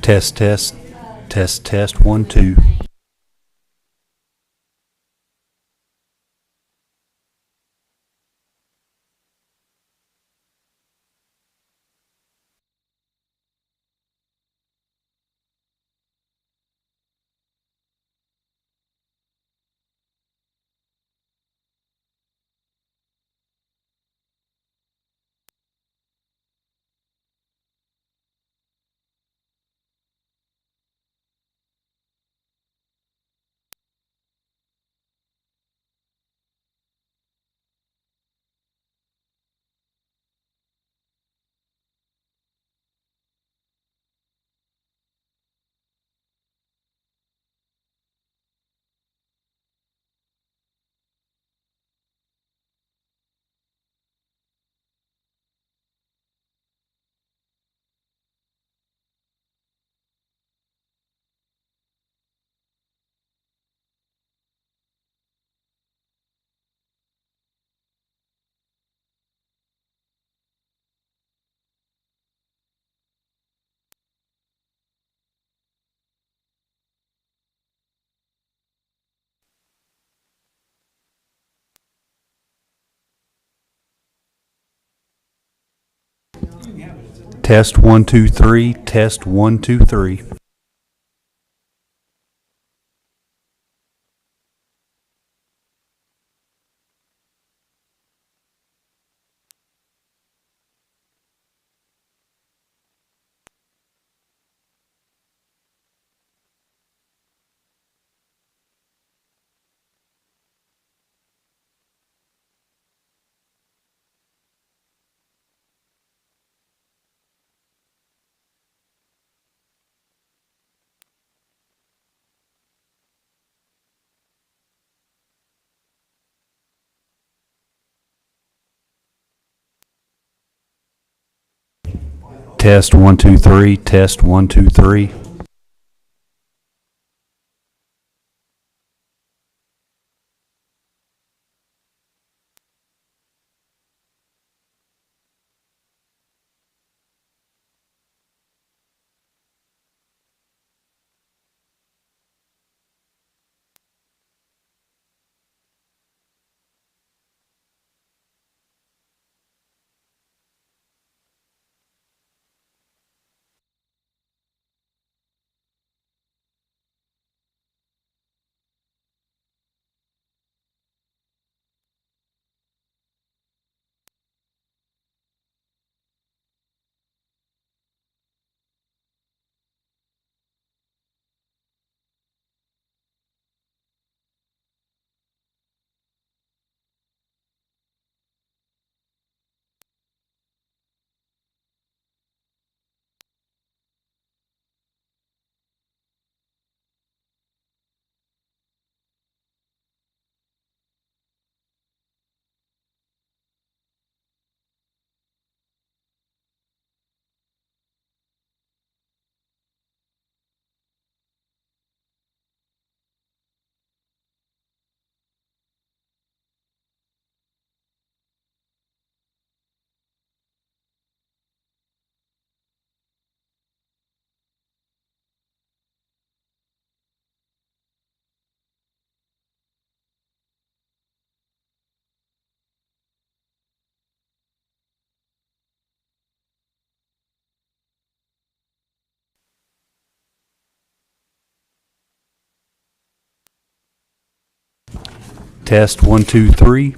Test, test, test, test, 1, 2. Test, 1, 2, 3. Test, 1, 2, 3. Test, 1, 2, 3. Test, 1, 2, 3. Test, 1, 2, 3.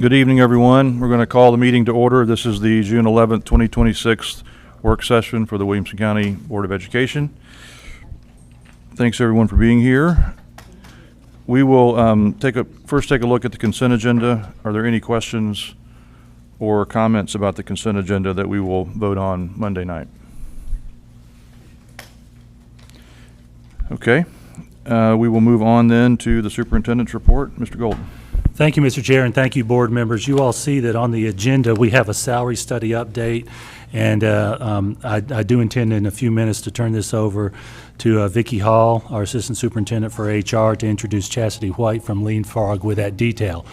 Good evening, everyone. We're going to call the meeting to order. This is the June 11th, 2026 work session for the Williamson County Board of Education. Thanks, everyone, for being here. We will first take a look at the consent agenda. Are there any questions or comments about the consent agenda that we will vote on Monday night? Okay. We will move on then to the superintendent's report. Mr. Golden. Thank you, Mr. Chair, and thank you, board members. You all see that on the agenda we have a salary study update, and I do intend in a few minutes to turn this over to Vicki Hall, our Assistant Superintendent for HR, to introduce Chastity White from Lean Frog with that detail.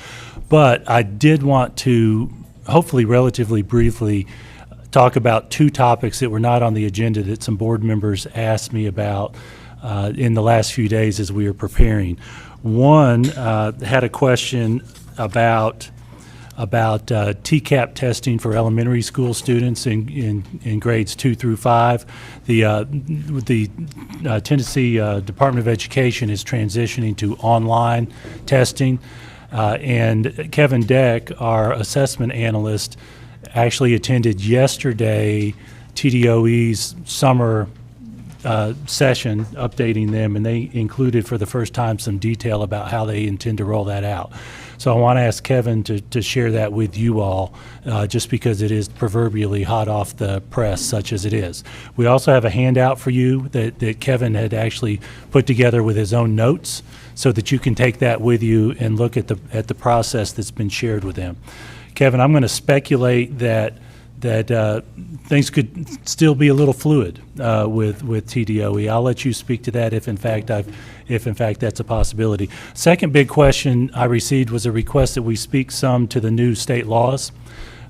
But I did want to, hopefully relatively briefly, talk about two topics that were not on the agenda that some board members asked me about in the last few days as we were preparing. One had a question about TCAP testing for elementary school students in grades 2 through 5. The Tennessee Department of Education is transitioning to online testing, and Kevin Deck, our assessment analyst, actually attended yesterday TDOE's summer session updating them, and they included for the first time some detail about how they intend to roll that out. So I want to ask Kevin to share that with you all, just because it is proverbially hot off the press, such as it is. We also have a handout for you that Kevin had actually put together with his own notes, so that you can take that with you and look at the process that's been shared with them. Kevin, I'm going to speculate that things could still be a little fluid with TDOE. I'll let you speak to that if in fact that's a possibility. Second big question I received was a request that we speak some to the new state laws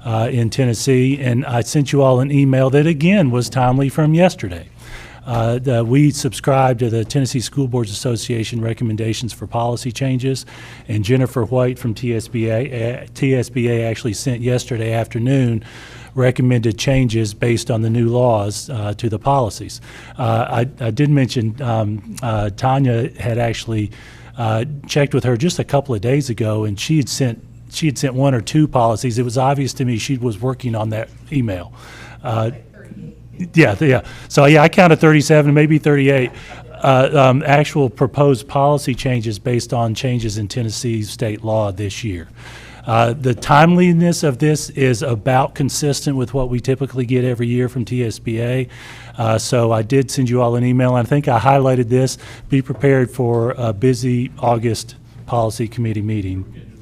in Tennessee, and I sent you all an email that again was timely from yesterday. We subscribe to the Tennessee School Boards Association recommendations for policy changes, and Jennifer White from TSBA actually sent yesterday afternoon recommended changes based on the new laws to the policies. I did mention Tanya had actually checked with her just a couple of days ago, and she had sent one or two policies. It was obvious to me she was working on that email. Yeah. So yeah, I counted 37, maybe 38 actual proposed policy changes based on changes in Tennessee state law this year. The timeliness of this is about consistent with what we typically get every year from TSBA. So I did send you all an email, and I think I highlighted this. Be prepared for a busy August policy committee meeting.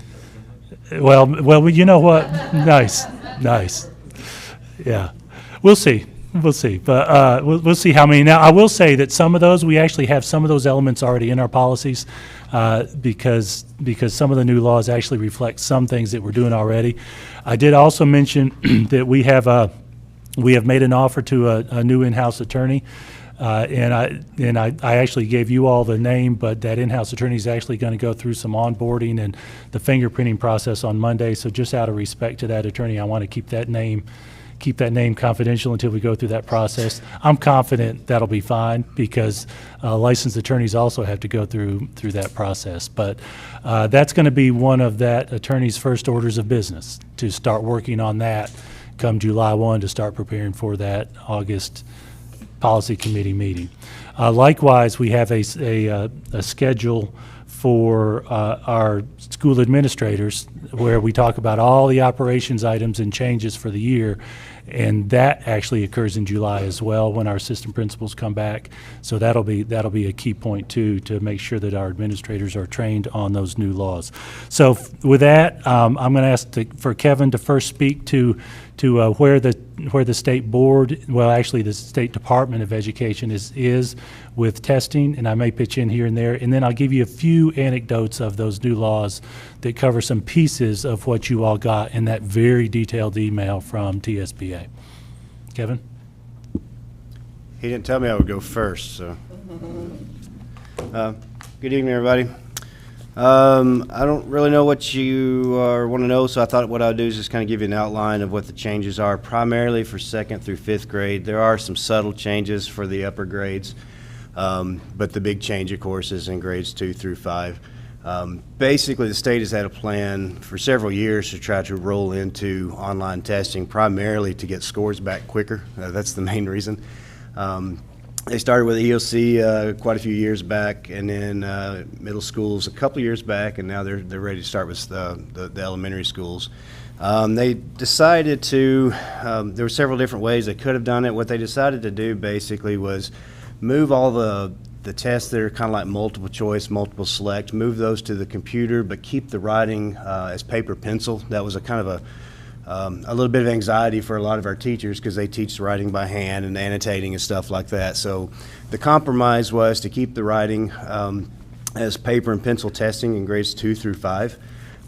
Well, you know what? Nice. Yeah, we'll see. But we'll see how many. Now, I will say that some of those, we actually have some of those elements already in our policies because some of the new laws actually reflect some things that we're doing already. I did also mention that we have made an offer to a new in-house attorney, and I actually gave you all the name, but that in-house attorney is actually going to go through some onboarding and the fingerprinting process on Monday. So just out of respect to that attorney, I want to keep that name confidential until we go through that process. I'm confident that'll be fine because licensed attorneys also have to go through that process. But that's going to be one of that attorney's first orders of business, to start working on that come July 1, to start preparing for that August policy committee meeting. Likewise, we have a schedule for our school administrators where we talk about all the operations items and changes for the year, and that actually occurs in July as well when our assistant principals come back. So that'll be a key point too, to make sure that our administrators are trained on those new laws. So with that, I'm going to ask for Kevin to first speak to where the state board, well, actually the State Department of Education is with testing, and I may pitch in here and there, and then I'll give you a few anecdotes of those new laws that cover some pieces of what you all got in that very detailed email from TSBA. Kevin? He didn't tell me I would go first, so. Good evening, everybody. I don't really know what you want to know, so I thought what I'd do is just kind of give you an outline of what the changes are, primarily for 2nd through 5th grade. There are some subtle changes for the upper grades, but the big change, of course, is in grades 2 through 5. Basically, the state has had a plan for several years to try to roll into online testing, primarily to get scores back quicker. That's the main reason. They started with EOC quite a few years back, and then middle schools a couple years back, and now they're ready to start with the elementary schools. They decided to, there were several different ways they could have done it. What they decided to do basically was move all the tests that are kind of like multiple choice, multiple select, move those to the computer, but keep the writing as paper pencil. That was a kind of a little bit of anxiety for a lot of our teachers because they teach writing by hand and annotating and stuff like that. So the compromise was to keep the writing as paper and pencil testing in grades 2 through 5,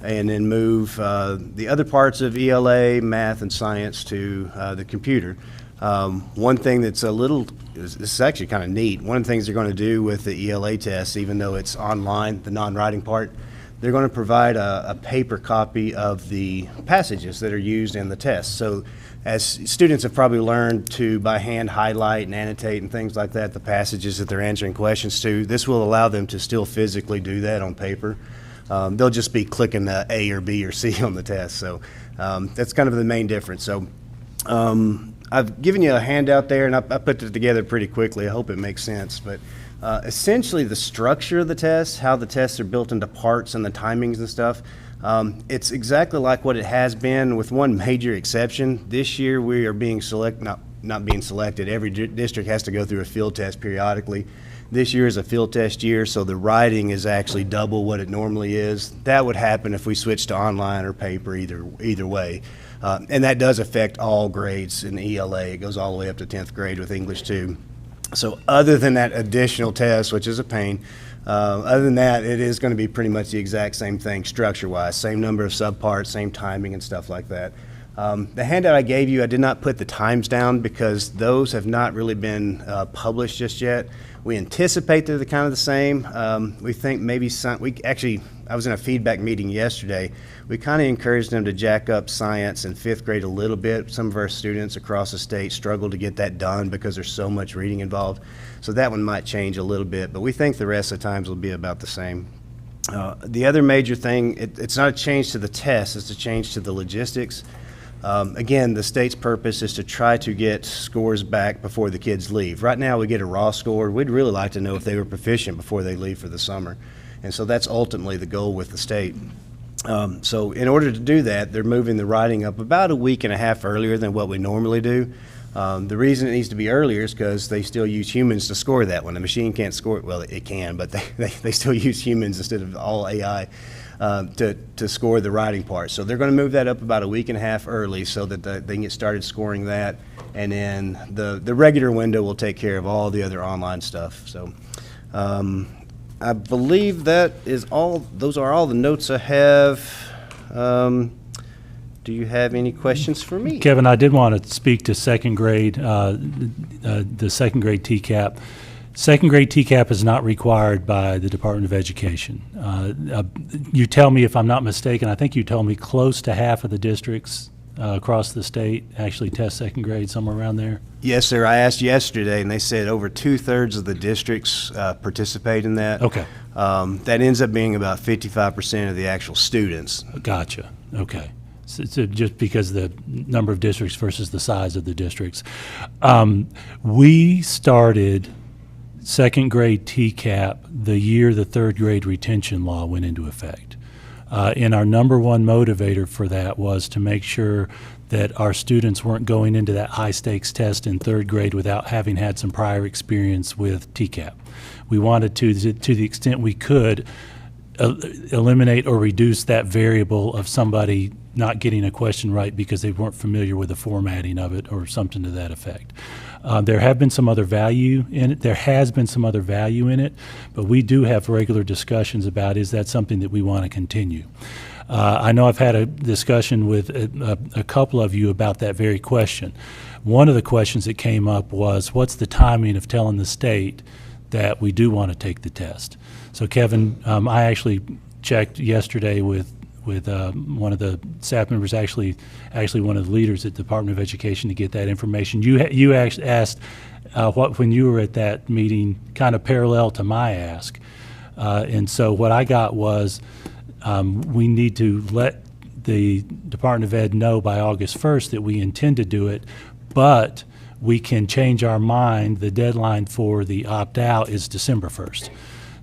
and then move the other parts of ELA, math, and science to the computer. One thing that's this is actually kind of neat. One of the things they're going to do with the ELA tests, even though it's online, the non-writing part, they're going to provide a paper copy of the passages that are used in the test. So as students have probably learned to by hand highlight and annotate and things like that, the passages that they're answering questions to, this will allow them to still physically do that on paper. They'll just be clicking the A or B or C on the test. So that's kind of the main difference. So I've given you a handout there, and I put it together pretty quickly. I hope it makes sense. But essentially the structure of the test, how the tests are built into parts and the timings and stuff, it's exactly like what it has been with one major exception. This year we are being not being selected. Every district has to go through a field test periodically. This year is a field test year, so the writing is actually double what it normally is. That would happen if we switched to online or paper, either way. And that does affect all grades in ELA. It goes all the way up to 10th grade with English too. So other than that additional test, which is a pain, other than that, it is going to be pretty much the exact same thing structure-wise, same number of subparts, same timing and stuff like that. The handout I gave you, I did not put the times down because those have not really been published just yet. We anticipate they're kind of the same. We think maybe I was in a feedback meeting yesterday. We kind of encouraged them to jack up science in 5th grade a little bit. Some of our students across the state struggle to get that done because there's so much reading involved. So that one might change a little bit, but we think the rest of the times will be about the same. The other major thing, it's not a change to the test, it's a change to the logistics. Again, the state's purpose is to try to get scores back before the kids leave. Right now we get a raw score. We'd really like to know if they were proficient before they leave for the summer. And so that's ultimately the goal with the state. So in order to do that, they're moving the writing up about a week and a half earlier than what we normally do. The reason it needs to be earlier is because they still use humans to score that one. The machine can't score it. Well, it can, but they still use humans instead of all AI to score the writing part. So they're going to move that up about a week and a half early so that they can get started scoring that. And then the regular window will take care of all the other online stuff. So I believe that is all. Those are all the notes I have. Do you have any questions for me? Kevin, I did want to speak to second grade, the second grade TCAP. Second grade TCAP is not required by the Department of Education. You tell me if I'm not mistaken, I think you told me close to half of the districts across the state actually test second grade, somewhere around there? Yes, sir. I asked yesterday, and they said over 2/3 of the districts participate in that. Okay. That ends up being about 55% of the actual students. Gotcha. Okay. So just because the number of districts versus the size of the districts. We started second grade TCAP the year the third grade retention law went into effect. And our number one motivator for that was to make sure that our students weren't going into that high stakes test in third grade without having had some prior experience with TCAP. We wanted to the extent we could, eliminate or reduce that variable of somebody not getting a question right because they weren't familiar with the formatting of it or something to that effect. There have been some other value in it. There has been some other value in it, but we do have regular discussions about, is that something that we want to continue? I know I've had a discussion with a couple of you about that very question. One of the questions that came up was, what's the timing of telling the state that we do want to take the test? So Kevin, I actually checked yesterday with one of the staff members, actually one of the leaders at the Department of Education, to get that information. You actually asked what, when you were at that meeting, kind of parallel to my ask. And so what I got was, we need to let the Department of Ed know by August 1st that we intend to do it, but we can change our mind. The deadline for the opt-out is December 1st.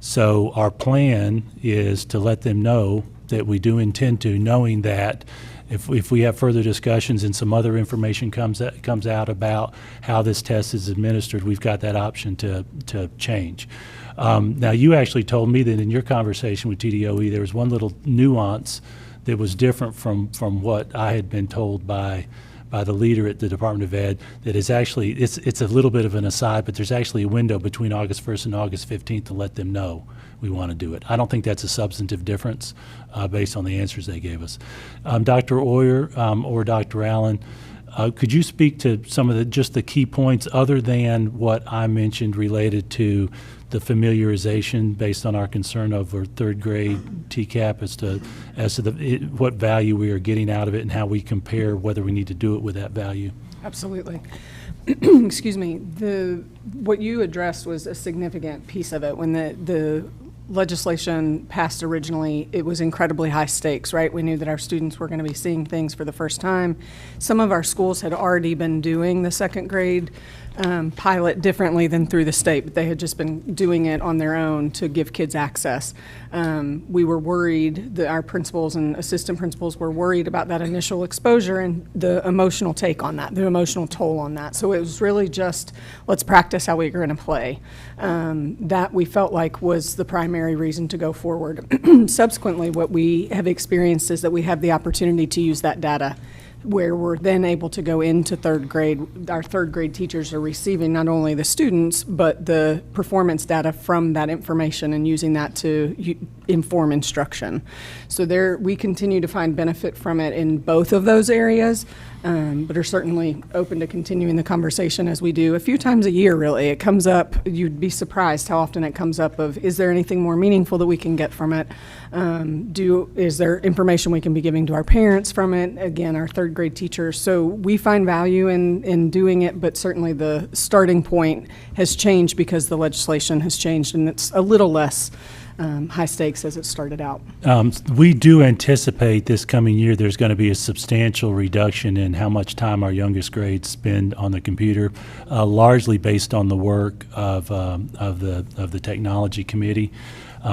So our plan is to let them know that we do intend to, knowing that if we have further discussions and some other information comes out about how this test is administered, we've got that option to change. Now, you actually told me that in your conversation with TDOE, there was one little nuance that was different from what I had been told by the leader at the Department of Ed, that is actually, it's a little bit of an aside, but there's actually a window between August 1st and August 15th to let them know we want to do it. I don't think that's a substantive difference based on the answers they gave us. Dr. Oyer or Dr. Allen, could you speak to some of just the key points other than what I mentioned related to the familiarization based on our concern over third grade TCAP as to what value we are getting out of it and how we compare whether we need to do it with that value? Absolutely. Excuse me. What you addressed was a significant piece of it. When the legislation passed originally, it was incredibly high stakes, right? We knew that our students were going to be seeing things for the first time. Some of our schools had already been doing the second grade pilot differently than through the state, but they had just been doing it on their own to give kids access. We were worried, that our principals and assistant principals were worried about that initial exposure and the emotional take on that, the emotional toll on that. So it was really just, let's practice how we're going to play. That we felt like was the primary reason to go forward. Subsequently, what we have experienced is that we have the opportunity to use that data, where we're then able to go into third grade. Our third grade teachers are receiving not only the students, but the performance data from that information and using that to inform instruction. So we continue to find benefit from it in both of those areas, but are certainly open to continuing the conversation as we do a few times a year, really. It comes up, you'd be surprised how often it comes up of, is there anything more meaningful that we can get from it? Is there information we can be giving to our parents from it? Again, our third grade teachers. So we find value in doing it, but certainly the starting point has changed because the legislation has changed and it's a little less high stakes as it started out. We do anticipate this coming year there's going to be a substantial reduction in how much time our youngest grades spend on the computer, largely based on the work of the technology committee.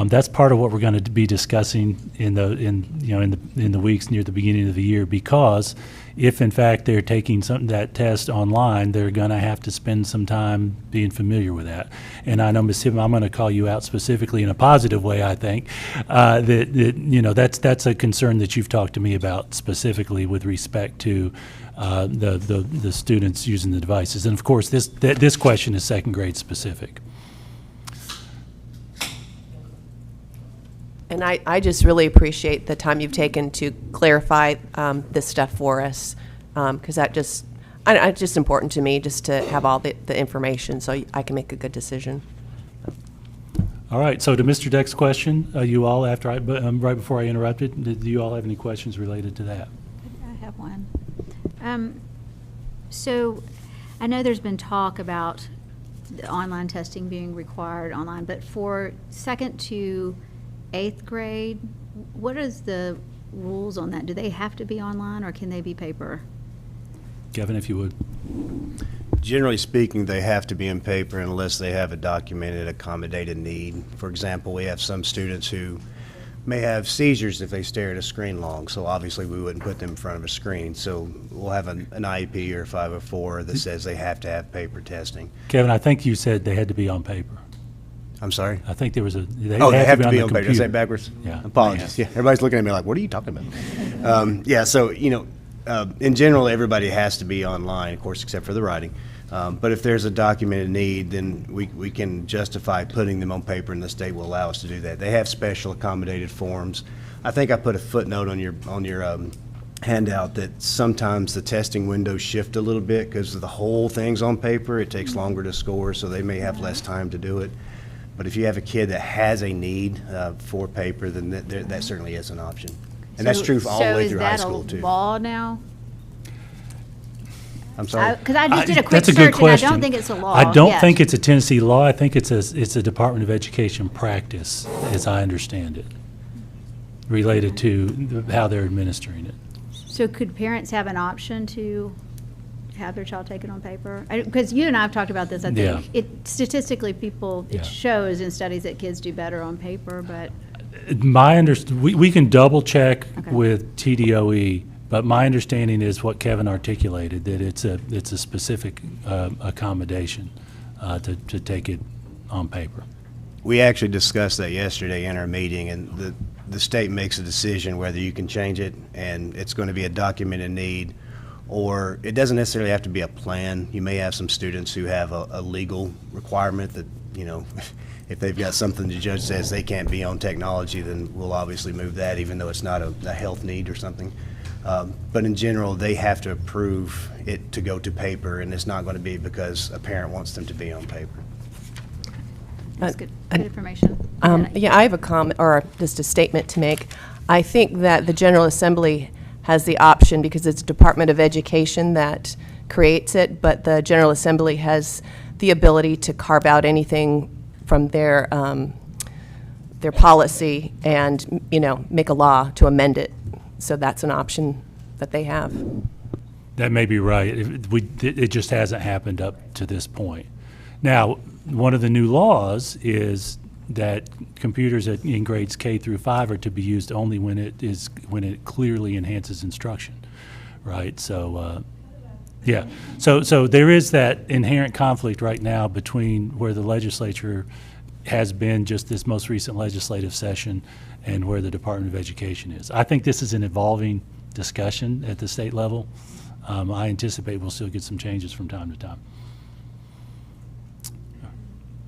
That's part of what we're going to be discussing in the weeks near the beginning of the year, because if in fact they're taking that test online, they're going to have to spend some time being familiar with that. And I know, Ms. Hibbam, I'm going to call you out specifically in a positive way. I think that's a concern that you've talked to me about specifically with respect to the students using the devices. And of course, this question is second grade specific. And I just really appreciate the time you've taken to clarify this stuff for us, because it's just important to me just to have all the information so I can make a good decision. All right, so to Mr. Deck's question, you all, right before I interrupted, do you all have any questions related to that? I have one. So I know there's been talk about the online testing being required online, but for second to 8th grade, what is the rules on that? Do they have to be online or can they be paper? Kevin, if you would. Generally speaking, they have to be in paper unless they have a documented accommodated need. For example, we have some students who may have seizures if they stare at a screen long, so obviously we wouldn't put them in front of a screen. So we'll have an IEP or 504 that says they have to have paper testing. Kevin, I think you said they had to be on paper. I'm sorry? I think there was They have to be on paper. Did I say it backwards? Yeah. Apologies. Yeah, everybody's looking at me like, what are you talking about? So, in general, everybody has to be online, of course, except for the writing. But if there's a documented need, then we can justify putting them on paper, and the state will allow us to do that. They have special accommodated forms. I think I put a footnote on your handout that sometimes the testing windows shift a little bit because the whole thing's on paper. It takes longer to score, so they may have less time to do it. But if you have a kid that has a need for paper, then that certainly is an option. And that's true all the way through high school, too. So is that a law now? I'm sorry? Because I just did a quick That's a search, good and I question. don't think it's a law. I don't yet. think it's a Tennessee law. I think it's a Department of Education practice, as I understand it, related to how they're administering it. So could parents have an option to have their child taken on paper? Because you and I have talked about this, I Yeah. think. Statistically, Yeah. it shows in studies that kids do better on paper, but, We can double check Okay. with TDOE, but my understanding is what Kevin articulated, that it's a specific accommodation to take it on paper. We actually discussed that yesterday in our meeting, and the state makes a decision whether you can change it, and it's going to be a documented need, or it doesn't necessarily have to be a plan. You may have some students who have a legal requirement that, you know, if they've got something the judge says they can't be on technology, then we'll obviously move that, even though it's not a health need or something. But in general, they have to approve it to go to paper, and it's not going to be because a parent wants them to be on paper. that's good information. Yeah, I have a comment, or just a statement to make. I think that the General Assembly has the option, because it's Department of Education that creates it, but the General Assembly has the ability to carve out anything from their policy and, you know, make a law to amend it. So that's an option that they have. That may be right. It just hasn't happened up to this point. Now, one of the new laws is that computers in grades K through 5 are to be used only when it clearly enhances instruction, right? So, yeah. So there is that inherent conflict right now between where the legislature has been just this most recent legislative session and where the Department of Education is. I think this is an evolving discussion at the state level. I anticipate we'll still get some changes from time to time.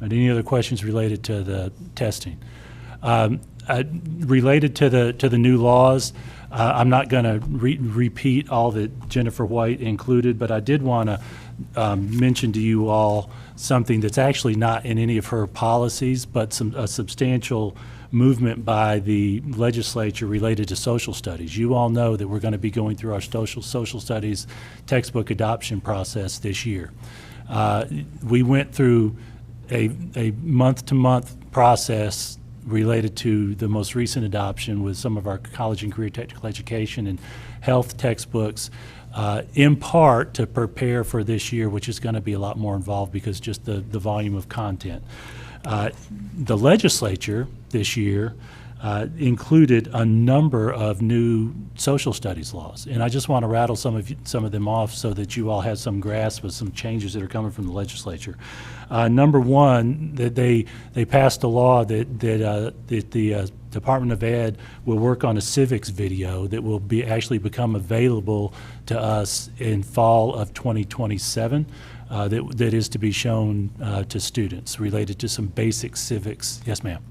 Any other questions related to the testing? Related to the new laws, I'm not going to repeat all that Jennifer White included, but I did want to mention to you all something that's actually not in any of her policies, but a substantial movement by the legislature related to social studies. You all know that we're going to be going through our social studies textbook adoption process this year. We went through a month-to-month process related to the most recent adoption with some of our college and career technical education and health textbooks, in part to prepare for this year, which is going to be a lot more involved because just the volume of content. The legislature this year included a number of new social studies laws, and I just want to rattle some of them off so that you all have some grasp of some changes that are coming from the legislature. Number one, that they passed a law that the Department of Ed will work on a civics video that will actually become available to us in fall of 2027. That is to be shown to students related to some basic civics. Yes, ma'am.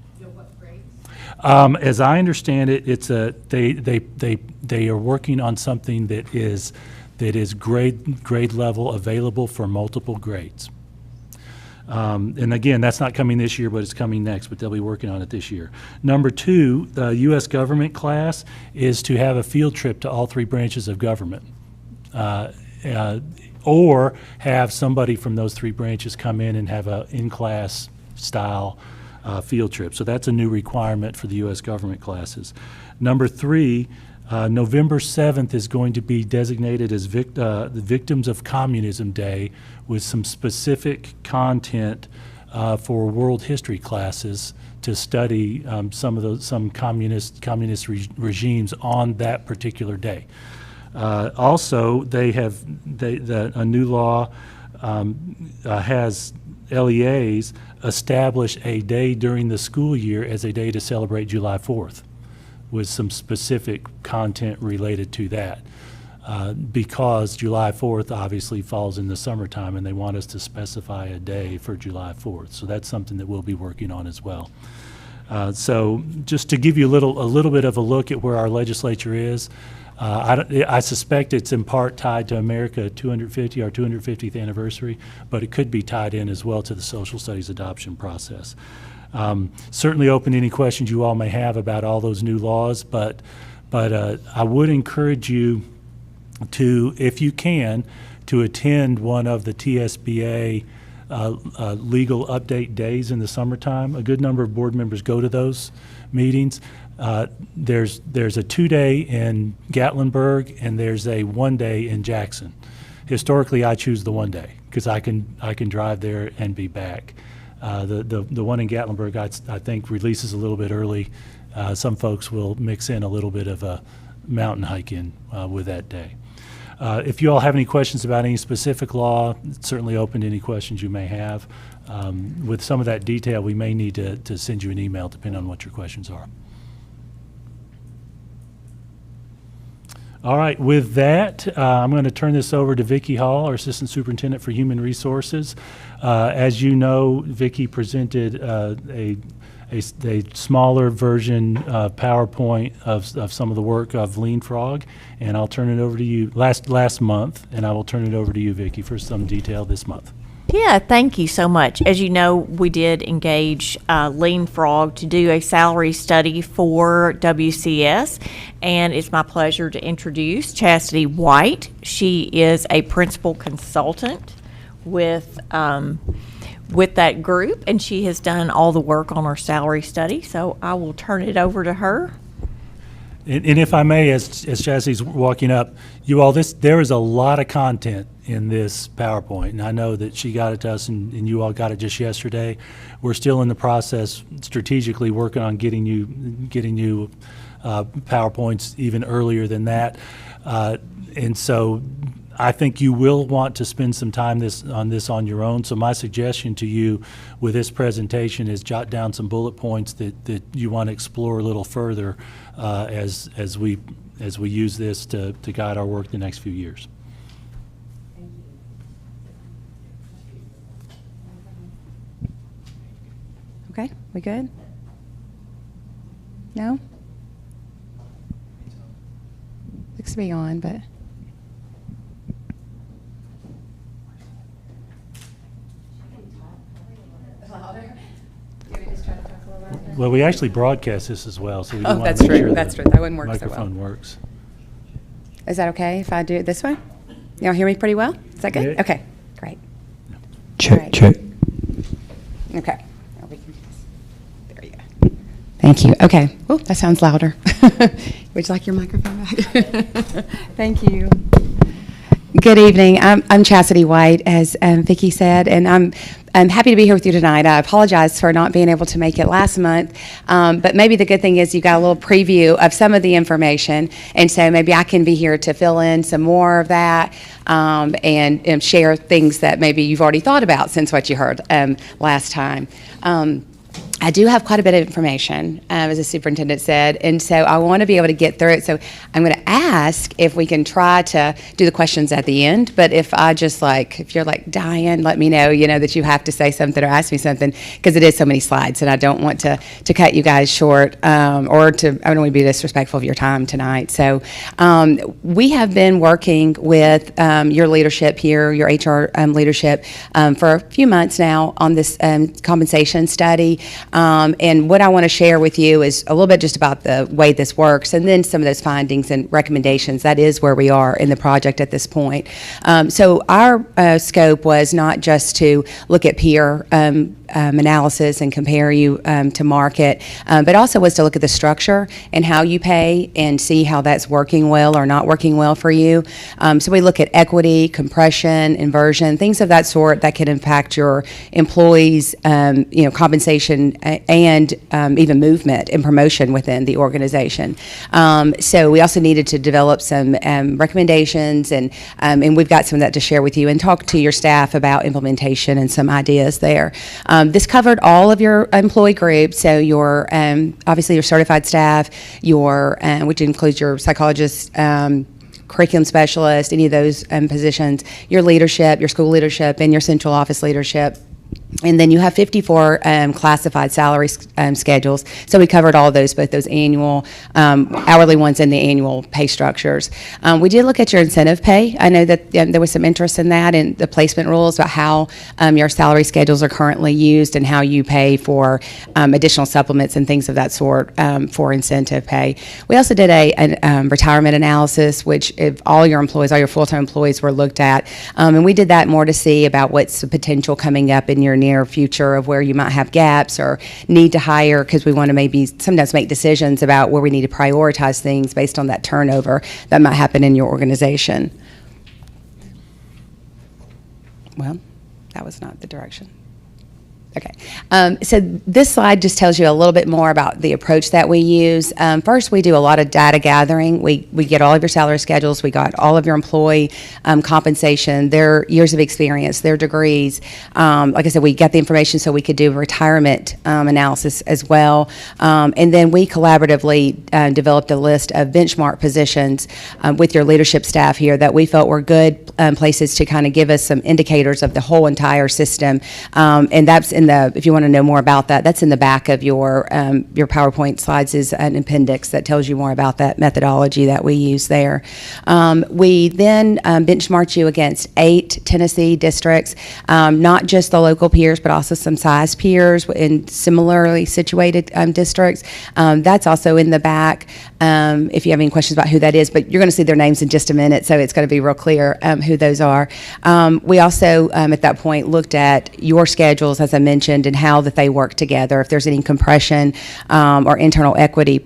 As I understand it, it's they are working on something that is grade level available for multiple grades. And again, that's not coming this year, but it's coming next, but they'll be working on it this year. Number two, the U.S. government class is to have a field trip to all 3 branches of government. Or have somebody from those 3 branches come in and have a in-class style field trip. So that's a new requirement for the U.S. government classes. Number 3, November 7th is going to be designated as the Victims of Communism Day with some specific content for world history classes to study some communist regimes on that particular day. Also, a new law has LEAs establish a day during the school year as a day to celebrate July 4th with some specific content related to that. Because July 4th obviously falls in the summertime and they want us to specify a day for July 4th. So that's something that we'll be working on as well. So just to give you a little bit of a look at where our legislature is, I suspect it's in part tied to America 250, our 250th anniversary, but it could be tied in as well to the social studies adoption process. Certainly open to any questions you all may have about all those new laws, but I would encourage you to, if you can, to attend one of the TSBA legal update days in the summertime. A good number of board members go to those meetings. There's a 2-day in Gatlinburg, and there's a 1-day in Jackson. Historically, I choose the 1 day because I can drive there and be back. The one in Gatlinburg, I think, releases a little bit early. Some folks will mix in a little bit of a mountain hike in with that day. If you all have any questions about any specific law, it's certainly open to any questions you may have. With some of that detail, we may need to send you an email depending on what your questions are. All right, with that, I'm going to turn this over to Vicki Hall, our Assistant Superintendent for Human Resources. As you know, Vicki presented a smaller version PowerPoint of some of the work of Lean Frog, and I'll turn it over to you last month, and I will turn it over to you, Vicki, for some detail this month. Yeah, thank you so much. As you know, we did engage Lean Frog to do a salary study for WCS, and it's my pleasure to introduce Chastity White. She is a principal consultant with that group, and she has done all the work on our salary study, so I will turn it over to her. And if I may, as Chastity's walking up, you all, there is a lot of content in this PowerPoint, and I know that she got it to us, and you all got it just yesterday. We're still in the process, strategically working on getting you PowerPoints even earlier than that, and so I think you will want to spend some time on this on your own. So my suggestion to you with this presentation is jot down some bullet points that you want to explore a little further as we use this to guide our work the next few years. Okay, we good? No? Looks to be on, but. Well, we actually broadcast this as well, so we do want to that's make true. sure That's the true. That wouldn't work so well. microphone works. Is that okay if I do it this way? Y'all hear me pretty well? Is that good? Yeah. Okay, great. Check, Right. check. Okay. Now we can- There you go. Thank you. Okay. Oh, that sounds louder. Would you like your microphone back? Thank you. Good evening. I'm Chastity White, as Vicki said, and I'm happy to be here with you tonight. I apologize for not being able to make it last month, but maybe the good thing is you got a little preview of some of the information, and so maybe I can be here to fill in some more of that and share things that maybe you've already thought about since what you heard last time. I do have quite a bit of information, as the superintendent said, and so I want to be able to get through it. So I'm going to ask if we can try to do the questions at the end, but if you're like dying, let me know, that you have to say something or ask me something, because it is so many slides, and I don't want to cut you guys short, I don't want to be disrespectful of your time tonight. So we have been working with your leadership here, your HR leadership, for a few months now on this compensation study. And what I want to share with you is a little bit just about the way this works, and then some of those findings and recommendations. That is where we are in the project at this point. So our scope was not just to look at peer analysis and compare you to market, but also was to look at the structure and how you pay and see how that's working well or not working well for you. So we look at equity, compression, inversion, things of that sort that can impact your employees' compensation and even movement and promotion within the organization. So we also needed to develop some recommendations, and we've got some of that to share with you, and talk to your staff about implementation and some ideas there. This covered all of your employee groups, so your obviously your certified staff, your which includes your psychologists, curriculum specialist, any of those positions, your leadership, your school leadership, and your central office leadership. And then you have 54 classified salary schedules. So we covered all those, both those annual, hourly ones and the annual pay structures. We did look at your incentive pay. I know that there was some interest in that in the placement rules about how your salary schedules are currently used and how you pay for additional supplements and things of that sort for incentive pay. We also did a retirement analysis, which if all your employees, all your full-time employees were looked at. And we did that more to see about what's the potential coming up in your near future of where you might have gaps or need to hire, because we want to maybe sometimes make decisions about where we need to prioritize things based on that turnover that might happen in your organization. Well, that was not the direction. Okay, so this slide just tells you a little bit more about the approach that we use. First, we do a lot of data gathering. We get all of your salary schedules. We got all of your employee compensation, their years of experience, their degrees. Like I said, we get the information so we could do retirement analysis as well. And then we collaboratively developed a list of benchmark positions with your leadership staff here that we felt were good places to kind of give us some indicators of the whole entire system. And that's in the, if you want to know more about that, that's in the back of your PowerPoint slides is an appendix that tells you more about that methodology that we use there. We then benchmarked you against 8 Tennessee districts, not just the local peers, but also some size peers in similarly situated districts. That's also in the back if you have any questions about who that is, but you're going to see their names in just a minute, so it's going to be real clear who those are. We also, at that point, looked at your schedules, as I mentioned, and how that they work together, if there's any compression or internal equity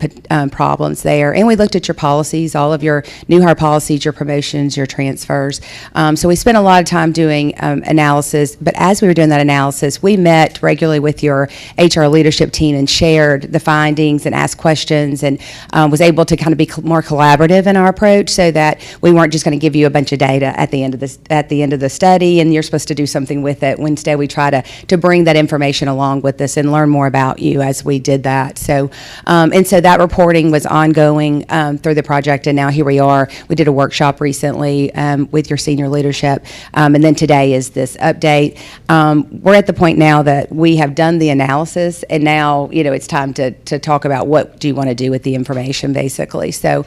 problems there. And we looked at your policies, all of your new hire policies, your promotions, your transfers. So we spent a lot of time doing analysis, but as we were doing that analysis, we met regularly with your HR leadership team and shared the findings and asked questions, and was able to kind of be more collaborative in our approach, so that we weren't just going to give you a bunch of data at the end of the study and you're supposed to do something with it. Instead, we try to bring that information along with us and learn more about you as we did that. So, and so that reporting was ongoing through the project, and now here we are. We did a workshop recently with your senior leadership, and then today is this update. We're at the point now that we have done the analysis, and now it's time to talk about what do you want to do with the information, basically. So,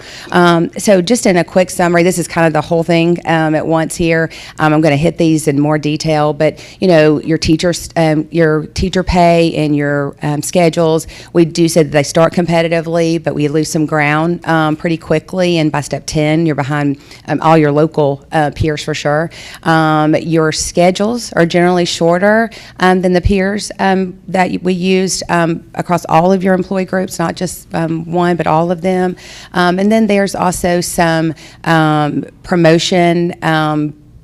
so just in a quick summary, this is kind of the whole thing at once here. I'm going to hit these in more detail, but your teacher pay and your schedules, we do say that they start competitively, but we lose some ground pretty quickly, and by step 10, you're behind all your local peers for sure. Your schedules are generally shorter than the peers that we used across all of your employee groups, not just one, but all of them. And then there's also some promotion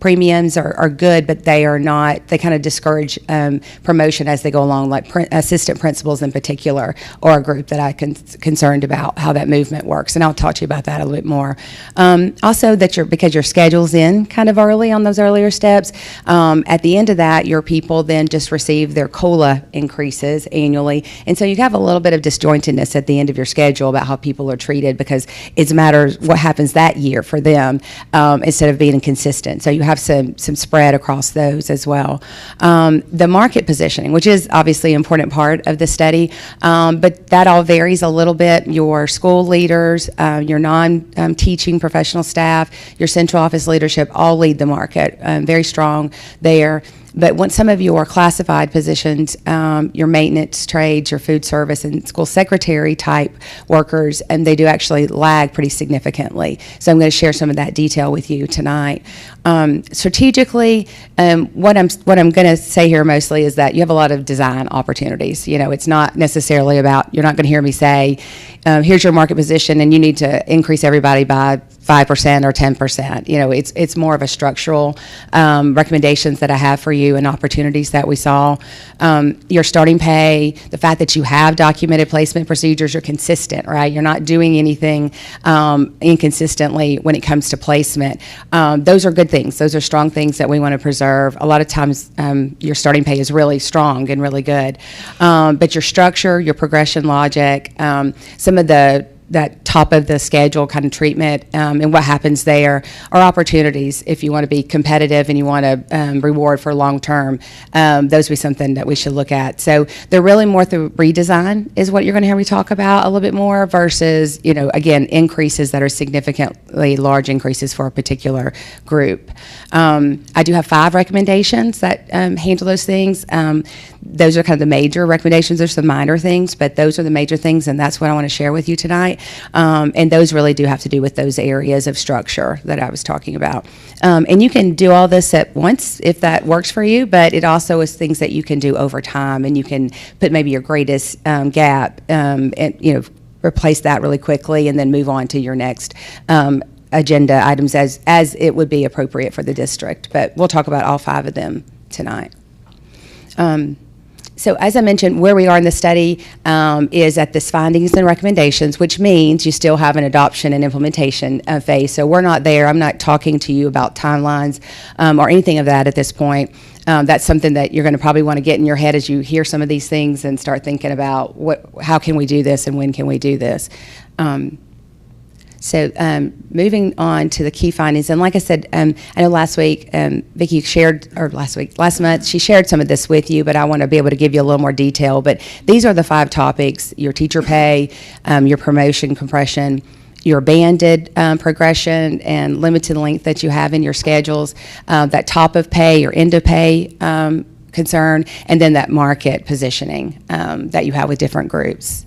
premiums are good, but they are not, they kind of discourage promotion as they go along, like assistant principals in particular, or a group that I'm concerned about how that movement works. And I'll talk to you about that a little bit more. Also, because your schedule's in kind of early on those earlier steps, at the end of that, your people then just receive their COLA increases annually. And so you have a little bit of disjointedness at the end of your schedule about how people are treated, because it matters what happens that year for them instead of being consistent. So you have some spread across those as well. The market positioning, which is obviously an important part of the study, but that all varies a little bit. Your school leaders, your non-teaching professional staff, your central office leadership all lead the market, very strong there. But once some of your classified positions, your maintenance trades, your food service, and school secretary type workers, and they do actually lag pretty significantly. So I'm going to share some of that detail with you tonight. Strategically, what I'm going to say here mostly is that you have a lot of design opportunities. It's not necessarily about, you're not going to hear me say, here's your market position and you need to increase everybody by 5% or 10%. It's more of a structural recommendations that I have for you and opportunities that we saw. Your starting pay, the fact that you have documented placement procedures, you're consistent, right? You're not doing anything inconsistently when it comes to placement. Those are good things. Those are strong things that we want to preserve. A lot of times your starting pay is really strong and really good. But your structure, your progression logic, some of the that top of the schedule kind of treatment, and what happens there are opportunities if you want to be competitive and you want to reward for long term. Those would be something that we should look at. So they're really more through redesign is what you're going to hear me talk about a little bit more versus, again, increases that are significantly large increases for a particular group. I do have 5 recommendations that handle those things. Those are kind of the major recommendations. There's some minor things, but those are the major things, and that's what I want to share with you tonight. And those really do have to do with those areas of structure that I was talking about. And you can do all this at once if that works for you, but it also is things that you can do over time, and you can put maybe your greatest gap and replace that really quickly and then move on to your next agenda items as it would be appropriate for the district. But we'll talk about all 5 of them tonight. So as I mentioned, where we are in the study is at this findings and recommendations, which means you still have an adoption and implementation phase. So we're not there. I'm not talking to you about timelines or anything of that at this point. That's something that you're going to probably want to get in your head as you hear some of these things and start thinking about how can we do this and when can we do this. So moving on to the key findings, and like I said, I know last week Vicki shared, or last month, she shared some of this with you, but I want to be able to give you a little more detail. But these are the 5 topics: your teacher pay, your promotion compression, your banded progression and limited length that you have in your schedules, that top of pay or end of pay concern, and then that market positioning that you have with different groups.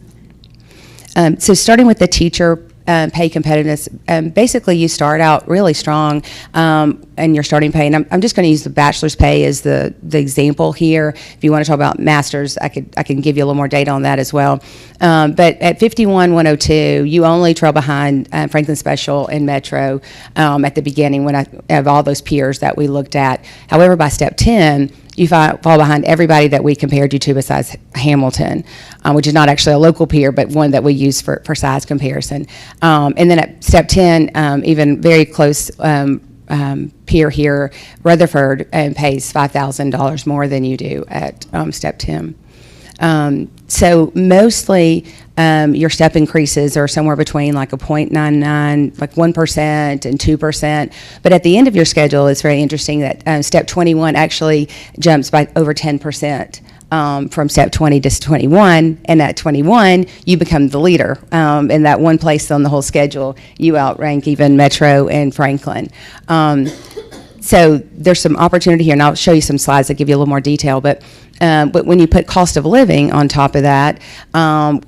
So starting with the teacher pay competitiveness, basically you start out really strong in your starting pay, and I'm just going to use the bachelor's pay as the example here. If you want to talk about master's, I can give you a little more data on that as well. But at 51,102, you only trail behind Franklin Special and Metro at the beginning when I have all those peers that we looked at. However, by step 10, you fall behind everybody that we compared you to besides Hamilton, which is not actually a local peer, but one that we use for size comparison. And then at step 10, even very close peer here, Rutherford, pays $5,000 more than you do at step 10. So mostly your step increases are somewhere between like a 0.99, like 1% and 2%. But at the end of your schedule, it's very interesting that step 21 actually jumps by over 10%. From step 20 to 21, and at 21, you become the leader. In that one place on the whole schedule, you outrank even Metro and Franklin. So there's some opportunity here, and I'll show you some slides that give you a little more detail, but when you put cost of living on top of that,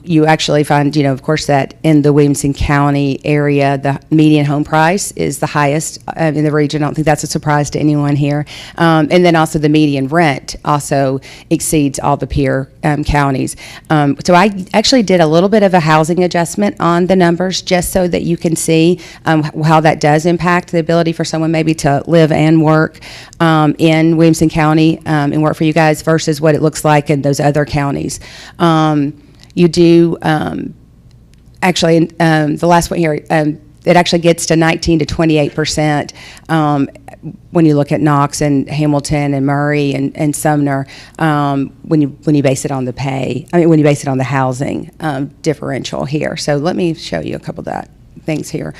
you actually find, of course, that in the Williamson County area, the median home price is the highest in the region. I don't think that's a surprise to anyone here. And then also the median rent also exceeds all the peer counties. So I actually did a little bit of a housing adjustment on the numbers just so that you can see how that does impact the ability for someone maybe to live and work in Williamson County and work for you guys versus what it looks like in those other counties. You do, actually, the last one here, it actually gets to 19 to 28% when you look at Knox and Hamilton and Murray and Sumner when you base it on the pay, when you base it on the housing differential here. So let me show you a couple of that things here.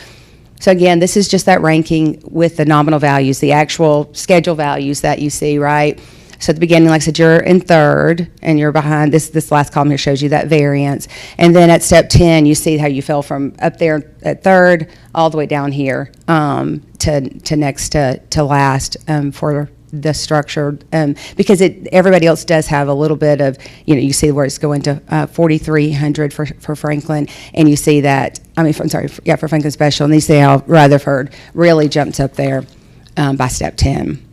So again, this is just that ranking with the nominal values, the actual schedule values that you see, right? So at the beginning, like I said, you're in third, and you're behind. This last column here shows you that variance. And then at step 10, you see how you fell from up there at third all the way down here to next to last for the structure, because everybody else does have a little bit of, you see where it's going to 4,300 for Franklin, and you see that, for Franklin Special, and you see how Rutherford really jumps up there by step 10.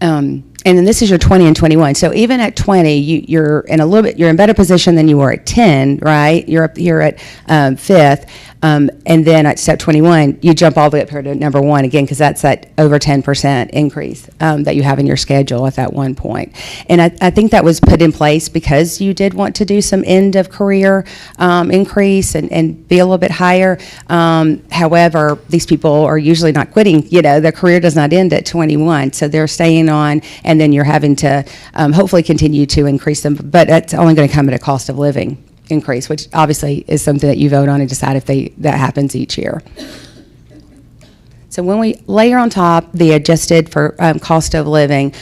And then this is your 20 and 21. So even at 20, you're in better position than you were at 10, right? You're up here at 5th. And then at step 21, you jump all the way up here to number 1 again, because that's that over 10% increase that you have in your schedule at that one point. And I think that was put in place because you did want to do some end of career increase and be a little bit higher. However, these people are usually not quitting. Their career does not end at 21, so they're staying on, and then you're having to hopefully continue to increase them, but it's only going to come at a cost of living. increase, which obviously is something that you vote on and decide if that happens each year. So when we layer on top the adjusted for cost of living,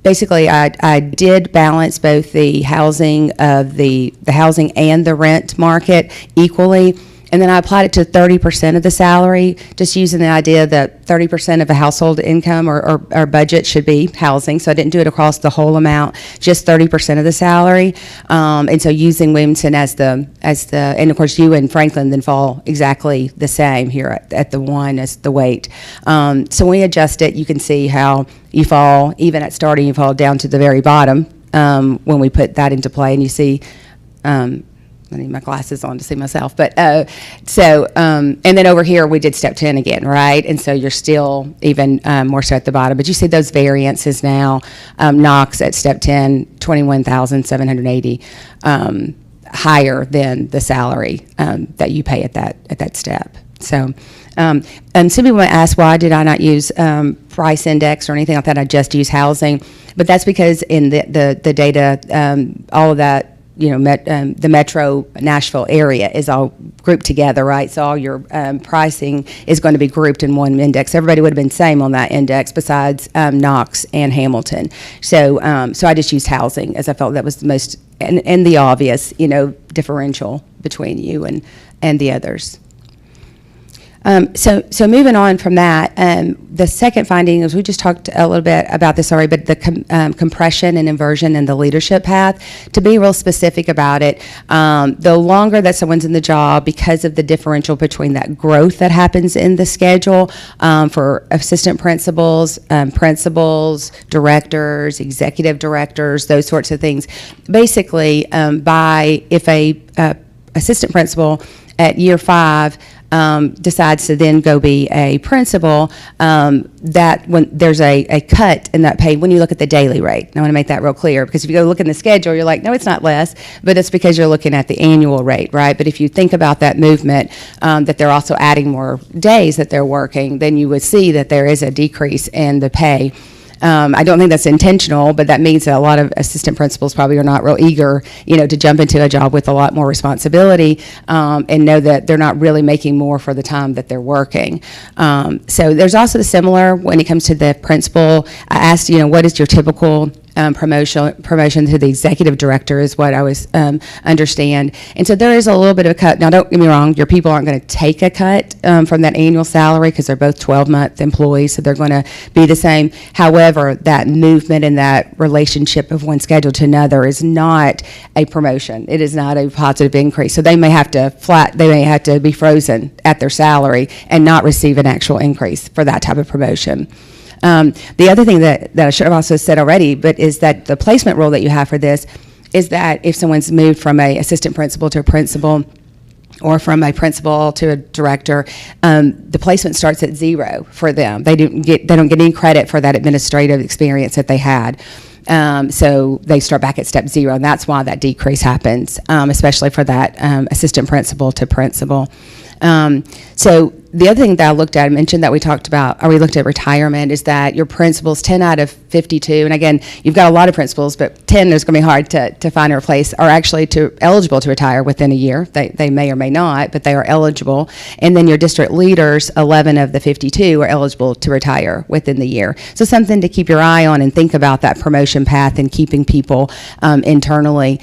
basically I did balance both the housing the housing and the rent market equally. And then I applied it to 30% of the salary, just using the idea that 30% of a household income or budget should be housing. So I didn't do it across the whole amount, just 30% of the salary. And so using Williamson as the, and of course you and Franklin then fall exactly the same here at the 1 as the weight. So when we adjust it, you can see how you fall, even at starting, you fall down to the very bottom when we put that into play, and you see, I need my glasses on to see myself, but and then over here we did step 10 again, right? And so you're still even more so at the bottom, but you see those variances now. Knox at step 10, 21,780, higher than the salary that you pay at that step. So, and some people might ask, why did I not use price index or anything like that? I just use housing, but that's because in the data, all of that, you know, the metro Nashville area is all grouped together, right? So all your pricing is going to be grouped in one index. Everybody would have been same on that index besides Knox and Hamilton. So so I just used housing as I felt that was the most, and the obvious, you know, differential between you and the others. So moving on from that, the second finding is, we just talked a little bit about this already, but the compression and inversion in the leadership path. To be real specific about it, the longer that someone's in the job, because of the differential between that growth that happens in the schedule for assistant principals, principals, directors, executive directors, those sorts of things. Basically, if a assistant principal at year 5 decides to then go be a principal, that when there's a cut in that pay when you look at the daily rate. I want to make that real clear, because if you go look in the schedule, you're like, no, it's not less, but it's because you're looking at the annual rate, right? But if you think about that movement, that they're also adding more days that they're working, then you would see that there is a decrease in the pay. I don't think that's intentional, but that means that a lot of assistant principals probably are not real eager, you know, to jump into a job with a lot more responsibility and know that they're not really making more for the time that they're working. So there's also the similar when it comes to the principal. I asked, you know, what is your typical promotion to the executive director is what I was understand. And so there is a little bit of a cut. Now, don't get me wrong, your people aren't going to take a cut from that annual salary because they're both 12-month employees, so they're going to be the same. However, that movement and that relationship of one schedule to another is not a promotion. It is not a positive increase. So they may have to be frozen at their salary and not receive an actual increase for that type of promotion. The other thing that I should have also said already, but is that the placement rule that you have for this is that if someone's moved from a assistant principal to a principal, or from a principal to a director, the placement starts at 0 for them. They don't get any credit for that administrative experience that they had. So they start back at step 0, and that's why that decrease happens, especially for that assistant principal to principal. So the other thing that I looked at, I mentioned that we looked at retirement, is that your principals, 10 out of 52, and again, you've got a lot of principals, but 10 is going to be hard to find or replace, are actually eligible to retire within a year. They may or may not, but they are eligible. And then your district leaders, 11 of the 52 are eligible to retire within the year. So something to keep your eye on and think about that promotion path and keeping people internally.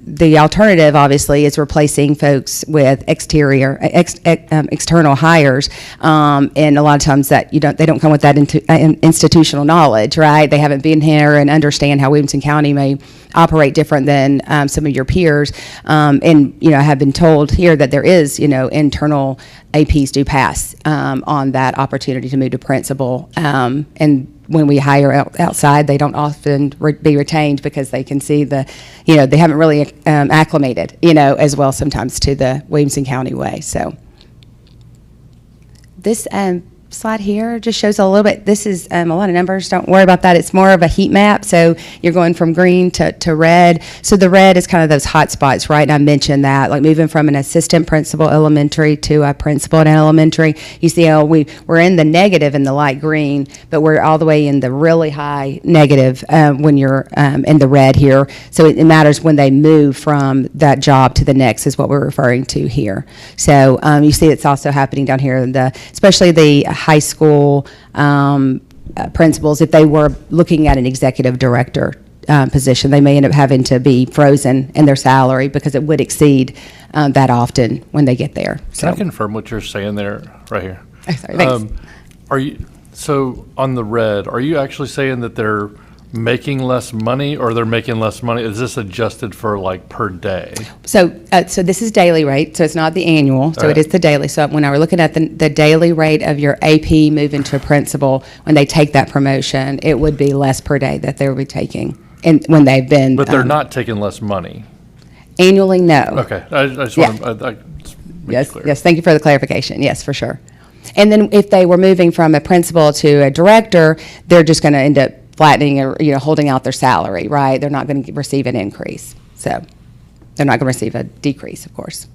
The alternative, obviously, is replacing folks with external hires, and a lot of times that they don't come with that institutional knowledge, right? They haven't been here and understand how Williamson County may operate different than some of your peers, and I have been told here that there is internal APs do pass on that opportunity to move to principal, and when we hire outside, they don't often be retained because they can see they haven't really acclimated, as well sometimes to the Williamson County way. So this slide here just shows a little bit. This is a lot of numbers. Don't worry about that. It's more of a heat map. So you're going from green to red. So the red is kind of those hot spots, right? And I mentioned that, like moving from an assistant principal elementary to a principal at elementary. You see how we're in the negative in the light green, but we're all the way in the really high negative when you're in the red here. So it matters when they move from that job to the next is what we're referring to here. So you see it's also happening down here, especially the high school principals. If they were looking at an executive director position, they may end up having to be frozen in their salary because it would exceed that often when they get there. Can I confirm what you're saying there, right here? Oh, sorry, thanks. Are you, so on the red, are you actually saying that they're making less money or they're making less money? Is this adjusted for like per day? So this is daily rate, so it's not the annual, so it is the daily. So when I were looking at the daily rate of your AP moving to a principal, when they take that promotion, it would be less per day that they would be taking, and when they've been. But they're not taking less money? Annually, no. Okay, I just want to make it clear. Yes, thank you for the clarification, yes, for sure. And then if they were moving from a principal to a director, they're just going to end up flattening or holding out their salary, right? They're not going to receive an increase. So they're not going to receive a decrease, of course.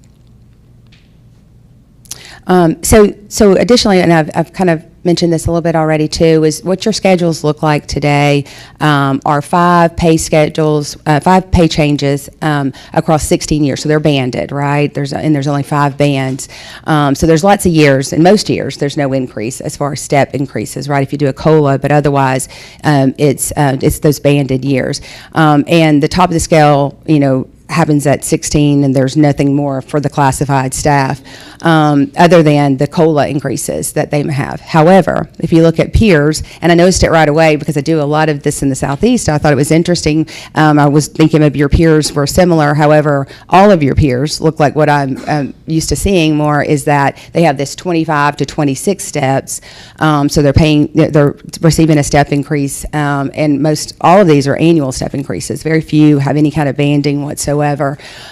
So additionally, and I've kind of mentioned this a little bit already too, is what your schedules look like today are 5 pay schedules, 5 pay changes across 16 years. So they're banded, right? There's only 5 bands. So there's lots of years, and most years there's no increase as far as step increases, right? If you do a COLA, but otherwise it's those banded years. And the top of the scale, happens at 16, and there's nothing more for the classified staff other than the COLA increases that they have. However, if you look at peers, and I noticed it right away because I do a lot of this in the Southeast, I thought it was interesting. I was thinking maybe your peers were similar. However, all of your peers look like what I'm used to seeing more is that they have this 25 to 26 steps. So they're receiving a step increase, and all of these are annual step increases. Very few have any kind of banding whatsoever.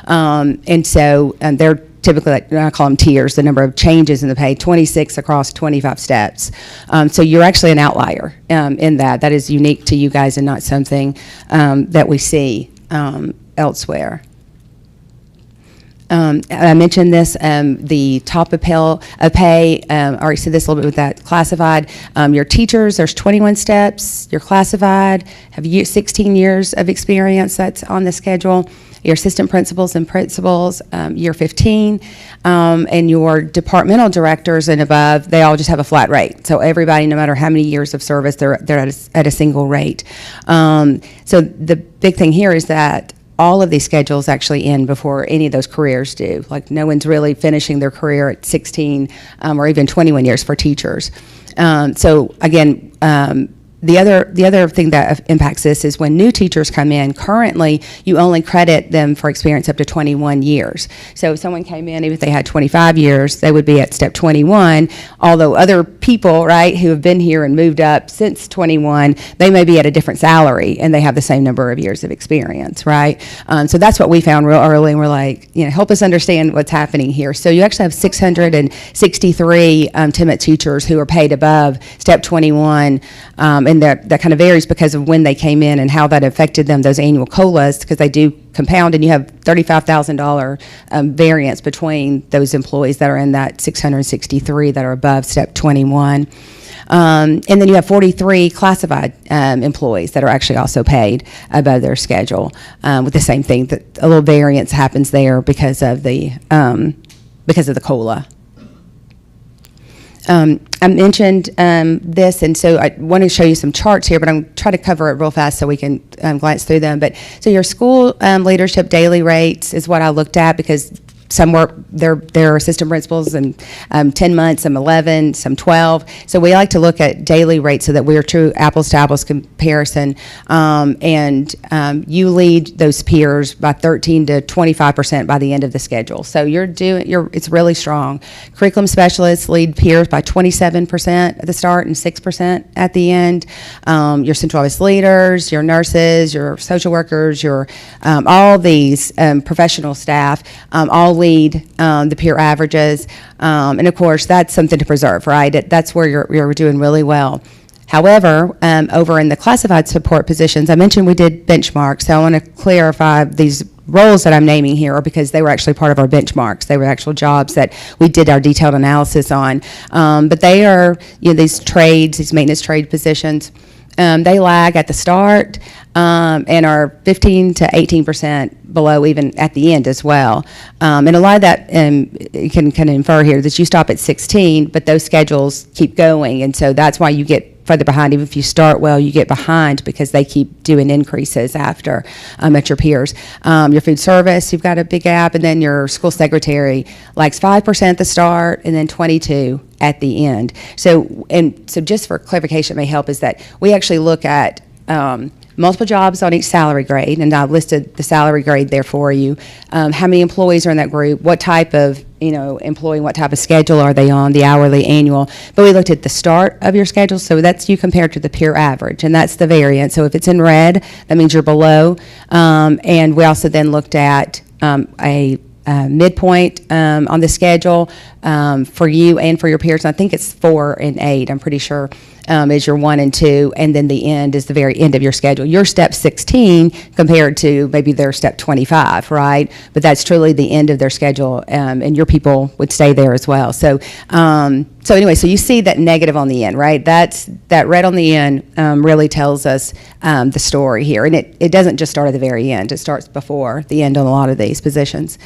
And so they're typically, I call them tiers, the number of changes in the pay, 26 across 25 steps. So you're actually an outlier in that. That is unique to you guys and not something that we see elsewhere. I mentioned this, the top of pay, I already said this a little bit with that classified. Your teachers, there's 21 steps. Your classified have 16 years of experience that's on the schedule. Your assistant principals and principals, year 15, and your departmental directors and above, they all just have a flat rate. So everybody, no matter how many years of service, they're at a single rate. So the big thing here is that all of these schedules actually end before any of those careers do. Like no one's really finishing their career at 16 or even 21 years for teachers. So again, the other thing that impacts this is when new teachers come in, currently you only credit them for experience up to 21 years. So if someone came in, even if they had 25 years, they would be at step 21, although other people, right, who have been here and moved up since 21, they may be at a different salary and they have the same number of years of experience, right? So that's what we found real early, and we're like, help us understand what's happening here. So you actually have 663 TMIT teachers who are paid above step 21, and that kind of varies because of when they came in and how that affected them, those annual COLAs, because they do compound, and you have $35,000 variance between those employees that are in that 663 that are above step 21. And then you have 43 classified employees that are actually also paid above their schedule with the same thing. That a little variance happens there because of the COLA. I mentioned this, and so I want to show you some charts here, but I'm trying to cover it real fast so we can glance through them. But so your school leadership daily rates is what I looked at, because some work, they're assistant principals, and 10 months, some 11, some 12. So we like to look at daily rates so that we're true apples to apples comparison. You lead those peers by 13 to 25% by the end of the schedule. So it's really strong. Curriculum specialists lead peers by 27% at the start and 6% at the end. Your central office leaders, your nurses, your social workers, your all these professional staff all lead the peer averages. And of course, that's something to preserve, right? That's where you're doing really well. However, over in the classified support positions, I mentioned we did benchmarks, so I want to clarify these roles that I'm naming here are because they were actually part of our benchmarks. They were actual jobs that we did our detailed analysis on. But they are, these trades, these maintenance trade positions, they lag at the start and are 15 to 18% below even at the end as well. And a lot of that you can kind of infer here that you stop at 16, but those schedules keep going. And so that's why you get further behind. Even if you start well, you get behind because they keep doing increases after at your peers. Your food service, you've got a big gap, and then your school secretary lags 5% at the start and then 22 at the end. So just for clarification, it may help is that we actually look at multiple jobs on each salary grade, and I've listed the salary grade there for you. How many employees are in that group? What type of employee, what type of schedule are they on, the hourly, annual? But we looked at the start of your schedule, so that's you compared to the peer average, and that's the variance. So if it's in red, that means you're below. And we also then looked at a midpoint on the schedule for you and for your peers. I think it's 4 and 8, I'm pretty sure, is your 1 and 2, and then the end is the very end of your schedule. Your step 16 compared to maybe their step 25, right? But that's truly the end of their schedule, and your people would stay there as well. So anyway, so you see that negative on the end, right? That red on the end really tells us the story here, and it doesn't just start at the very end. It starts before the end on a lot of these positions.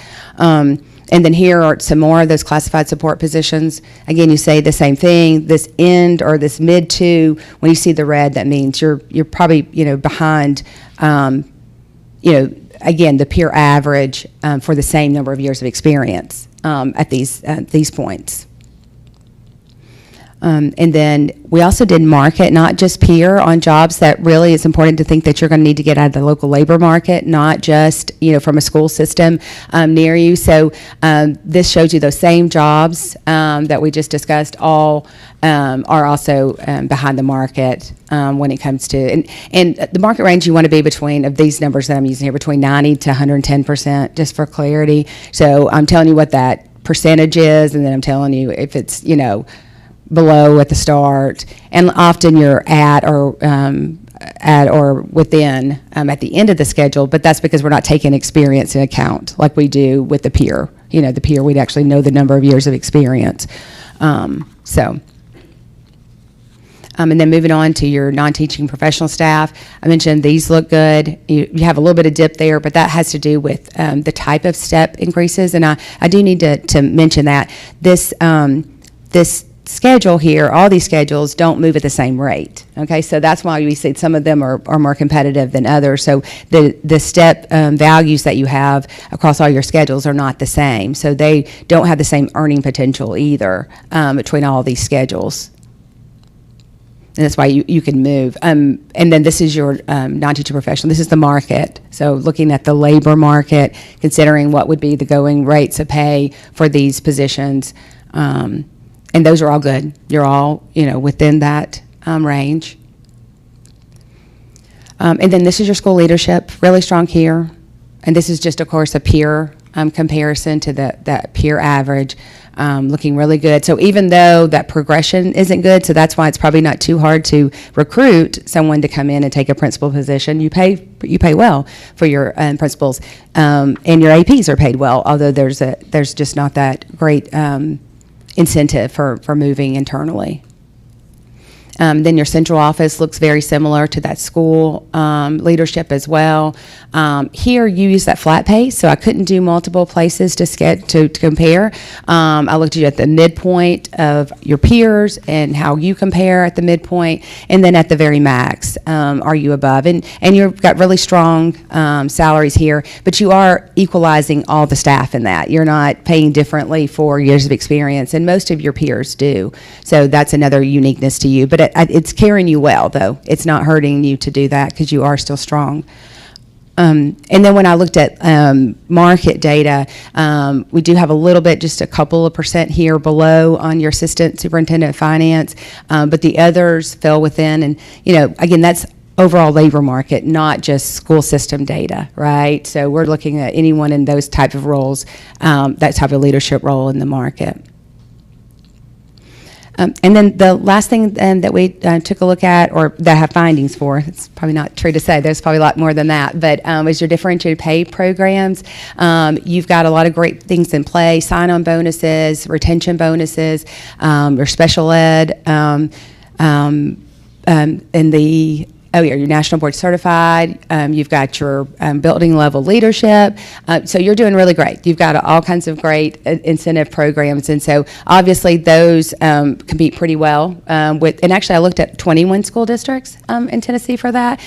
And then here are some more of those classified support positions. Again, you say the same thing. This end or this mid 2, when you see the red, that means you're probably behind. Again, the peer average for the same number of years of experience at these points. And then we also did market, not just peer, on jobs that really it's important to think that you're going to need to get out of the local labor market, not just, from a school system near you. So this shows you those same jobs that we just discussed all are also behind the market when it comes to, and the market range you want to be between, of these numbers that I'm using here, between 90 to 110%, just for clarity. So I'm telling you what that percentage is, and then I'm telling you if it's, below at the start, and often you're at or within at the end of the schedule, but that's because we're not taking experience into account like we do with the peer. The peer, we'd actually know the number of years of experience. And then moving on to your non-teaching professional staff, I mentioned these look good. You have a little bit of dip there, but that has to do with the type of step increases, and I do need to mention that this schedule here, all these schedules don't move at the same rate. Okay, so that's why we see some of them are more competitive than others. So the step values that you have across all your schedules are not the same. So they don't have the same earning potential either between all these schedules. And that's why you can move. And then this is your non-teaching professional. This is the market. So looking at the labor market, considering what would be the going rates of pay for these positions. And those are all good. You're all, within that range. And then this is your school leadership, really strong here. And this is just, of course, a peer comparison to that peer average, looking really good. So even though that progression isn't good, so that's why it's probably not too hard to recruit someone to come in and take a principal position. You pay well for your principals, and your APs are paid well, although there's just not that great incentive for moving internally. Then your central office looks very similar to that school leadership as well. Here you use that flat pay, so I couldn't do multiple places to compare. I looked at you at the midpoint of your peers and how you compare at the midpoint, and then at the very max, are you above? And you've got really strong salaries here, but you are equalizing all the staff in that. You're not paying differently for years of experience, and most of your peers do. So that's another uniqueness to you. But it's carrying you well, though. It's not hurting you to do that because you are still strong. And then when I looked at market data, we do have a little bit, just a couple of percent here below on your assistant superintendent of finance, but the others fell within. And, again, that's overall labor market, not just school system data, right? So we're looking at anyone in those type of roles, that type of leadership role in the market. And then the last thing that we took a look at, or that I have findings for, it's probably not true to say, there's probably a lot more than that, but is your differentiated pay programs. You've got a lot of great things in play, sign-on bonuses, retention bonuses, your special ed, and the you're national board certified. You've got your building level leadership. So you're doing really great. You've got all kinds of great incentive programs. And so obviously those compete pretty well with, and actually I looked at 21 school districts in Tennessee for that,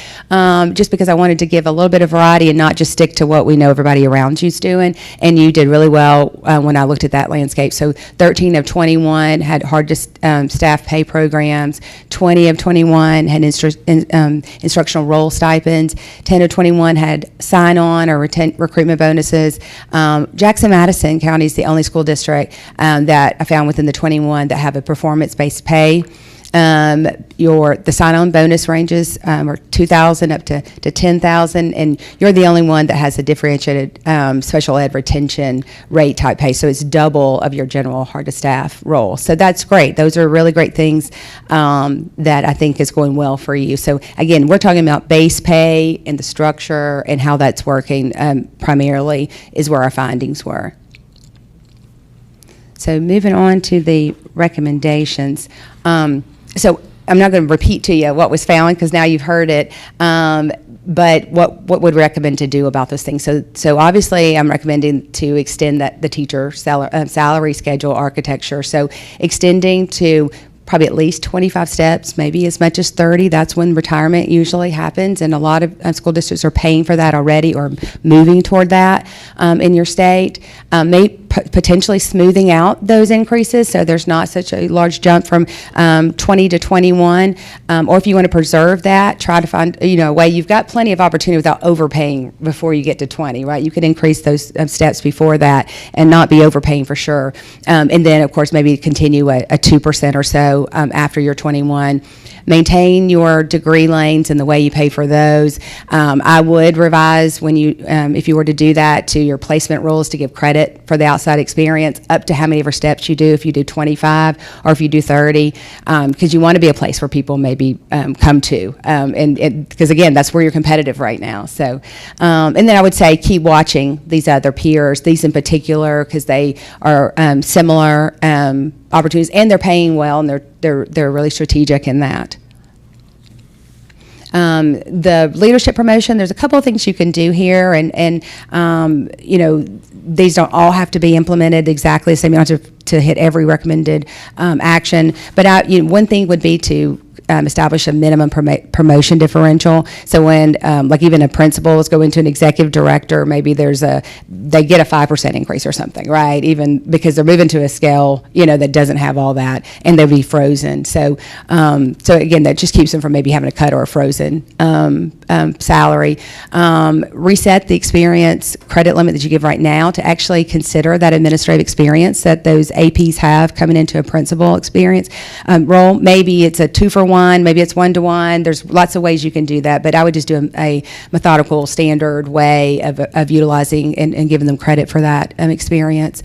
just because I wanted to give a little bit of variety and not just stick to what we know everybody around you's doing. And you did really well when I looked at that landscape. So 13 of 21 had hard to staff pay programs. 20 of 21 had instructional role stipends. 10 of 21 had sign-on or recruitment bonuses. Jackson-Madison County is the only school district that I found within the 21 that have a performance-based pay. The sign-on bonus ranges are $2,000 up to $10,000, and you're the only one that has a differentiated special ed retention rate type pay, so it's double of your general hard-to-staff role. So that's great. Those are really great things that I think is going well for you. So again, we're talking about base pay and the structure and how that's working primarily is where our findings were. So moving on to the recommendations. So I'm not going to repeat to you what was found because now you've heard it, but what would recommend to do about those things? So obviously I'm recommending to extend the teacher salary schedule architecture. So extending to probably at least 25 steps, maybe as much as 30. That's when retirement usually happens, and a lot of school districts are paying for that already or moving toward that in your state. Potentially smoothing out those increases so there's not such a large jump from 20 to 21, or if you want to preserve that, try to find a way. You've got plenty of opportunity without overpaying before you get to 20, right? You could increase those steps before that and not be overpaying for sure, and then of course maybe continue a 2% or so after you're 21. Maintain your degree lanes and the way you pay for those. I would revise when you, if you were to do that, to your placement rules to give credit for the outside experience up to how many ever steps you do, if you do 25 or if you do 30, because you want to be a place where people maybe come to, and because again, that's where you're competitive right now. So, and then I would say keep watching these other peers, these in particular, because they are similar opportunities, and they're paying well, and they're really strategic in that. The leadership promotion, there's a couple of things you can do here, and these don't all have to be implemented exactly the same. You don't have to hit every recommended action, but one thing would be to establish a minimum promotion differential. So when, like even a principal is going to an executive director, maybe they get a 5% increase or something, right? Even because they're moving to a scale, that doesn't have all that, and they'll be frozen. So, so again, that just keeps them from maybe having a cut or a frozen salary. Reset the experience credit limit that you give right now to actually consider that administrative experience that those APs have coming into a principal experience role. Maybe it's a 2-for-1, maybe it's 1-to-1. There's lots of ways you can do that, but I would just do a methodical, standard way of utilizing and giving them credit for that experience.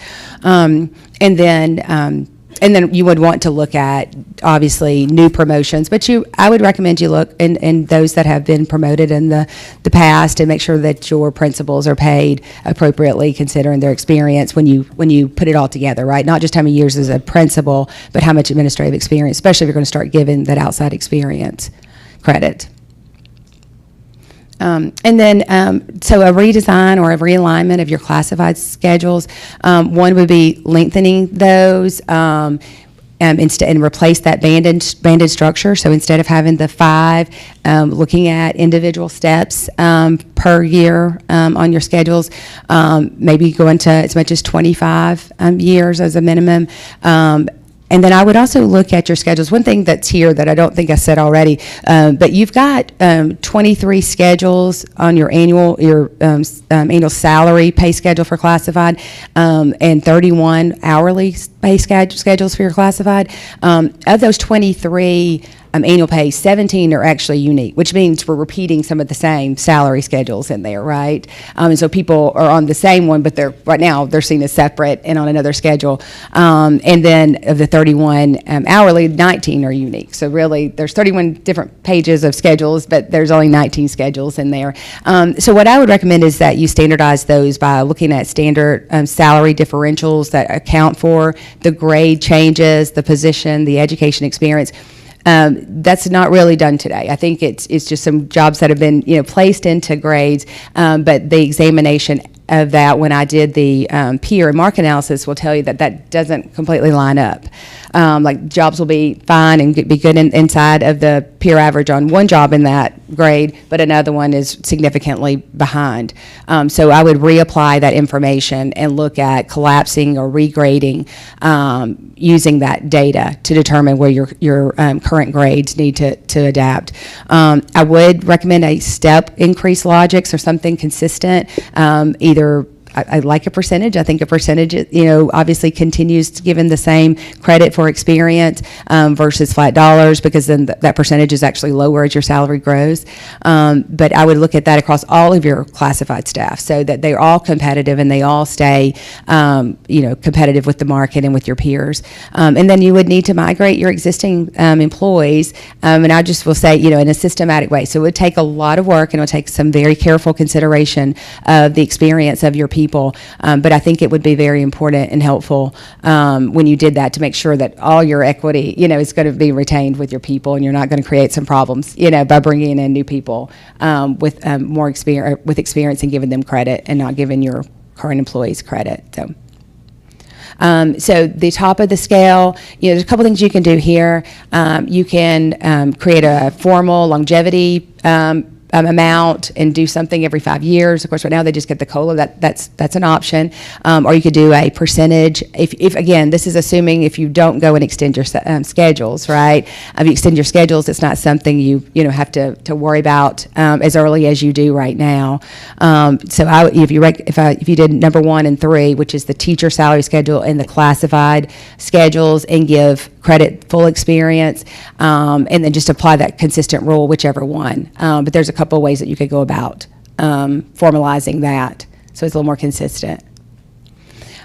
And then you would want to look at, obviously, new promotions, but I would recommend you look in those that have been promoted in the past and make sure that your principals are paid appropriately considering their experience when you put it all together, right? Not just how many years as a principal, but how much administrative experience, especially if you're going to start giving that outside experience credit. And then, so a redesign or a realignment of your classified schedules. One would be lengthening those and replace that banded structure. So instead of having the 5, looking at individual steps per year on your schedules, maybe going to as much as 25 years as a minimum. And then I would also look at your schedules. One thing that's here that I don't think I said already, but you've got 23 schedules on your annual salary pay schedule for classified, and 31 hourly pay schedules for your classified. Of those 23 annual pay, 17 are actually unique, which means we're repeating some of the same salary schedules in there, right? And so people are on the same one, but right now they're seen as separate and on another schedule. And then of the 31 hourly, 19 are unique. So really, there's 31 different pages of schedules, but there's only 19 schedules in there. So what I would recommend is that you standardize those by looking at standard salary differentials that account for the grade changes, the position, the education experience. That's not really done today. I think it's just some jobs that have been placed into grades, but the examination of that when I did the peer and mark analysis will tell you that doesn't completely line up. Like jobs will be fine and be good inside of the peer average on one job in that grade, but another one is significantly behind. So I would reapply that information and look at collapsing or regrading using that data to determine where your current grades need to adapt. I would recommend a step increase logics or something consistent, either I like a percentage. I think a percentage, obviously continues to give them the same credit for experience versus flat dollars, because then that percentage is actually lower as your salary grows. But I would look at that across all of your classified staff so that they're all competitive and they all stay, competitive with the market and with your peers. And then you would need to migrate your existing employees. And I just will say, in a systematic way. So it would take a lot of work and it would take some very careful consideration of the experience of your people. But I think it would be very important and helpful when you did that to make sure that all your equity, is going to be retained with your people, and you're not going to create some problems, by bringing in new people with more experience and giving them credit and not giving your current employees credit. So the top of the scale, there's a couple things you can do here. You can create a formal longevity amount and do something every 5 years. Of course, right now they just get the COLA. That's an option. Or you could do a percentage. If again, this is assuming if you don't go and extend your schedules, right? If you extend your schedules, it's not something you have to worry about as early as you do right now. So if you did number 1 and 3, which is the teacher salary schedule and the classified schedules, and give credit full experience, and then just apply that consistent rule, whichever one. But there's a couple of ways that you could go about formalizing that so it's a little more consistent.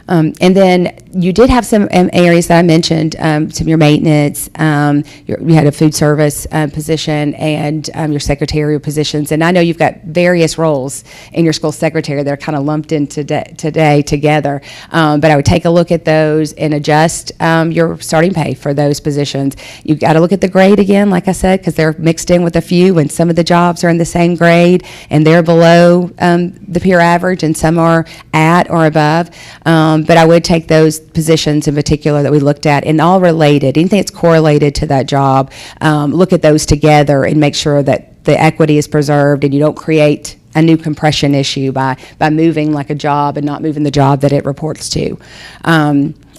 And then you did have some areas that I mentioned, some of your maintenance, you had a food service position, and your secretarial positions. And I know you've got various roles in your school secretary that are kind of lumped in today together. But I would take a look at those and adjust your starting pay for those positions. You've got to look at the grade again, like I said, because they're mixed in with a few, and some of the jobs are in the same grade, and they're below the peer average, and some are at or above. But I would take those positions in particular that we looked at, and all related, anything that's correlated to that job, look at those together and make sure that the equity is preserved and you don't create a new compression issue by moving like a job and not moving the job that it reports to.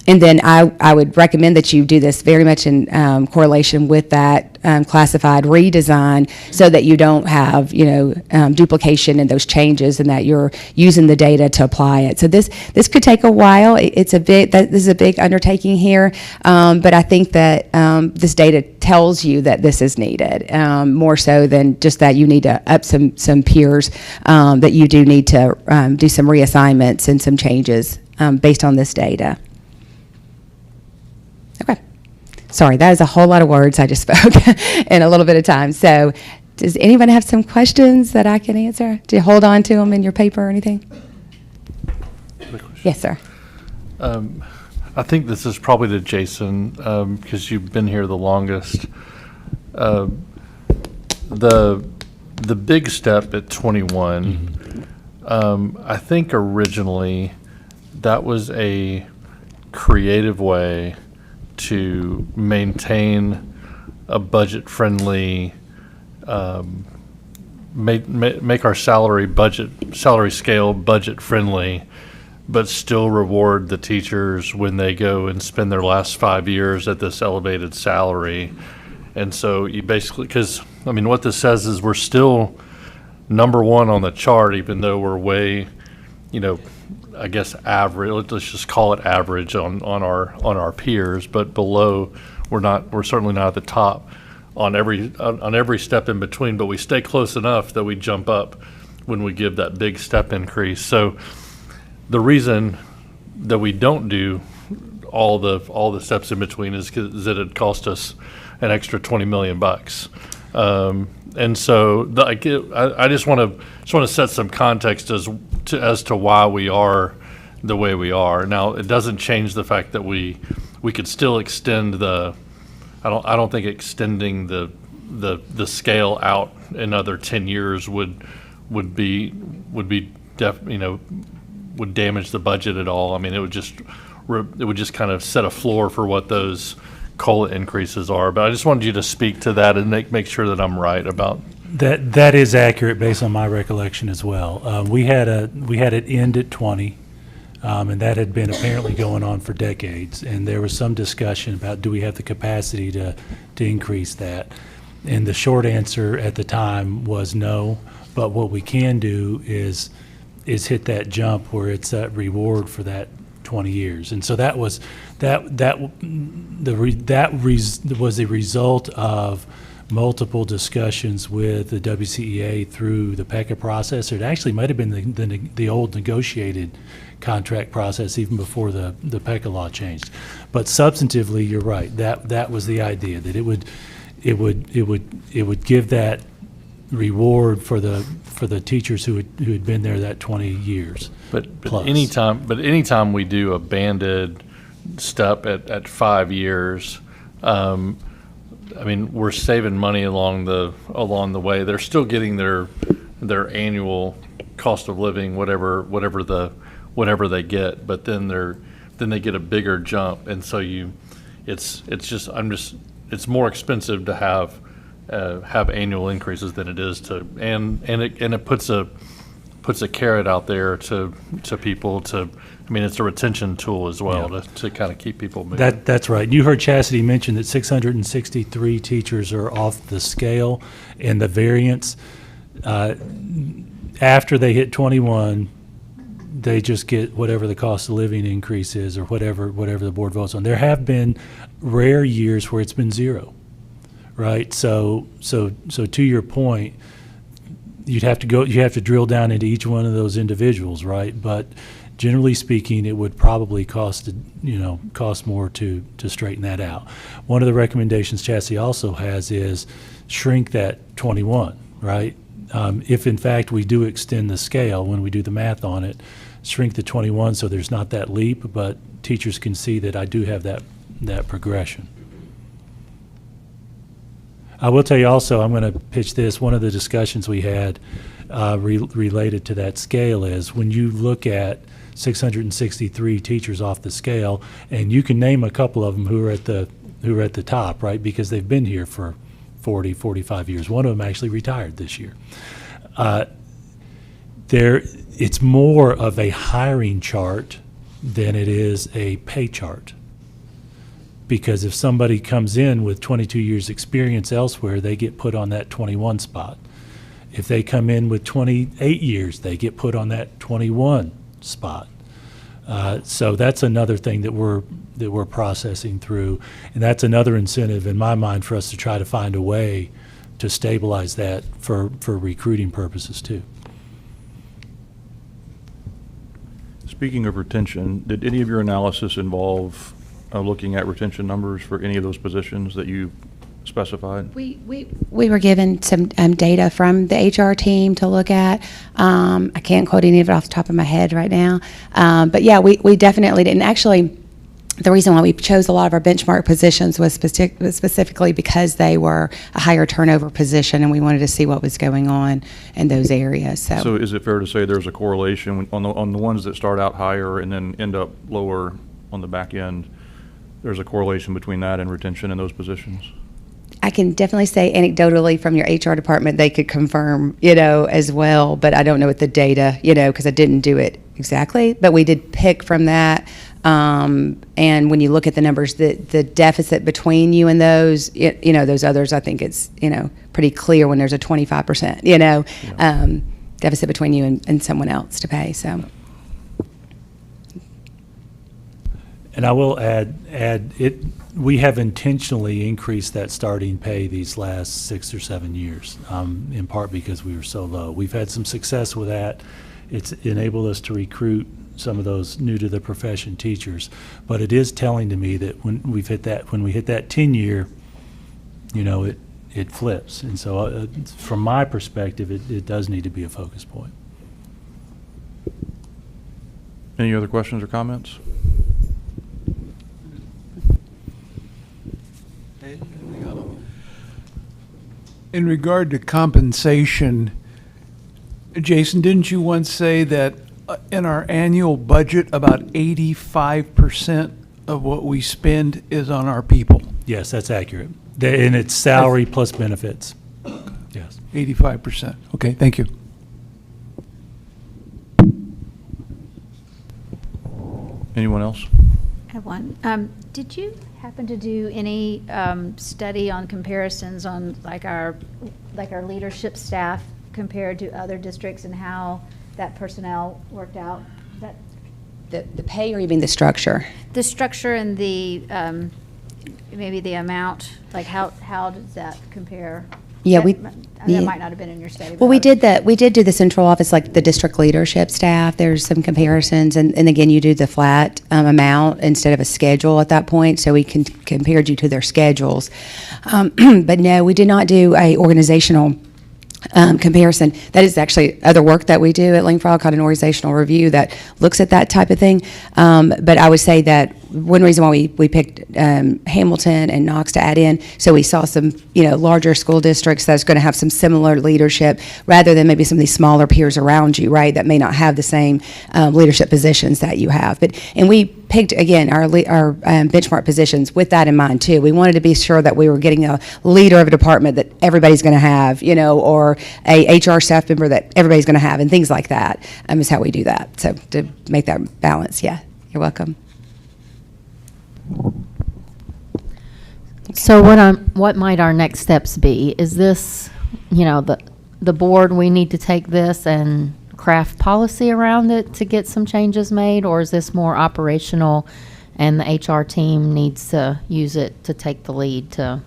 And then I would recommend that you do this very much in correlation with that classified redesign, so that you don't have duplication in those changes, and that you're using the data to apply it. So this could take a while. This is a big undertaking here, but I think that this data tells you that this is needed, more so than just that you need to up some peers, that you do need to do some reassignments and some changes based on this data. Okay. Sorry, that is a whole lot of words I just spoke in a little bit of time. So does anyone have some questions that I can answer? Do you hold on to them in your paper or anything? Yes, sir. I think this is probably to Jason, because you've been here the longest. The big step at 21, I think originally that was a creative way to maintain a budget-friendly, make our salary scale budget-friendly, but still reward the teachers when they go and spend their last 5 years at this elevated salary. And so you basically, because, what this says is we're still number 1 on the chart, even though we're way, I guess, average, let's just call it average on our peers, but below, we're certainly not at the top on every step in between, but we stay close enough that we jump up when we give that big step increase. So the reason that we don't do all the steps in between is that it cost us an extra $20 million. And so I just want to set some context as to why we are the way we are. Now, it doesn't change the fact that we could still extend I don't think extending the scale out another 10 years would damage the budget at all. I mean, it would just kind of set a floor for what those COLA increases are. But I just wanted you to speak to that and make sure that I'm right about That. That is accurate based on my recollection as well. We had it end at 20, and that had been apparently going on for decades. And there was some discussion about, do we have the capacity to increase that? And the short answer at the time was no. But what we can do is hit that jump where it's that reward for that 20 years. And so that was was a result of multiple discussions with the WCEA through the PECA process. It actually might have been the old negotiated contract process even before the PECA law changed. But substantively, you're right. That was the idea, that it would give that reward for the teachers who had been there that 20 years. But plus. anytime we do a banded step at 5 years, I mean, we're saving money along the way. They're still getting their annual cost of living, whatever they get, but then they get a bigger jump, and so it's more expensive to have annual increases than it is to, and it puts a carrot out there to people to. I mean, it's a retention tool as well, Yeah. to kind of keep people moving. That's right. You heard Chastity mention that 663 teachers are off the scale, and the variance, after they hit 21, they just get whatever the cost of living increase is, or whatever the board votes on. There have been rare years where it's been zero, right? So to your point, you have to drill down into each one of those individuals, right? But generally speaking, it would probably cost more to straighten that out. One of the recommendations Chastity also has is shrink that 21, right? If in fact we do extend the scale, when we do the math on it, shrink the 21 so there's not that leap, but teachers can see that I do have that progression. I will tell you also, I'm going to pitch this, one of the discussions we had related to that scale is when you look at 663 teachers off the scale, and you can name a couple of them who are at the top, right? Because they've been here for 40, 45 years. One of them actually retired this year. It's more of a hiring chart than it is a pay chart. Because if somebody comes in with 22 years experience elsewhere, they get put on that 21 spot. If they come in with 28 years, they get put on that 21 spot. So that's another thing that we're processing through, and that's another incentive in my mind for us to try to find a way to stabilize that for recruiting purposes too. Speaking of retention, did any of your analysis involve looking at retention numbers for any of those positions that you specified? We were given some data from the HR team to look at. I can't quote any of it off the top of my head right now. But yeah, we definitely didn't. Actually, the reason why we chose a lot of our benchmark positions was specifically because they were a higher turnover position, and we wanted to see what was going on in those areas. So is it fair to say there's a correlation on the ones that start out higher and then end up lower on the back end? There's a correlation between that and retention in those positions? I can definitely say anecdotally from your HR department, they could confirm, as well, but I don't know what the data, because I didn't do it exactly, but we did pick from that. And when you look at the numbers, the deficit between you and those, those others, I think it's, pretty clear when there's a 25%, deficit between you and someone else to pay, so. And I will add it, we have intentionally increased that starting pay these last 6 or 7 years, in part because we were so low. We've had some success with that. It's enabled us to recruit some of those new to the profession teachers. But it is telling to me that when we hit that 10-year, it flips. And so from my perspective, it does need to be a focus point. Any other questions or comments? In regard to compensation, Jason, didn't you once say that in our annual budget, about 85% of what we spend is on our people? Yes, that's accurate. And it's salary plus benefits. Yes. 85%. Okay, thank you. Anyone else? I have one. Did you happen to do any study on comparisons on like our leadership staff compared to other districts and how that personnel worked out? The pay, or you mean the structure? The structure and the maybe the amount, like how does that compare? Yeah, That might not have been in your study. Well, we did do the central office, like the district leadership staff. There's some comparisons, and again, you do the flat amount instead of a schedule at that point, so we compared you to their schedules. But no, we did not do a organizational comparison. That is actually other work that we do at Leapfrog, called an organizational review that looks at that type of thing. But I would say that one reason why we picked Hamilton and Knox to add in, so we saw some larger school districts that's going to have some similar leadership, rather than maybe some of these smaller peers around you, right, that may not have the same leadership positions that you have. And we picked, again, our benchmark positions with that in mind too. We wanted to be sure that we were getting a leader of a department that everybody's going to have, or a HR staff member that everybody's going to have, and things like that is how we do that. So to make that balance, yeah, you're welcome. So what might our next steps be? Is this, the board, we need to take this and craft policy around it to get some changes made, or is this more operational and the HR team needs to use it to take the lead to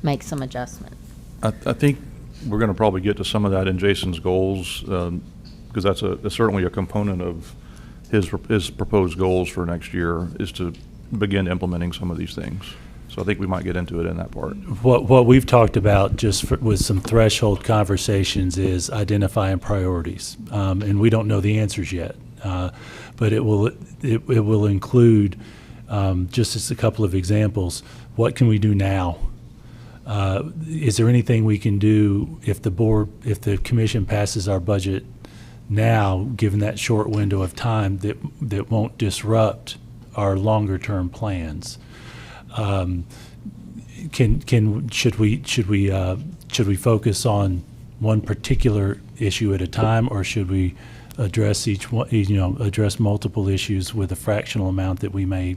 make some adjustment? I think we're going to probably get to some of that in Jason's goals, because that's certainly a component of his proposed goals for next year, is to begin implementing some of these things. So I think we might get into it in that part. What we've talked about just with some threshold conversations is identifying priorities, and we don't know the answers yet, but it will include, just as a couple of examples, what can we do now? Is there anything we can do if the commission passes our budget now, given that short window of time, that won't disrupt our longer term plans? Should we focus on one particular issue at a time, or should we address address multiple issues with a fractional amount that we may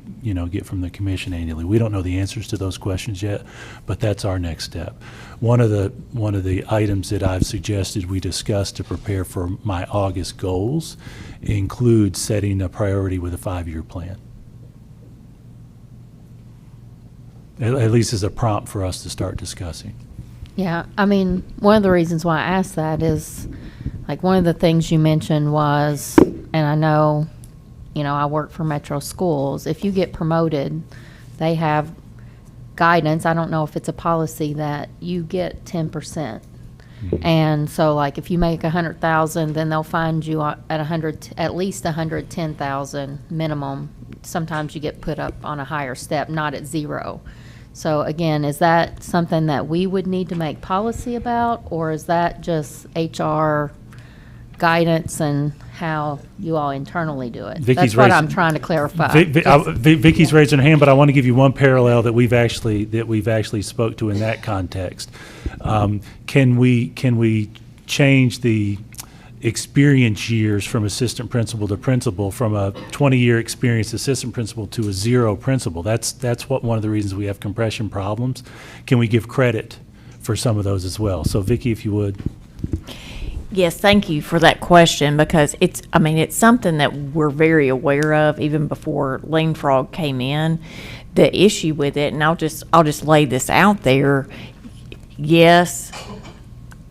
get from the commission annually? We don't know the answers to those questions yet, but that's our next step. One of the items that I've suggested we discuss to prepare for my August goals includes setting a priority with a 5-year plan. At least as a prompt for us to start discussing. Yeah, one of the reasons why I asked that is, like, one of the things you mentioned was, and I know, I work for Metro Schools, if you get promoted, they have guidance, I don't know if it's a policy, that you get 10%. Mm-hmm. And so, like, if you make 100,000, then they'll find you at at least 110,000 minimum. Sometimes you get put up on a higher step, not at 0. So again, is that something that we would need to make policy about, or is that just HR guidance and how you all internally do it? That's what I'm trying to clarify. Vicky's raising her hand, but I want to give you one parallel that we've actually spoke to in that context. Can we change the experience years from assistant principal to principal, from a 20-year experience assistant principal to a 0 principal? That's one of the reasons we have compression problems. Can we give credit for some of those as well? So Vicki, if you would. Yes, thank you for that question, because it's something that we're very aware of even before Lean Frog came in. The issue with it, and I'll just lay this out there. Yes,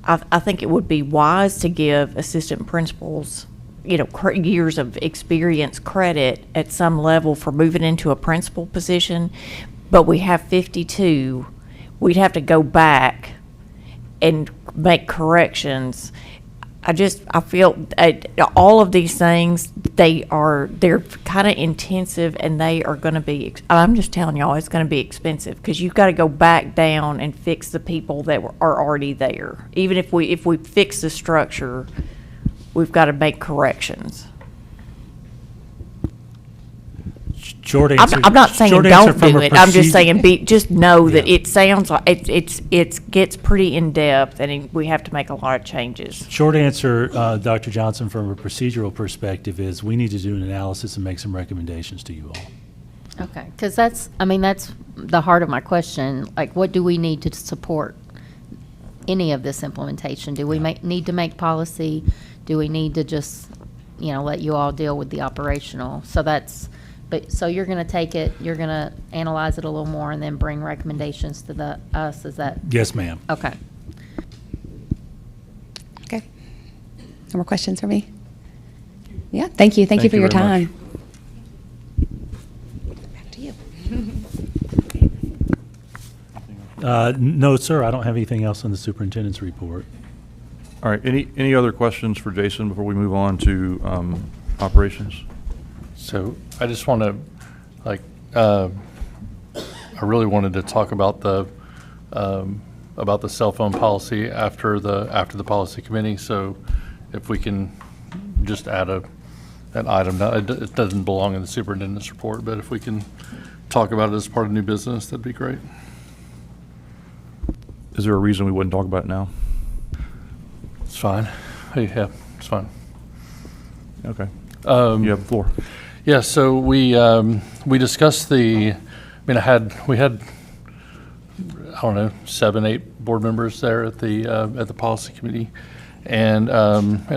I think it would be wise to give assistant principals, years of experience credit at some level for moving into a principal position, but we have 52. We'd have to go back and make corrections. I feel all of these things, they're kind of intensive, and they are going to be, I'm just telling y'all, it's going to be expensive, because you've got to go back down and fix the people that are already there. Even if we fix the structure, we've got to make corrections. Short answer. I'm not saying short answer don't from do a it. I'm just procedure- saying just know that Yeah. it sounds like it gets pretty in depth, and we have to make a lot of changes. Short answer, Dr. Johnson, from a procedural perspective is we need to do an analysis and make some recommendations to you all. Okay, because that's the heart of my question. Like, what do we need to support any of this implementation? Do we need to make policy? Do we need to just, let you all deal with the operational? So you're going to take it, you're going to analyze it a little more, and then bring recommendations to us, is that? Yes, ma'am. Okay. Okay. No more questions for me? Yeah, thank you. Thank you Thank for you your very much. time. Back to you. No, sir, I don't have anything else on the superintendent's report. All right, any other questions for Jason before we move on to operations? So I just want to, I really wanted to talk about the cell phone policy after the policy committee. So if we can just add an item, now it doesn't belong in the superintendent's report, but if we can talk about it as part of new business, that'd be great. Is there a reason we wouldn't talk about it now? It's fine. Hey, yeah, it's fine. Okay. You have the floor. Yeah, so we discussed we had I don't know 7, 8 board members there at the policy committee, and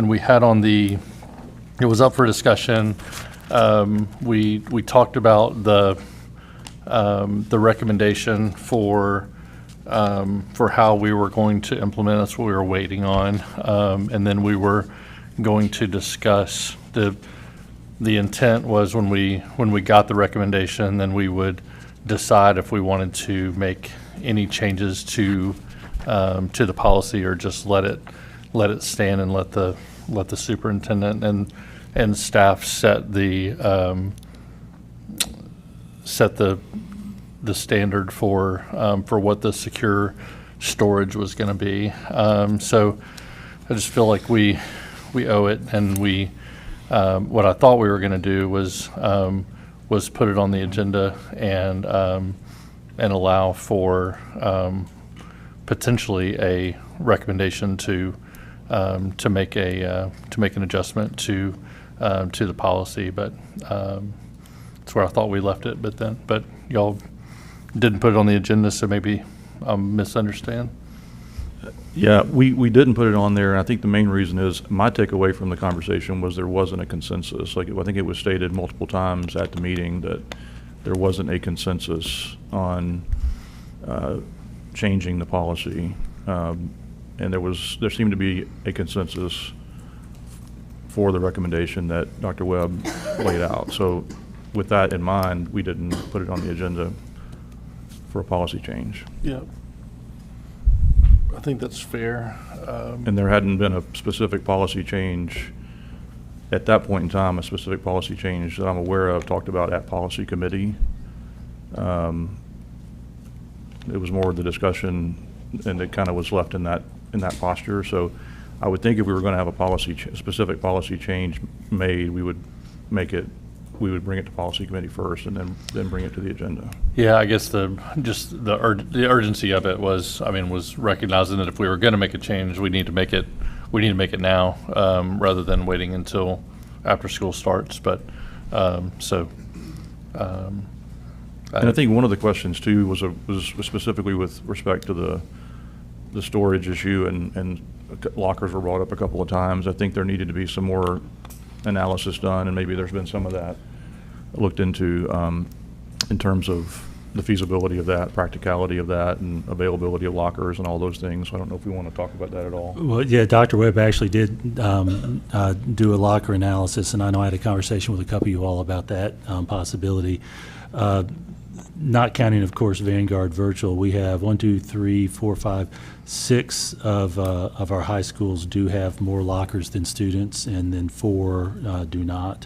we had it was up for discussion. We talked about the recommendation for how we were going to implement. That's what we were waiting on, and then we were going to discuss the intent was when we got the recommendation, then we would decide if we wanted to make any changes to the policy, or just let it stand and let the superintendent and staff set the standard for what the secure storage was going to be. So I just feel like we owe it, and what I thought we were going to do was put it on the agenda and allow for potentially a recommendation to make an adjustment to the policy, but that's where I thought we left it. But y'all didn't put it on the agenda, so maybe I misunderstand. Yeah, we didn't put it on there, and I think the main reason is, my takeaway from the conversation was there wasn't a consensus. I think it was stated multiple times at the meeting that there wasn't a consensus on changing the policy, and there seemed to be a consensus for the recommendation that Dr. Webb laid out. So with that in mind, we didn't put it on the agenda for a policy change. Yeah. I think that's fair. And there hadn't been a specific policy change at that point in time, a specific policy change that I'm aware of talked about at policy committee. It was more of the discussion, and it kind of was left in that posture. So I would think if we were going to have a specific policy change made, we would bring it to policy committee first, and then bring it to the agenda. Yeah, I guess the urgency of it was recognizing that if we were going to make a change, we need to make it now, rather than waiting until after school starts. But And I think one of the questions too was specifically with respect to the storage issue, and lockers were brought up a couple of times. I think there needed to be some more analysis done, and maybe there's been some of that looked into in terms of the feasibility of that, practicality of that, and availability of lockers and all those things. So I don't know if we want to talk about that at all. Well, yeah, Dr. Webb actually did do a locker analysis, and I know I had a conversation with a couple of you all about that possibility. Not counting, of course, Vanguard Virtual, we have 1, 2, 3, 4, 5, 6 of our high schools do have more lockers than students, and then 4 do not.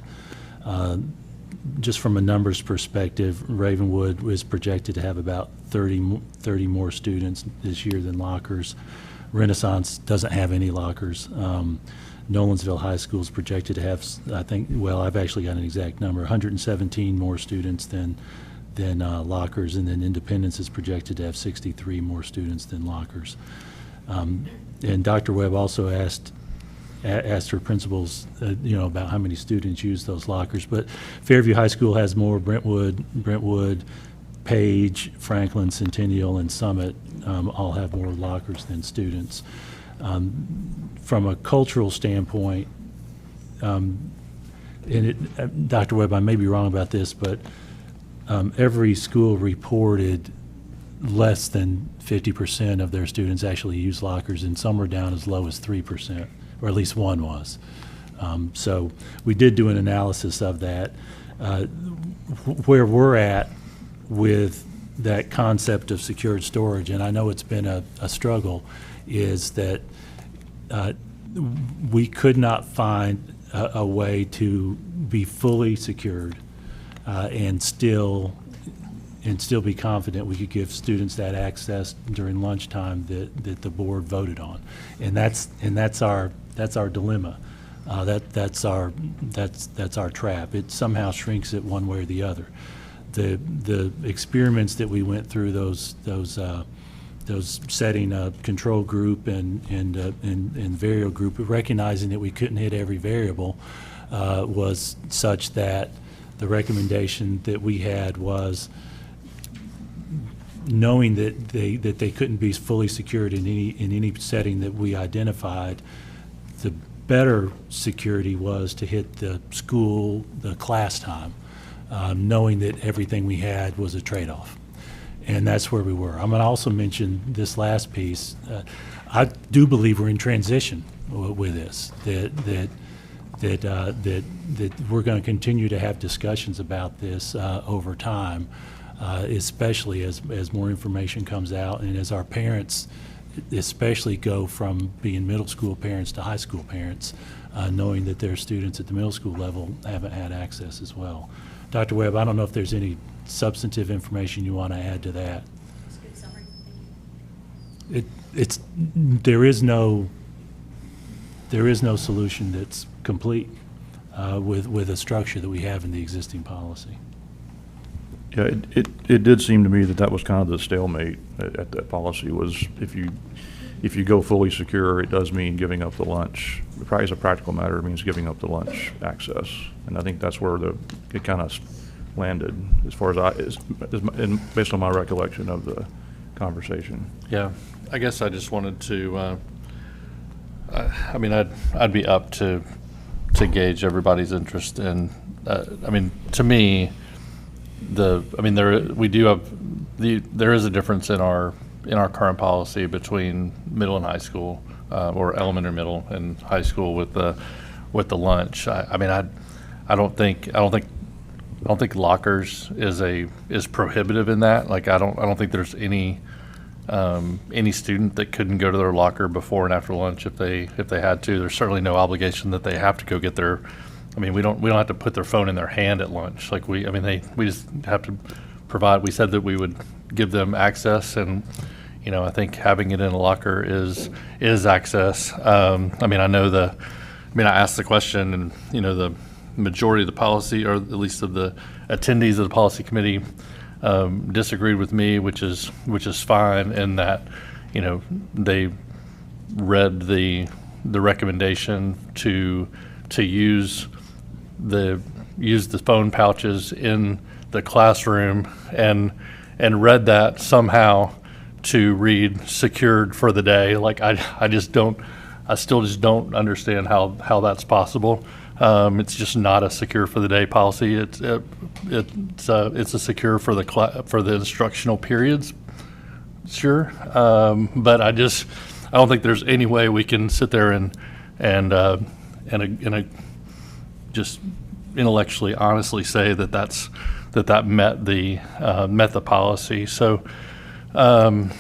Just from a numbers perspective, Ravenwood is projected to have about 30 more students this year than lockers. Renaissance doesn't have any lockers. Nolensville High School is projected to have, I think, well, I've actually got an exact number, 117 more students than lockers, and then Independence is projected to have 63 more students than lockers. And Dr. Webb also asked her principals, about how many students use those lockers. But Fairview High School has more. Brentwood, Page, Franklin, Centennial, and Summit all have more lockers than students. From a cultural standpoint, Dr. Webb, I may be wrong about this, but every school reported less than 50% of their students actually use lockers, and some were down as low as 3%, or at least one was. So we did do an analysis of that. Where we're at with that concept of secured storage, and I know it's been a struggle, is that we could not find a way to be fully secured and still be confident we could give students that access during lunchtime that the board voted on, and that's our dilemma. That's our trap. It somehow shrinks it one way or the other. The experiments that we went through, those setting a control group and variable group, recognizing that we couldn't hit every variable, was such that the recommendation that we had was, knowing that they couldn't be fully secured in any setting that we identified, the better security was to hit the class time, knowing that everything we had was a trade-off. And that's where we were. I'm going to also mention this last piece. I do believe we're in transition with this, that we're going to continue to have discussions about this over time, especially as more information comes out and as our parents especially go from being middle school parents to high school parents, knowing that their students at the middle school level haven't had access as well. Dr. Webb, I don't know if there's any substantive information you want to add to that. That's a good summary. There is no solution that's complete with a structure that we have in the existing policy. Yeah, it did seem to me that was kind of the stalemate at that policy, was if you go fully secure, it does mean giving up the lunch. Probably as a practical matter, it means giving up the lunch access. And I think that's where it kind of landed, as far as based on my recollection of the conversation. Yeah, I guess I just wanted to, I'd be up to gauge everybody's interest in, to me, there is a difference in our current policy between middle and high school, or elementary, middle, and high school with the lunch. I don't think lockers is prohibitive in that. Like I don't think there's any student that couldn't go to their locker before and after lunch if they had to. There's certainly no obligation that they have to go get their. We don't have to put their phone in their hand at lunch. Like we just have to provide. We said that we would give them access, and I think having it in a locker is access. I asked the question, and the majority of the policy, or at least of the attendees of the policy committee, disagreed with me, which is fine. In that, they read the recommendation to use the phone pouches in the classroom and read that somehow to read secured for the day. Like I just don't I still just don't understand how that's possible. It's just not a secure for the day policy. It's a secure for the instructional periods, sure. But I don't think there's any way we can sit there and just intellectually, honestly say that met the policy. So, I'm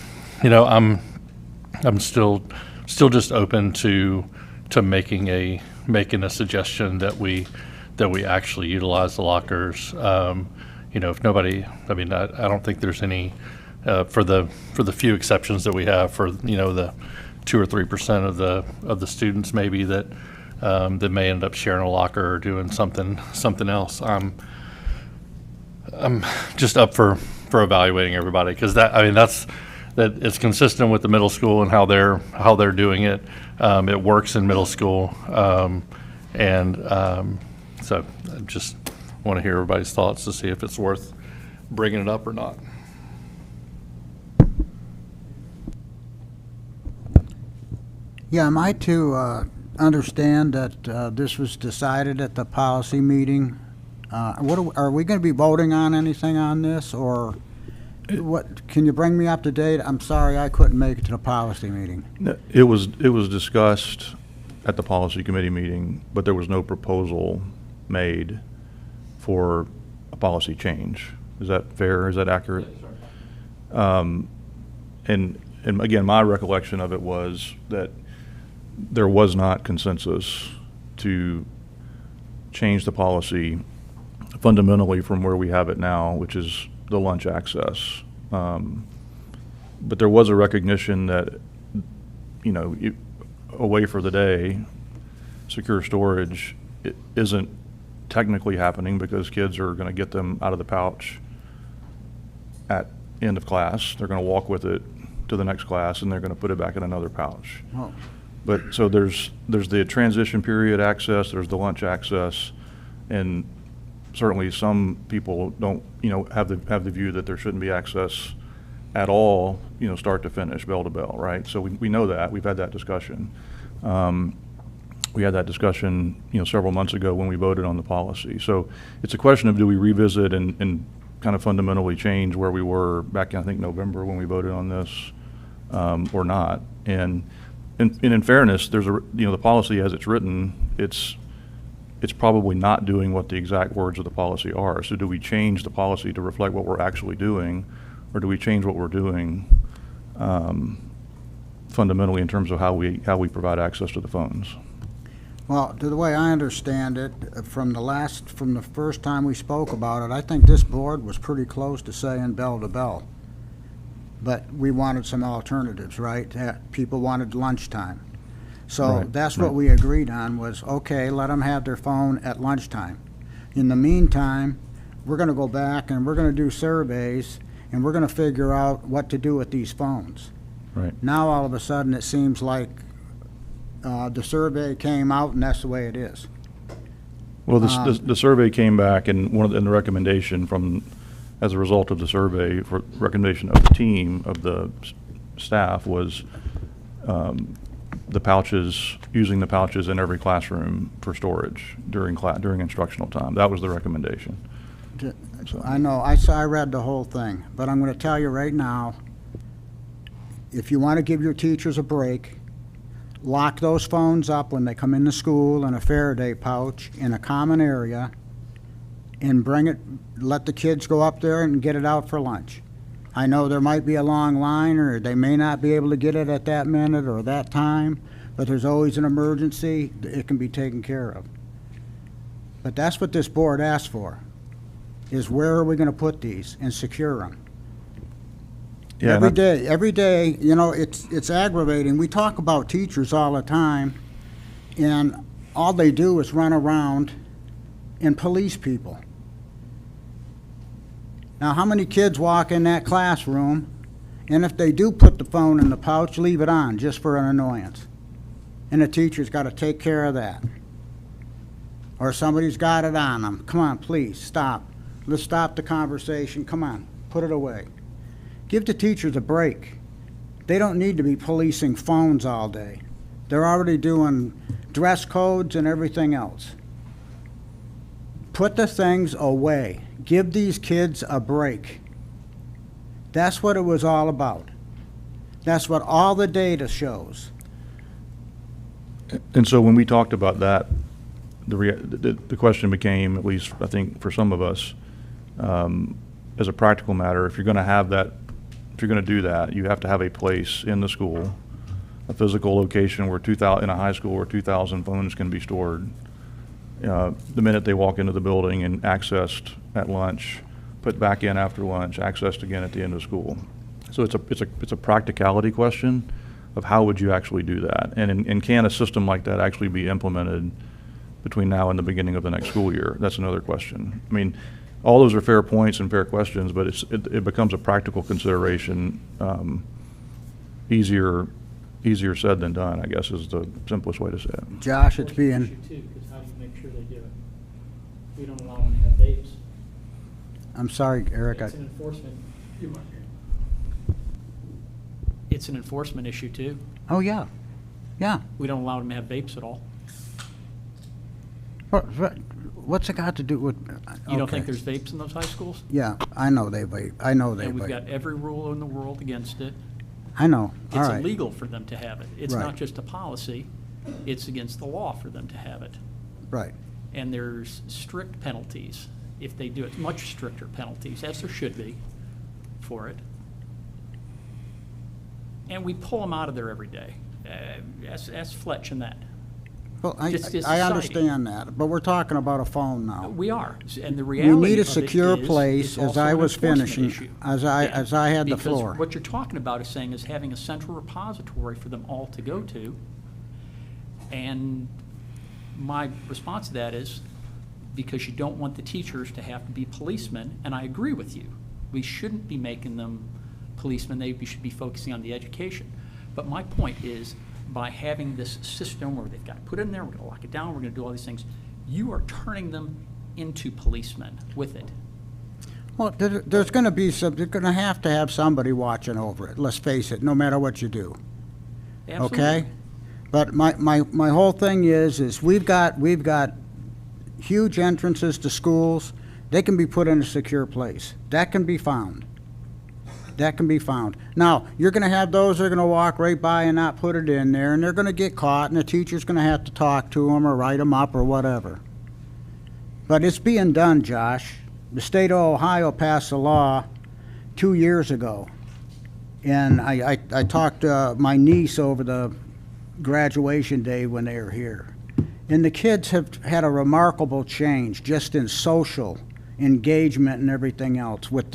still just open to making a suggestion that we actually utilize the lockers. If nobody, I mean, I don't think there's any for the few exceptions that we have for the 2 or 3% of the students maybe that may end up sharing a locker or doing something else. I'm just up for evaluating everybody, because that it's consistent with the middle school and how they're doing it. It works in middle school, so I just want to hear everybody's thoughts to see if it's worth bringing it up or not. Yeah, am I to understand that this was decided at the policy meeting? Are we going to be voting on anything on this, or what? Can you bring me up to date? I'm sorry I couldn't make it to the policy meeting. It was discussed at the policy committee meeting, but there was no proposal made for a policy change. Is that fair? Is that accurate? And again, my recollection of it was that there was not consensus to change the policy fundamentally from where we have it now, which is the lunch access. But there was a recognition that, away for the day, secure storage isn't technically happening because kids are going to get them out of the pouch at end of class. They're going to walk with it to the next class, and they're going to put it back in another pouch. Oh. But so there's the transition period access, there's the lunch access, and certainly some people don't, have the view that there shouldn't be access at all, start to finish, bell to bell, right? So we know that. We've had that discussion. We had that discussion, several months ago when we voted on the policy. So it's a question of, do we revisit and kind of fundamentally change where we were back in, I think, November when we voted on this, or not? And in fairness, there's the policy as it's written, it's probably not doing what the exact words of the policy are. So do we change the policy to reflect what we're actually doing, or do we change what we're doing fundamentally in terms of how we provide access to the phones? Well, the way I understand it, from the first time we spoke about it, I think this board was pretty close to saying bell to bell. But we wanted some alternatives, right? People wanted lunchtime. So Right, that's right. what we agreed on was, okay, let them have their phone at lunchtime. In the meantime, we're going to go back and we're going to do surveys and we're going to figure out what to do with these phones. Right. Now, all of a sudden, it seems like the survey came out and that's the way it is. Well, the survey came back, and and the recommendation as a result of the survey, for recommendation of the team, of the staff, was using the pouches in every classroom for storage during instructional time. That was the recommendation. I know, I read the whole thing, but I'm going to tell you right now, if you want to give your teachers a break, lock those phones up when they come into school in a Faraday pouch in a common area, and let the kids go up there and get it out for lunch. I know there might be a long line, or they may not be able to get it at that minute or that time, but there's always an emergency, it can be taken care of. But that's what this board asked for, is where are we going to put these and secure them? Yeah, Every day, it's aggravating. We talk about teachers all the time, and all they do is run around and police people. Now, how many kids walk in that classroom, and if they do put the phone in the pouch, leave it on just for an annoyance? And the teacher's got to take care of that. Or somebody's got it on them. Come on, please, stop. Let's stop the conversation. Come on, put it away. Give the teachers a break. They don't need to be policing phones all day. They're already doing dress codes and everything else. Put the things away. Give these kids a break. That's what it was all about. That's what all the data shows. And so when we talked about that, the question became, at least I think for some of us, as a practical matter, if you're going to have that, if you're going to do that, you have to have a place in the school, a physical location where 2,000, in a high school where 2,000 phones can be stored. The minute they walk into the building and accessed at lunch, put back in after lunch, accessed again at the end of school. So it's a practicality question of how would you actually do that, and can a system like that actually be implemented between now and the beginning of the next school year? That's another question. I mean, all those are fair points and fair questions, but it becomes a practical consideration. Easier said than done, I guess, is the simplest way to say it. Josh, it's being, Too, because how do you make sure they do it? We don't allow them to have vapes. I'm sorry, Eric. It's an enforcement. It's an enforcement issue too. Oh, yeah. Yeah. We don't allow them to have vapes at all. What's it got to do with? You don't okay. think there's vapes in those high schools? Yeah, I know they vape. I know they And we've vape. got every rule in the world against it. I know. All It's right. illegal for them to have it. It's Right. not just a policy, it's against the law for them to have it. Right. And there's strict penalties if they do it, much stricter penalties, as there should be, for it. And we pull them out of there every day. Ask Fletch and that. Well, I Just understand that, but we're talking about a phone now. We are, and the We reality need a of it secure is, place, it's as also I an was enforcement finishing, issue. as I had the floor. Because what you're talking about is saying is having a central repository for them all to go to. And my response to that is, because you don't want the teachers to have to be policemen, and I agree with you. We shouldn't be making them policemen, we should be focusing on the education. But my point is, by having this system where they've got to put it in there, we're going to lock it down, we're going to do all these things, you are turning them into policemen with it. Well, there's going to be some, you're going to have somebody watching over it, let's face it, no matter what you do. Absolutely. Okay? But my whole thing is we've got huge entrances to schools. They can be put in a secure place. That can be found. That can be found. Now, you're going to have those that are going to walk right by and not put it in there, and they're going to get caught, and the teacher's going to have to talk to them or write them up or whatever. But it's being done, Josh. The state of Ohio passed a law 2 years ago, and I talked to my niece over the graduation day when they were here. And the kids have had a remarkable change just in social engagement and everything else with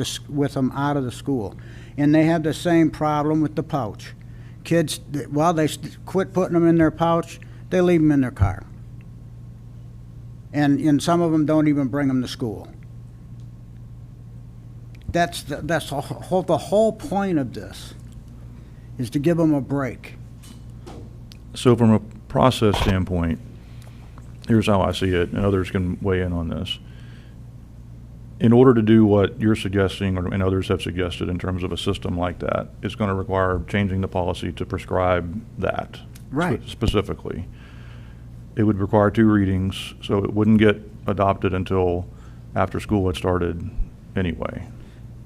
them out of the school. And they have the same problem with the pouch. Kids, well, they quit putting them in their pouch, they leave them in their car. And some of them don't even bring them to school. That's the whole point of this, is to give them a break. So from a process standpoint, here's how I see it, and others can weigh in on this. In order to do what you're suggesting, and others have suggested in terms of a system like that, it's going to require changing the policy to prescribe that. Right. Specifically. It would require 2 readings, so it wouldn't get adopted until after school had started anyway.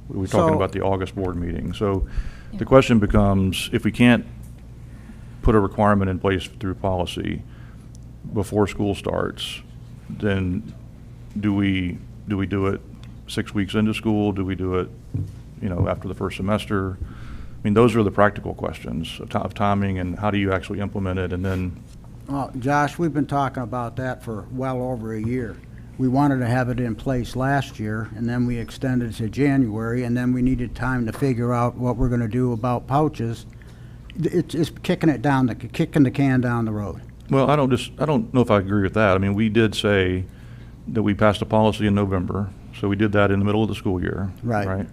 We're talking about the August board meeting. So the question becomes, if we can't put a requirement in place through policy before school starts, then do we do it 6 weeks into school? Do we do it, after the first semester? I mean, those are the practical questions of timing and how do you actually implement it, and then. Well, Josh, we've been talking about that for well over a year. We wanted to have it in place last year, and then we extended it to January, and then we needed time to figure out what we're going to do about pouches. It's kicking the can down the road. Well, I don't know if I agree with that. I mean, we did say that we passed a policy in November, so we did that in the middle of the school year. Right.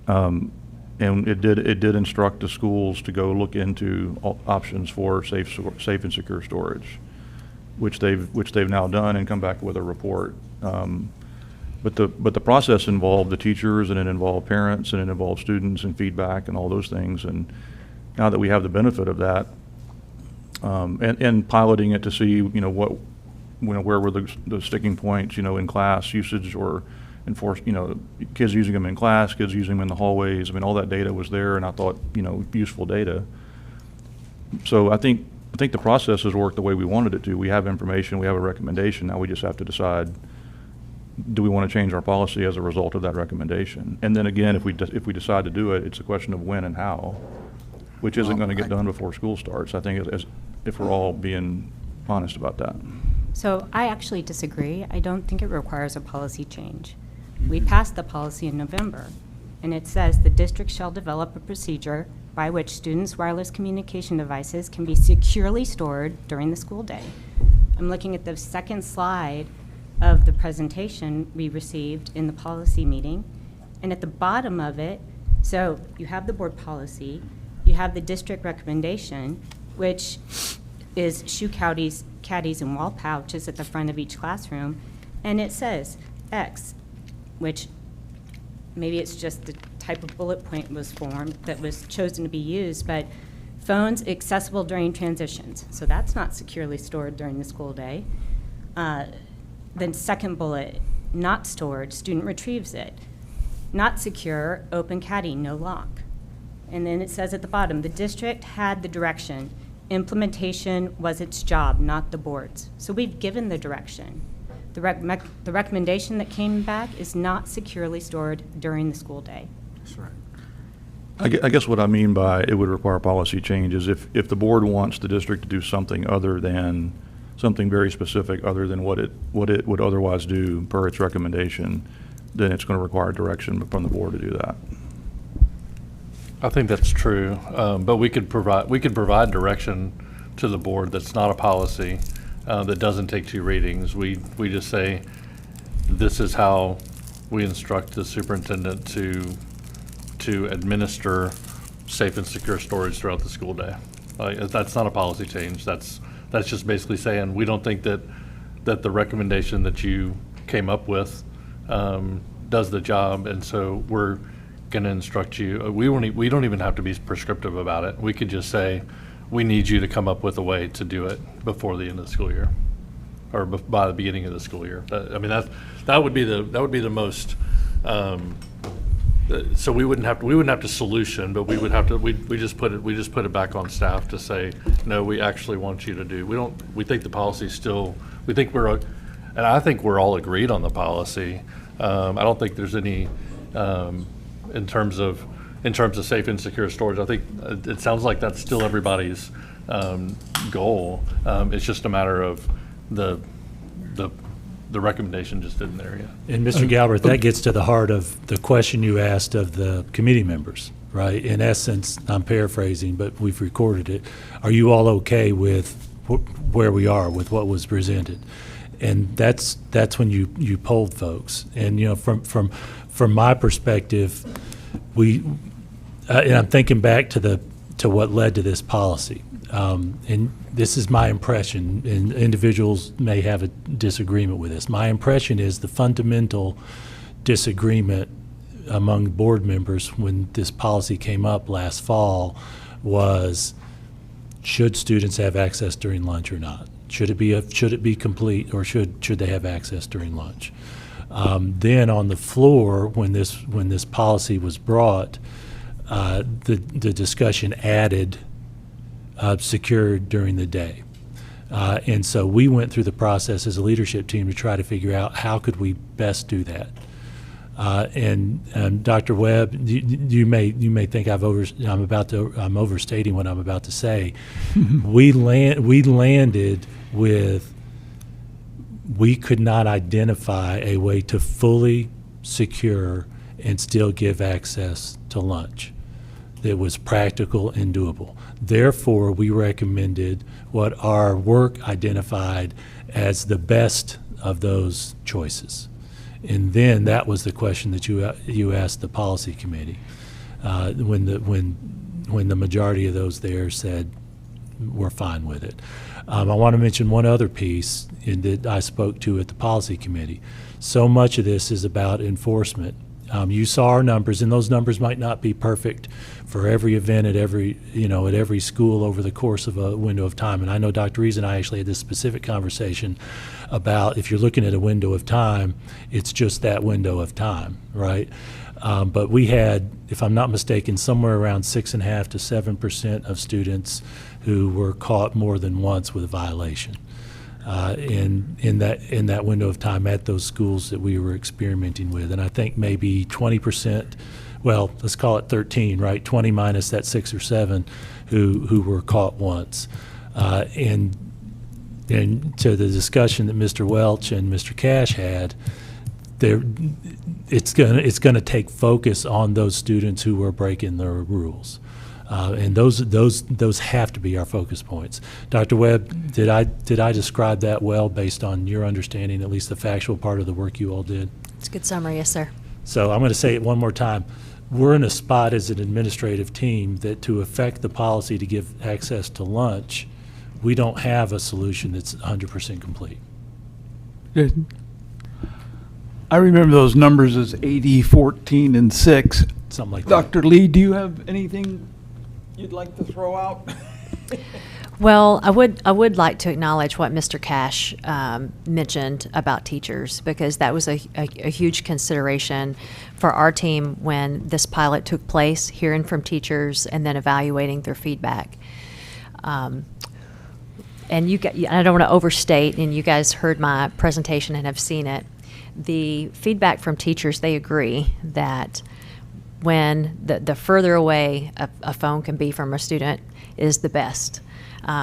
And it did instruct the schools to go look into options for safe and secure storage, which they've now done and come back with a report. But the process involved the teachers, and it involved parents, and it involved students and feedback and all those things. And now that we have the benefit of that, and piloting it to see, where were the sticking points, in class usage or enforce, kids using them in class, kids using them in the hallways. I mean, all that data was there, and I thought, useful data. So I think the process has worked the way we wanted it to. We have information, we have a recommendation. Now we just have to decide, do we want to change our policy as a result of that recommendation? And then again, if we decide to do it, it's a question of when and how, which isn't going to get done before school starts. I think if we're all being honest about that. So I actually disagree. I don't think it requires a policy change. We passed the policy in November, and it says the district shall develop a procedure by which students' wireless communication devices can be securely stored during the school day. I'm looking at the second slide of the presentation we received in the policy meeting, and at the bottom of it, so you have the board policy, you have the district recommendation, which is shoe caddies and wall pouches at the front of each classroom, and it says X, which maybe it's just the type of bullet point was formed that was chosen to be used, but phones accessible during transitions. So that's not securely stored during the school day. Then second bullet, not stored, student retrieves it. Not secure, open caddy, no lock. And then it says at the bottom, the district had the direction. Implementation was its job, not the board's. So we've given the direction. The recommendation that came back is not securely stored during the school day. That's right. I guess what I mean by it would require policy change is if the board wants the district to do something other than something very specific, other than what it would otherwise do per its recommendation, then it's going to require direction from the board to do that. I think that's true, but we could provide direction to the board that's not a policy, that doesn't take 2 readings. We just say, this is how we instruct the superintendent to administer safe and secure storage throughout the school day. That's not a policy change. That's just basically saying, we don't think that the recommendation that you came up with does the job, and so we're going to instruct you. We don't even have to be prescriptive about it. We could just say, we need you to come up with a way to do it before the end of the school year, or by the beginning of the school year. I mean, that would be the most. So we wouldn't have to solution, but we just put it back on staff to say, no, we actually want you to do. We think the policy still. We think and I think we're all agreed on the policy. I don't think there's any. In terms of safe and secure storage, I think it sounds like that's still everybody's goal. It's just a matter of the recommendation just isn't there yet. And Mr. Galbraith, that gets to the heart of the question you asked of the committee members, right? In essence, I'm paraphrasing, but we've recorded it. Are you all okay with where we are with what was presented? And that's when you polled folks. And from my perspective, and I'm thinking back to what led to this policy. And this is my impression, and individuals may have a disagreement with this. My impression is the fundamental disagreement among board members when this policy came up last fall was, should students have access during lunch or not? Should it be complete, or should they have access during lunch? Then on the floor, when this policy was brought, the discussion added secured during the day. And so we went through the process as a leadership team to try to figure out how could we best do that. And Dr. Webb, you may think I'm overstating what I'm about to say. We landed with, we could not identify a way to fully secure and still give access to lunch that was practical and doable. Therefore, we recommended what our work identified as the best of those choices. And then that was the question that you asked the policy committee, when the majority of those there said we're fine with it. I want to mention one other piece that I spoke to at the policy committee. So much of this is about enforcement, You saw our numbers, and those numbers might not be perfect for every event at every school over the course of a window of time. And I know Dr. Rees and I actually had this specific conversation about if you're looking at a window of time, it's just that window of time, right? But we had, if I'm not mistaken, somewhere around 6.5% to 7% of students who were caught more than once with a violation in that window of time at those schools that we were experimenting with. And I think maybe 20%, well, let's call it 13, right? 20 minus that 6 or 7 who were caught once. And to the discussion that Mr. Welch and Mr. Cash had, it's gonna take focus on those students who are breaking the rules. And those have to be our focus points. Dr. Webb, did I describe that well based on your understanding, at least the factual part of the work you all did? It's a good summary, yes, sir. So I'm going to say it one more time. We're in a spot as an administrative team that to affect the policy to give access to lunch, we don't have a solution that's 100% complete. Good. I remember those numbers as 80, 14, and 6. Something like that. Dr. Lee, do you have anything you'd like to throw out? Well, I would like to acknowledge what Mr. Cash mentioned about teachers, because that was a huge consideration for our team when this pilot took place, hearing from teachers and then evaluating their feedback. And I don't want to overstate, and you guys heard my presentation and have seen it. The feedback from teachers, they agree that when the further away a phone can be from a student is the best.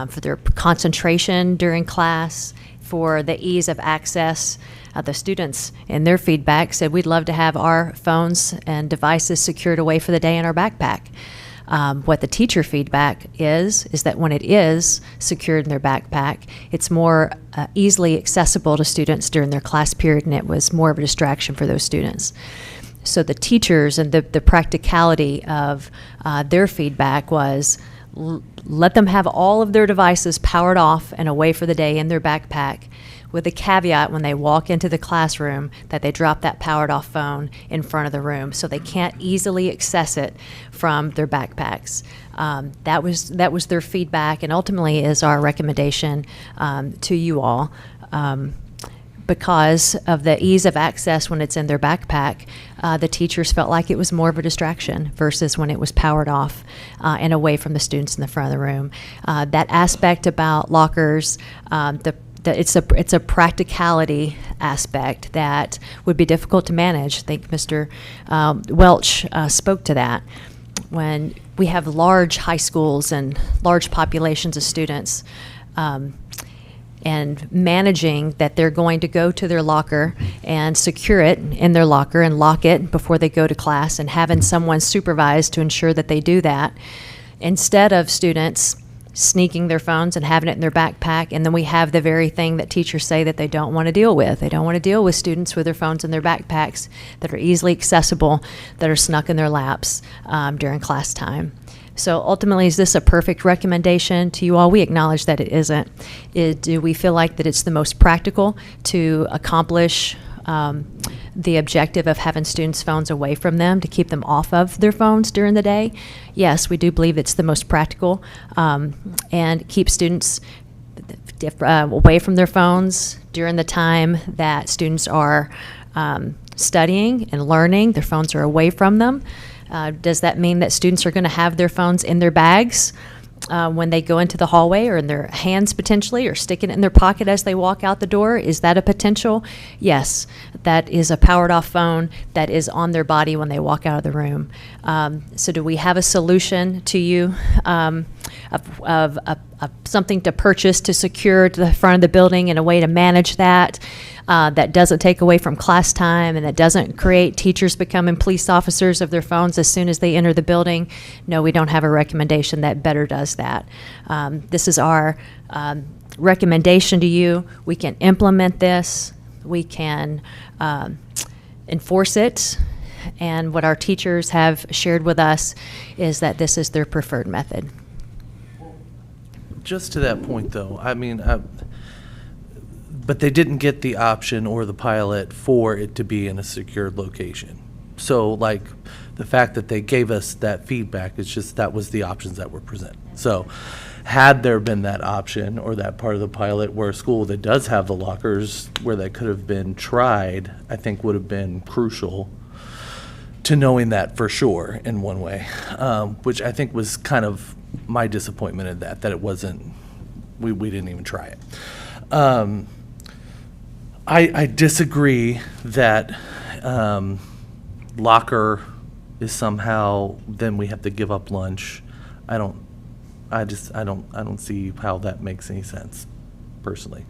For their concentration during class, for the ease of access. The students in their feedback said we'd love to have our phones and devices secured away for the day in our backpack. What the teacher feedback is that when it is secured in their backpack, it's more easily accessible to students during their class period, and it was more of a distraction for those students. So the teachers and the practicality of their feedback was let them have all of their devices powered off and away for the day in their backpack, with a caveat when they walk into the classroom that they drop that powered off phone in front of the room so they can't easily access it from their backpacks. That was their feedback, and ultimately is our recommendation to you all. Because of the ease of access when it's in their backpack, the teachers felt like it was more of a distraction versus when it was powered off and away from the students in the front of the room. That aspect about lockers, it's a practicality aspect that would be difficult to manage. I think Mr. Welch spoke to that. When we have large high schools and large populations of students, and managing that they're going to go to their locker and secure it in their locker and lock it before they go to class, and having someone supervise to ensure that they do that, instead of students sneaking their phones and having it in their backpack. And then we have the very thing that teachers say that they don't want to deal with. They don't want to deal with students with their phones in their backpacks that are easily accessible, that are snuck in their laps during class time. So ultimately, is this a perfect recommendation to you all? We acknowledge that it isn't. Do we feel like that it's the most practical to accomplish the objective of having students' phones away from them, to keep them off of their phones during the day? Yes, we do believe it's the most practical, and keep students away from their phones during the time that students are studying and learning. Their phones are away from them. Does that mean that students are going to have their phones in their bags when they go into the hallway, or in their hands potentially, or sticking it in their pocket as they walk out the door? Is that a potential? Yes, that is a powered off phone that is on their body when they walk out of the room. So do we have a solution to you of something to purchase to secure to the front of the building in a way to manage that? That doesn't take away from class time, and that doesn't create teachers becoming police officers of their phones as soon as they enter the building? No, we don't have a recommendation that better does that. This is our recommendation to you. We can implement this. We can enforce it. And what our teachers have shared with us is that this is their preferred method. Just to that point, though, I mean, but they didn't get the option or the pilot for it to be in a secured location. So like, the fact that they gave us that feedback, it's just that was the options that were presented. So had there been that option or that part of the pilot where a school that does have the lockers where that could have been tried, I think would have been crucial to knowing that for sure in one way, which I think was kind of my disappointment in that it wasn't, we didn't even try it. I disagree that locker is somehow, then we have to give up lunch. I don't see how that makes any sense, personally.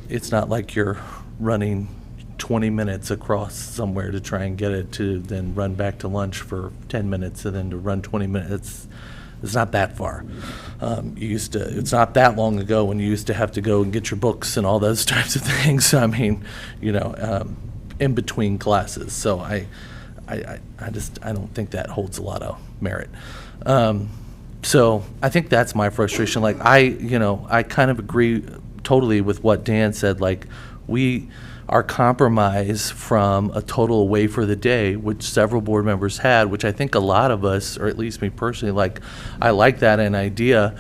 It's not like you're running 20 minutes across somewhere to try and get it to then run back to lunch for 10 minutes and then to run 20 minutes. It's not that far. It's not that long ago when you used to have to go and get your books and all those types of things. I mean, in between classes. So I don't think that holds a lot of merit. So I think that's my frustration. Like I kind of agree totally with what Dan said. Like our compromise from a total away for the day, which several board members had, which I think a lot of us, or at least me personally, I like that an idea.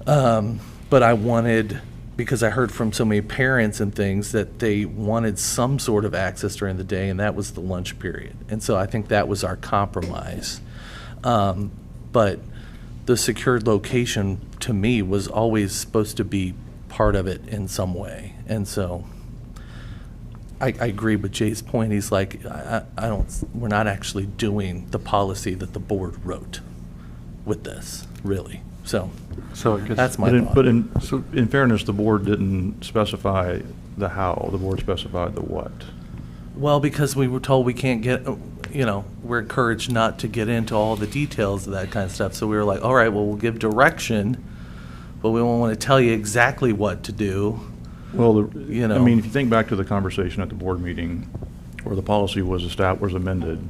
But I wanted, because I heard from so many parents and things that they wanted some sort of access during the day, and that was the lunch period. And so I think that was our compromise. But the secured location, to me, was always supposed to be part of it in some way. And so I agree with Jay's point. He's like, we're not actually doing the policy that the board wrote with this, really. So that's my thought. But in fairness, the board didn't specify the how, the board specified the what. Well, because we were told we can't get, we're encouraged not to get into all the details of that kind of stuff. So we were like, all right, well, we'll give direction, but we won't want to tell you exactly what to do. Well, I mean, if you think back to the conversation at the board meeting where the policy was amended,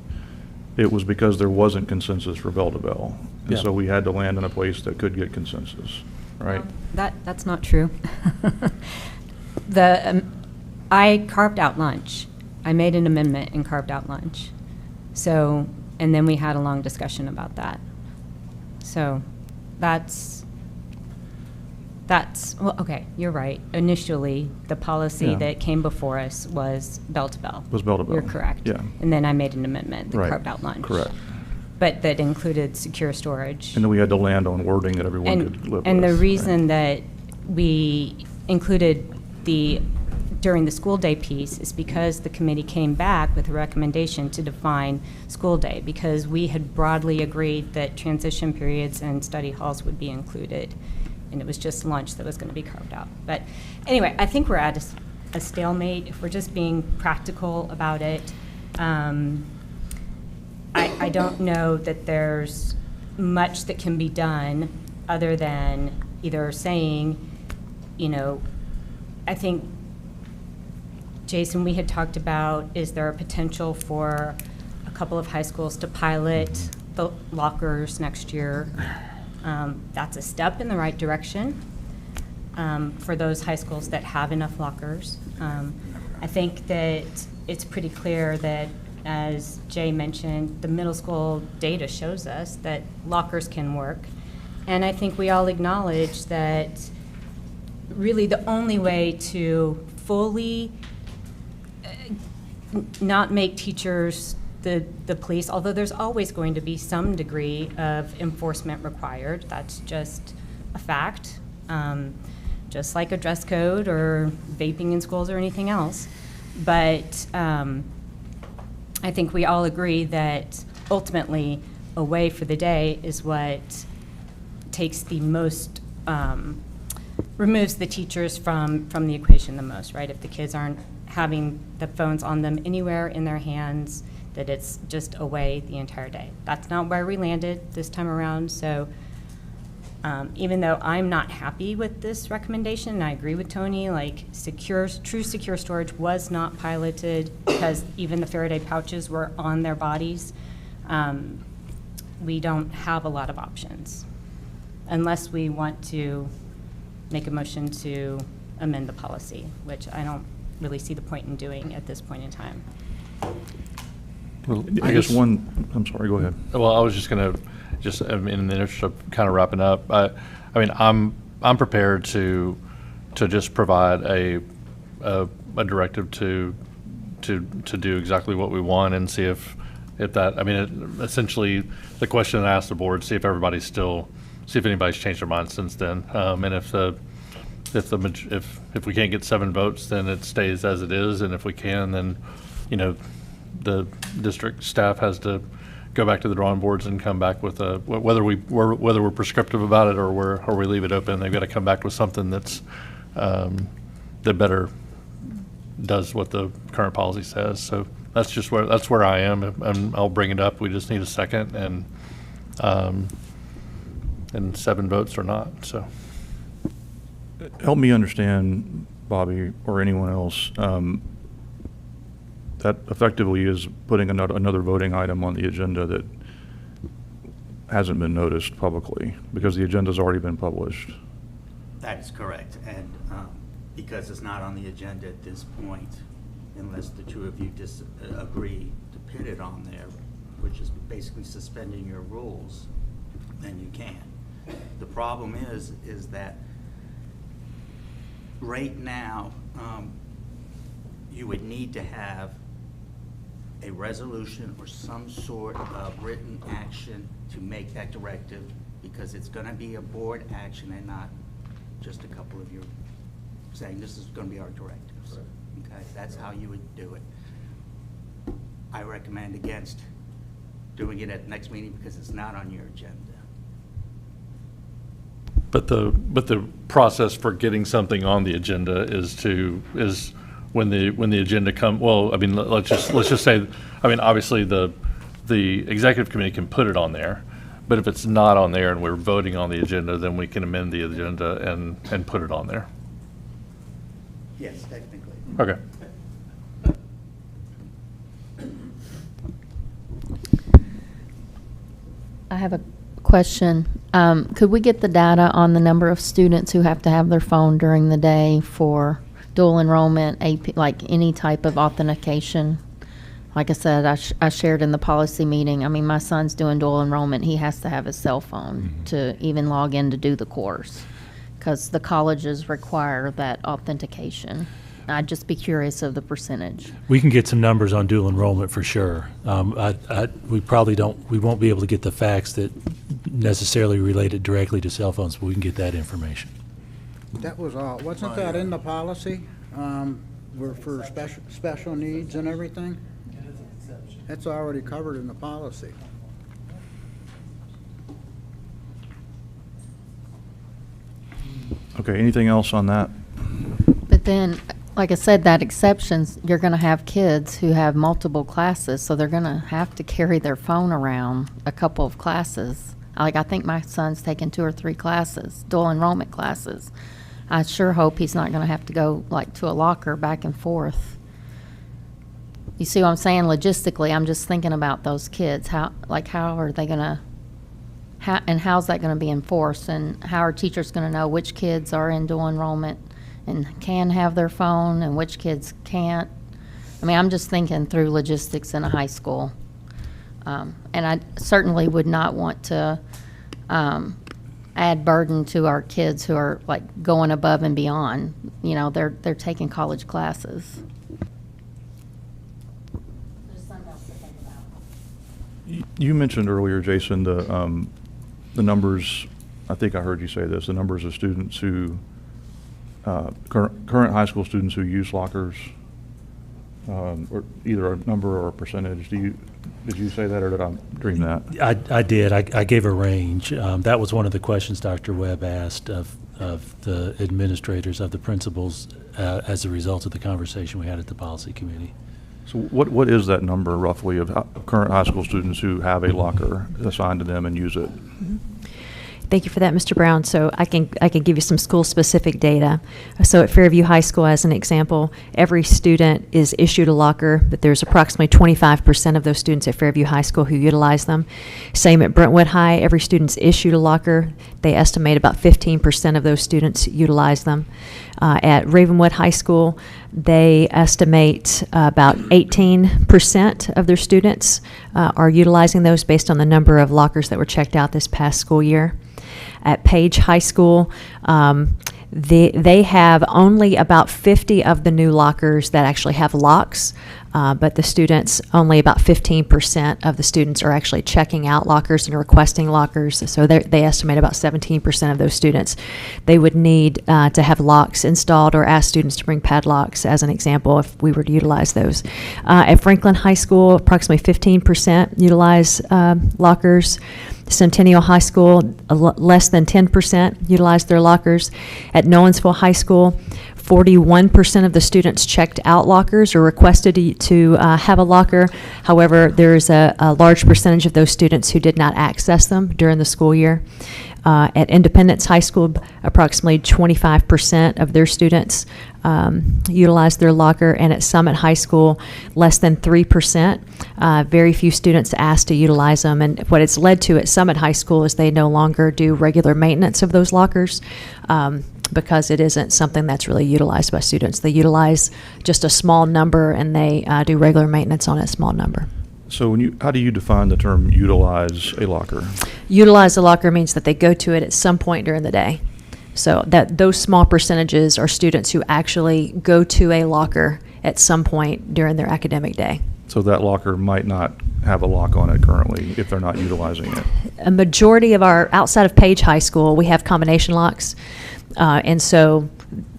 it was because there wasn't consensus for bell to bell. And so we had to land in a place that could get consensus, right? That's not true. I carved out lunch. I made an amendment and carved out lunch. So, and then we had a long discussion about that. So well, okay, you're right. Initially, the policy that came before us was bell to bell. Was bell to bell. You're correct. Yeah. And then I made an amendment that carved out lunch. Correct. But that included secure storage. And then we had to land on wording that everyone could live with. And the reason that we included during the school day piece is because the committee came back with a recommendation to define school day, because we had broadly agreed that transition periods and study halls would be included. And it was just lunch that was going to be carved out. But anyway, I think we're at a stalemate if we're just being practical about it. I don't know that there's much that can be done other than either saying, I think, Jason, we had talked about, is there a potential for a couple of high schools to pilot the lockers next year? That's a step in the right direction for those high schools that have enough lockers. I think that it's pretty clear that, as Jay mentioned, the middle school data shows us that lockers can work. And I think we all acknowledge that really the only way to fully not make teachers the police, although there's always going to be some degree of enforcement required. That's just a fact, just like a dress code or vaping in schools or anything else. But I think we all agree that ultimately away for the day is what takes the most, removes the teachers from the equation the most, right? If the kids aren't having the phones on them anywhere in their hands, that it's just away the entire day. That's not where we landed this time around. So even though I'm not happy with this recommendation, and I agree with Tony, like true secure storage was not piloted because even the Faraday pouches were on their bodies. We don't have a lot of options unless we want to make a motion to amend the policy, which I don't really see the point in doing at this point in time. Well, I guess I'm sorry, go ahead. Well, I was just going to, in the interest of kind of wrapping up, I mean, I'm prepared to just provide a directive to do exactly what we want and see if that, I mean, essentially, the question I asked the board, see if anybody's changed their mind since then. And if we can't get 7 votes, then it stays as it is. And if we can, then, the district staff has to go back to the drawing boards and come back with whether we're prescriptive about it or we leave it open. They've got to come back with something that better does what the current policy says. So that's where I am, and I'll bring it up. We just need a second and 7 votes or not. So Help me understand, Bobby, or anyone else. That effectively is putting another voting item on the agenda that hasn't been noticed publicly because the agenda's already been published. That is correct. And because it's not on the agenda at this point, unless the two of you agree to put it on there, which is basically suspending your rules, then you can. The problem is that right now, you would need to have a resolution or some sort of written action to make that directive, because it's going to be a board action and not just a couple of you saying this is going to be our directives. Okay, that's how you would do it. I recommend against doing it at the next meeting because it's not on your agenda. But the process for getting something on the agenda is when the agenda well, I mean, let's just say, I mean, obviously the executive committee can put it on there, but if it's not on there and we're voting on the agenda, then we can amend the agenda and put it on there. Yes, technically. Okay. I have a question. Could we get the data on the number of students who have to have their phone during the day for dual enrollment, AP, like any type of authentication? Like I said, I shared in the policy meeting, I mean, my son's doing dual enrollment. He has to have his cell phone to even log in to do the course because the colleges require that authentication. I'd just be curious of the percentage. We can get some numbers on dual enrollment for sure. We won't be able to get the facts that necessarily related directly to cell phones, but we can get that information. That was all, wasn't that in the policy? Were for special needs and everything? That's already covered in the policy. Okay, anything else on that? But then, like I said, that exceptions, you're going to have kids who have multiple classes, so they're going to have to carry their phone around a couple of classes. Like, I think my son's taking 2 or 3 classes, dual enrollment classes. I sure hope he's not going to have to go, like, to a locker back and forth. You see what I'm saying? Logistically, I'm just thinking about those kids. How are they going to, and how's that going to be enforced? And how are teachers going to know which kids are in dual enrollment and can have their phone and which kids can't? I mean, I'm just thinking through logistics in a high school. And I certainly would not want to add burden to our kids who are like going above and beyond. You know, they're taking college classes. You mentioned earlier, Jason, the numbers, I think I heard you say this, the numbers of students who, current high school students who use lockers, or either a number or a percentage. Did you say that, or did I dream that? I did. I gave a range. That was one of the questions Dr. Webb asked of the administrators, of the principals, as a result of the conversation we had at the policy committee. So what is that number roughly of current high school students who have a locker assigned to them and use it? Thank you for that, Mr. Brown. So I can give you some school-specific data. So at Fairview High School, as an example, every student is issued a locker, but there's approximately 25% of those students at Fairview High School who utilize them. Same at Brentwood High, every student's issued a locker. They estimate about 15% of those students utilize them. At Ravenwood High School, they estimate about 18% of their students are utilizing those based on the number of lockers that were checked out this past school year. At Page High School, they have only about 50 of the new lockers that actually have locks, but the students, only about 15% of the students are actually checking out lockers and requesting lockers. So they estimate about 17% of those students they would need to have locks installed, or ask students to bring padlocks, as an example, if we were to utilize those. At Franklin High School, approximately 15% utilize lockers. Centennial High School, less than 10% utilize their lockers. At Nolensville High School, 41% of the students checked out lockers or requested to have a locker. However, there's a large percentage of those students who did not access them during the school year. At Independence High School, approximately 25% of their students utilize their locker, and at Summit High School, less than 3%. Very few students asked to utilize them, and what it's led to at Summit High School is they no longer do regular maintenance of those lockers because it isn't something that's really utilized by students. They utilize just a small number, and they do regular maintenance on a small number. So how do you define the term utilize a locker? Utilize a locker means that they go to it at some point during the day. So that those small percentages are students who actually go to a locker at some point during their academic day. So that locker might not have a lock on it currently if they're not utilizing it. A majority of outside of Page High School, we have combination locks. And so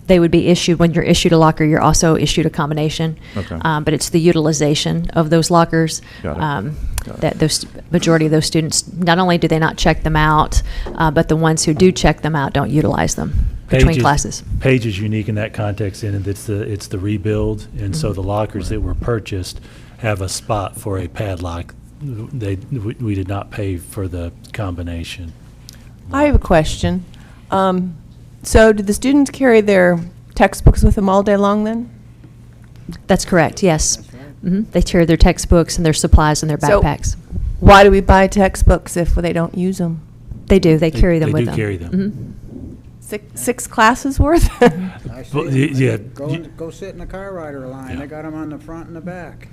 they would be issued, when you're issued a locker, you're also issued a combination. Okay. But it's the utilization of those lockers. Got it. That those majority of those students, not only do they not check them out, but the ones who do check them out don't utilize them between classes. Page is unique in that context, and it's the rebuild, and so the lockers that were purchased have a spot for a padlock. We did not pay for the combination. I have a question. So do the students carry their textbooks with them all day long then? That's correct, yes. They carry their textbooks and their supplies in their backpacks. So why do we buy textbooks if they don't use them? They do. They carry them with them. They do carry them. Six classes worth? I see. Well, yeah. Go sit in the car rider line. They got them on the front and the back.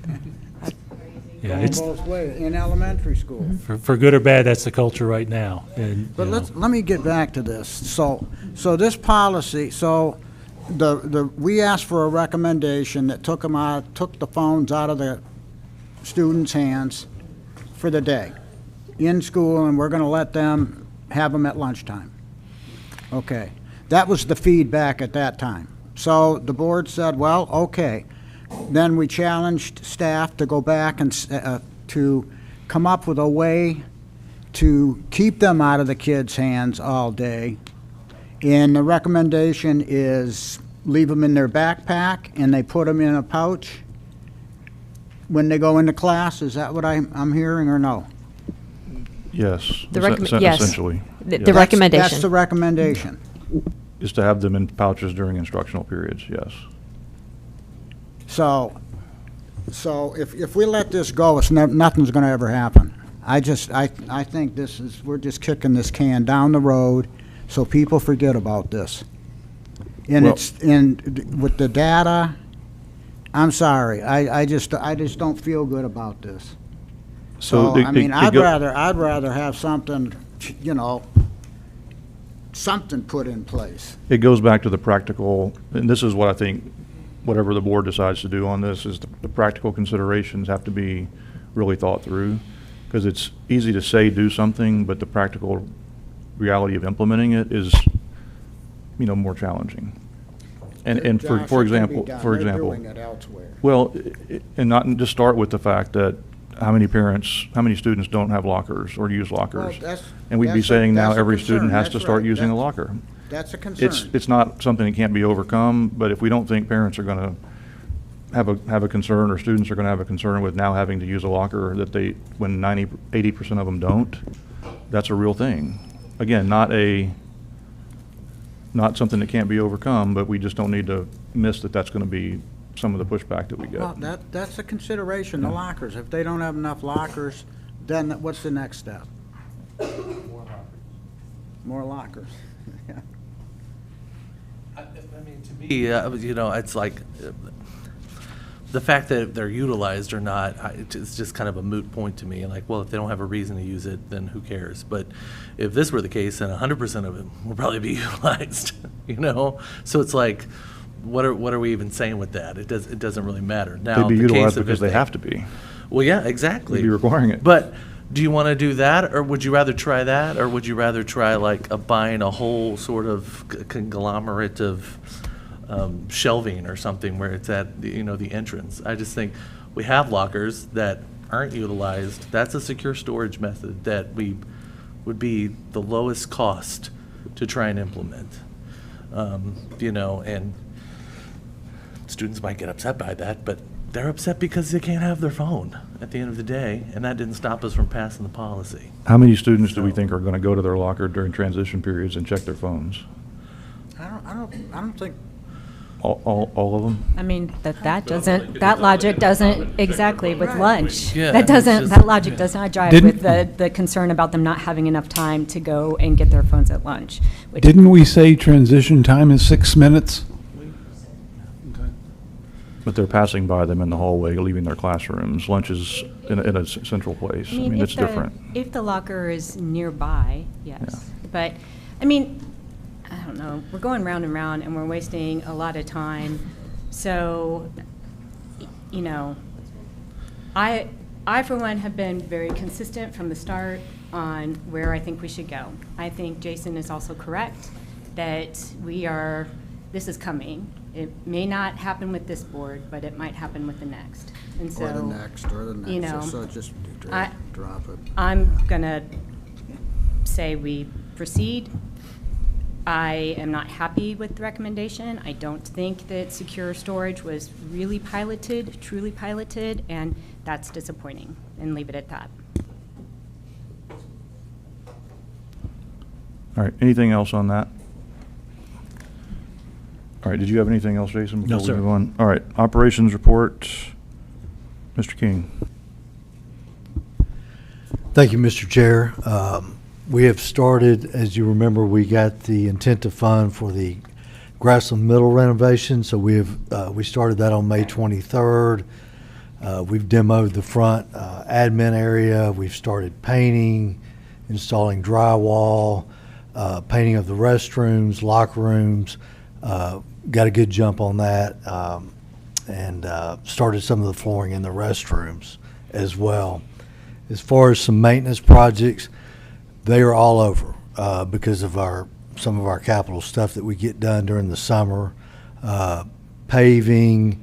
Yeah, Going it's both ways in elementary school. for good or bad, that's the culture right now. And But you know, let me get back to this. So this policy, we asked for a recommendation that took the phones out of the students' hands for the day in school, and we're going to let them have them at lunchtime. Okay. That was the feedback at that time. So the board said, well, okay. Then we challenged staff to go back and to come up with a way to keep them out of the kids' hands all day. And the recommendation is leave them in their backpack and they put them in a pouch when they go into class. Is that what I'm hearing, or no? Yes. Yes. Essentially. The recommendation. That's the recommendation. Is to have them in pouches during instructional periods, yes. So if we let this go, nothing's going to ever happen. I think we're just kicking this can down the road so people forget about this. And with the data, I'm sorry, I just don't feel good about this. So I'd rather have something, something put in place. It goes back to the practical, and this is what I think, whatever the board decides to do on this, is the practical considerations have to be really thought through, because it's easy to say do something, but the practical reality of implementing it is, more challenging. And for example, doing it elsewhere. well, and not just start with the fact that how many students don't have lockers or use lockers, and we'd be saying now every student has to start using a locker. That's a concern. It's not something that can't be overcome, but if we don't think parents are going to have a concern, or students are going to have a concern with now having to use a locker when 80% of them don't, that's a real thing. again, not something that can't be overcome, but we just don't need to miss that that's going to be some of the pushback that we get. Well, that's a consideration, the lockers. If they don't have enough lockers, then what's the next step? More lockers. Yeah. I mean, to me, you know, it's like, the fact that they're utilized or not, it's just kind of a moot point to me. Like, well, if they don't have a reason to use it, then who cares? But if this were the case, then 100% of it will probably be utilized, you know? So it's like, what are we even saying with that? It doesn't really matter. Now, They'd be the case utilized of because if they have to be. Well, yeah, exactly. They'd be requiring it. But do you want to do that, or would you rather try that, or would you rather try like buying a whole sort of conglomerate of shelving or something where it's at the entrance? I just think we have lockers that aren't utilized. That's a secure storage method that would be the lowest cost to try and implement. And students might get upset by that, but they're upset because they can't have their phone at the end of the day, and that didn't stop us from passing the policy. How many students do we think are going to go to their locker during transition periods and check their phones? I don't think. All of them? I mean, that logic doesn't, exactly, with lunch. Yeah, That logic does not jive Didn't- with the concern about them not having enough time to go and get their phones at lunch. which- Didn't we say transition time is 6 minutes? But they're passing by them in the hallway, leaving their classrooms. Lunch is in a central place. I mean, if it's the- different. If the locker is nearby, yes. But, I mean, I don't know, we're going round and round and we're wasting a lot of time. So, I for one have been very consistent from the start on where I think we should go. I think Jason is also correct that this is coming. It may not happen with this board, but it might happen with the next. And so, Or the next, so just drop it. I'm gonna say we proceed. I am not happy with the recommendation. I don't think that secure storage was really piloted, truly piloted, and that's disappointing, and leave it at that. All right, anything else on that? All right, did you have anything else, Jason, before No, we sir. move on? All right, operations report, Mr. King. Thank you, Mr. Chair. We have started, as you remember, we got the intent to fund for the Grassland Middle renovation, so we started that on May 23rd. We've demoed the front admin area. We've started painting, installing drywall, painting of the restrooms, locker rooms. Got a good jump on that, and started some of the flooring in the restrooms as well. As far as some maintenance projects, they are all over because of some of our capital stuff that we get done during the summer. Paving,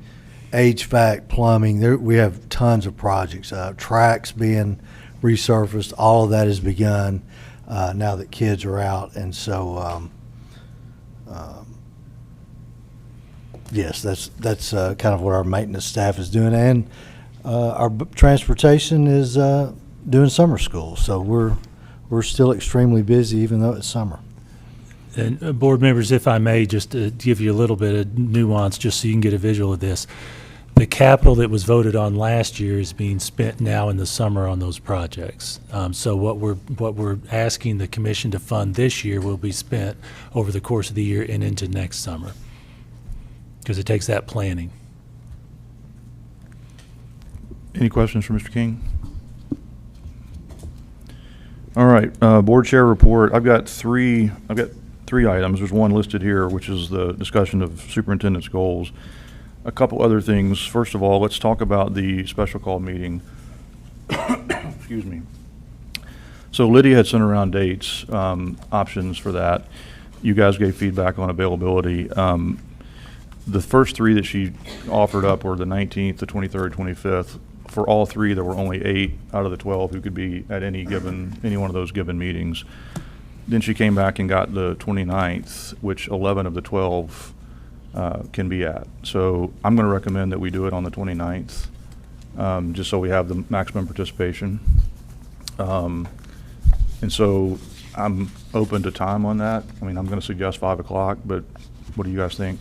HVAC, plumbing, we have tons of projects. Tracks being resurfaced, all of that has begun now that kids are out. And so, yes, that's kind of what our maintenance staff is doing. And our transportation is doing summer school. So we're still extremely busy, even though it's summer. And board members, if I may, just to give you a little bit of nuance, just so you can get a visual of this. The capital that was voted on last year is being spent now in the summer on those projects. So what we're asking the commission to fund this year will be spent over the course of the year and into next summer, because it takes that planning. Any questions for Mr. King? All right, board chair report. I've got three items. There's one listed here, which is the discussion of superintendent's goals. A couple other things. First of all, let's talk about the special call meeting. Excuse me. So Lydia had sent around dates, options for that. You guys gave feedback on availability. The first three that she offered up were the 19th, the 23rd, 25th. For all three, there were only 8 out of the 12 who could be at any one of those given meetings. Then she came back and got the 29th, which 11 of the 12 can be at. So I'm going to recommend that we do it on the 29th, just so we have the maximum participation. And so I'm open to time on that. I mean, I'm going to suggest 5 o'clock, but what do you guys think?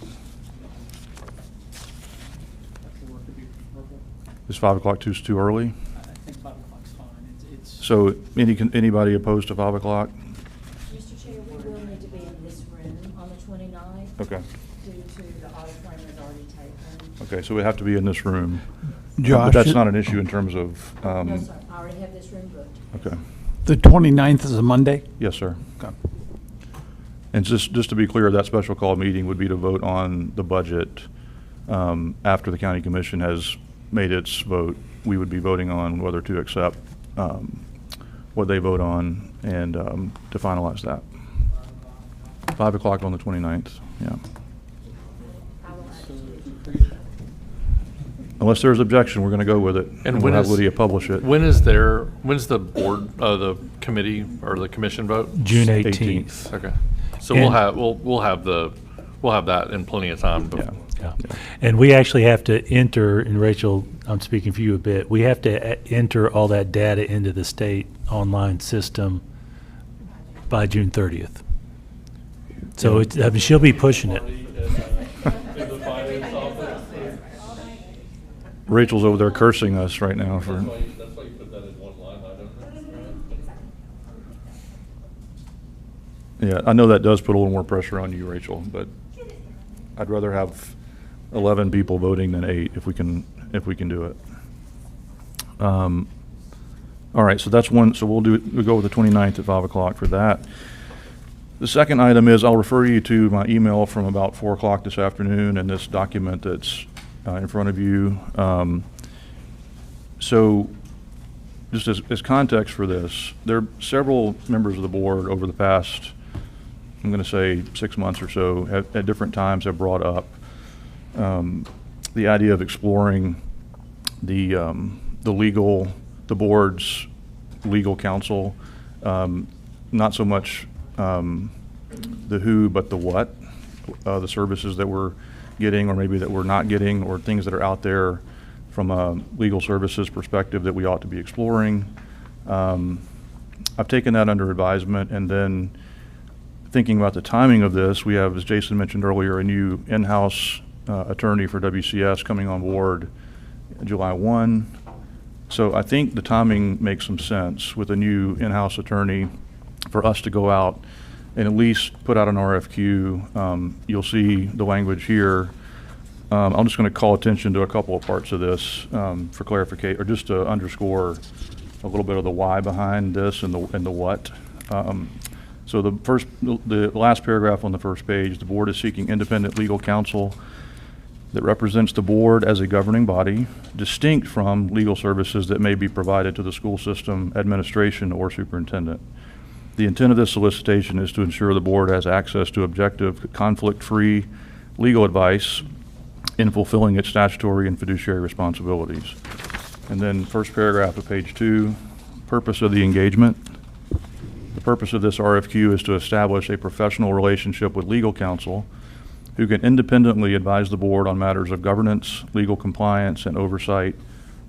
Is 5 o'clock too early? I think 5 o'clock's fine. It's So anybody opposed to 5 o'clock? Mr. Chair, we will need to be in this room on the 29th. Okay. Due to the auditorium is already taken. Okay, so we have to be in this room. Josh, But that's not an issue in terms of, No, sir, I already have this room booked. okay. the 29th is a Monday? Yes, sir. Okay. And just to be clear, that special call meeting would be to vote on the budget after the county commission has made its vote. We would be voting on whether to accept what they vote on and to finalize that. 5 o'clock on the 29th, yeah. Unless there's objection, we're going to go with it. And we'll when have is- Lydia publish it. When's the board, the committee or the commission vote? June 18th. Okay. So And- we'll have that in plenty of time. Yeah. Yeah. And we actually have to enter, and Rachel, I'm speaking for you a bit, we have to enter all that data into the state online system by June 30th. So it's, I mean, she'll be pushing it. Rachel's over there cursing us right now for. That's why you put that in one line item. Yeah, I know that does put a little more pressure on you, Rachel, but I'd rather have 11 people voting than 8 if we can do it. All right, so that's one, so we'll go with the 29th at 5 o'clock for that. The second item is I'll refer you to my email from about 4 o'clock this afternoon and this document that's in front of you. So just as context for this, there are several members of the board over the past, I'm going to say 6 months or so, at different times have brought up the idea of exploring the board's legal counsel, not so much the who, but the what, the services that we're getting, or maybe that we're not getting, or things that are out there from a legal services perspective that we ought to be exploring. I've taken that under advisement, and then thinking about the timing of this, we have, as Jason mentioned earlier, a new in-house attorney for WCS coming on board July 1. So I think the timing makes some sense with a new in-house attorney for us to go out and at least put out an RFQ. You'll see the language here. I'm just going to call attention to a couple of parts of this for clarification, or just to underscore a little bit of the why behind this and the what. So the last paragraph on the first page, the board is seeking independent legal counsel that represents the board as a governing body, distinct from legal services that may be provided to the school system, administration, or superintendent. The intent of this solicitation is to ensure the board has access to objective, conflict-free legal advice in fulfilling its statutory and fiduciary responsibilities. And then first paragraph of page 2, purpose of the engagement. The purpose of this RFQ is to establish a professional relationship with legal counsel who can independently advise the board on matters of governance, legal compliance, and oversight.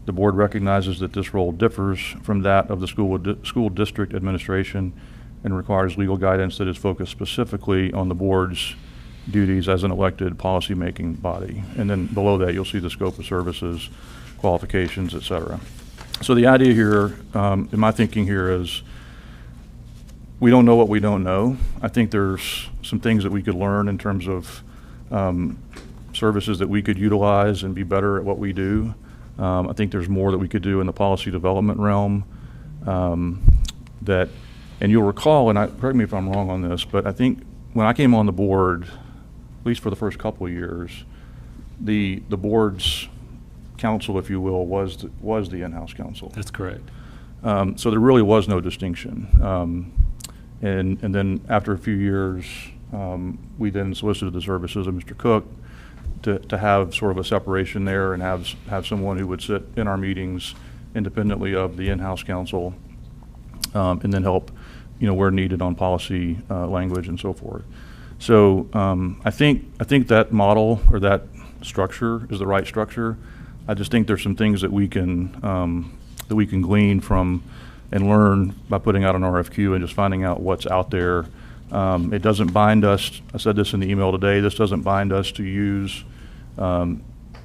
The board recognizes that this role differs from that of the school district administration and requires legal guidance that is focused specifically on the board's duties as an elected policymaking body. And then below that, you'll see the scope of services, qualifications, et cetera. So the idea here, in my thinking here, is we don't know what we don't know. I think there's some things that we could learn in terms of services that we could utilize and be better at what we do. I think there's more that we could do in the policy development realm that, and you'll recall, and correct me if I'm wrong on this, but I think when I came on the board, at least for the first couple of years, the board's counsel, if you will, was the in-house counsel. That's correct. So there really was no distinction. And then after a few years, we then solicited the services of Mr. Cook to have sort of a separation there and have someone who would sit in our meetings independently of the in-house counsel, and then help, where needed on policy language and so forth. So I think that model or that structure is the right structure. I just think there's some things that we can glean from and learn by putting out an RFQ and just finding out what's out there. It doesn't bind us, I said this in the email today, this doesn't bind us to use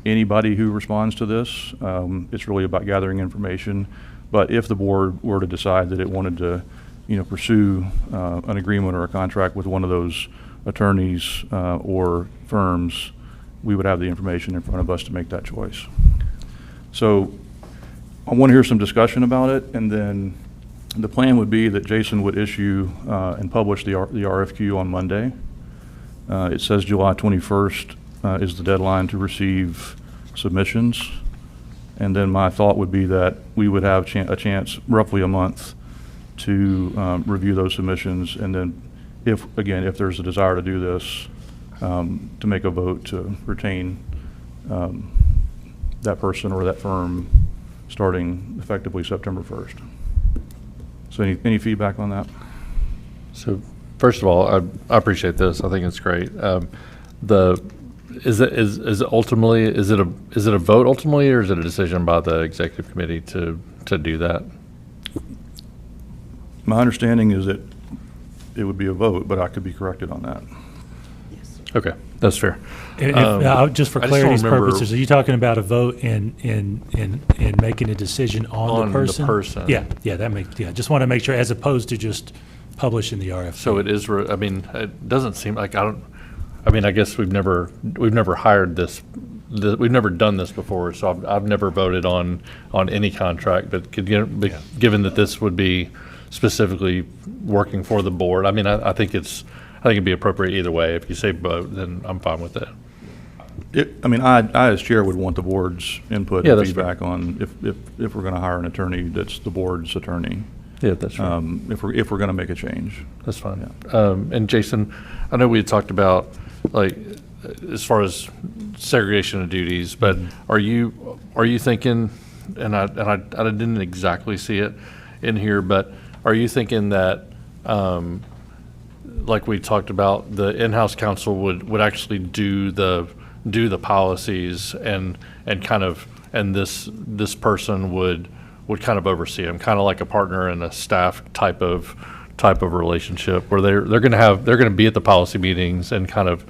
anybody who responds to this. It's really about gathering information. But if the board were to decide that it wanted to, pursue an agreement or a contract with one of those attorneys or firms, we would have the information in front of us to make that choice. So I want to hear some discussion about it, and then the plan would be that Jason would issue and publish the RFQ on Monday. It says July 21st is the deadline to receive submissions. And then my thought would be that we would have a chance, roughly a month, to review those submissions. And then if there's a desire to do this, to make a vote to retain that person or that firm starting effectively September 1st. So any feedback on that? So first of all, I appreciate this. I think it's great. Is it ultimately, is it a vote ultimately, or is it a decision by the executive committee to do that? My understanding is that it would be a vote, but I could be corrected on that. Okay, that's fair. Just for clarity's purposes, are you talking about a vote and making a decision on the person? On the person. Yeah, just want to make sure, as opposed to just publishing the RFP. So it is, it doesn't seem like, I guess we've never hired this, we've never done this before, so I've never voted on any contract, but given that this would be specifically working for the board, I think it'd be appropriate either way. If you say vote, then I'm fine with that. I as chair would want the board's input Yeah, and that's feedback fair. on if we're going to hire an attorney that's the board's attorney. Yeah, that's right. If we're going to make a change. That's fine. Yeah. And Jason, I know we had talked about, like, as far as segregation of duties, but are you thinking, and I didn't exactly see it in here, but are you thinking that, like we talked about, the in-house counsel would actually do the policies and this person would kind of oversee them, kind of like a partner and a staff type of relationship, where they're going to be at the policy meetings and kind of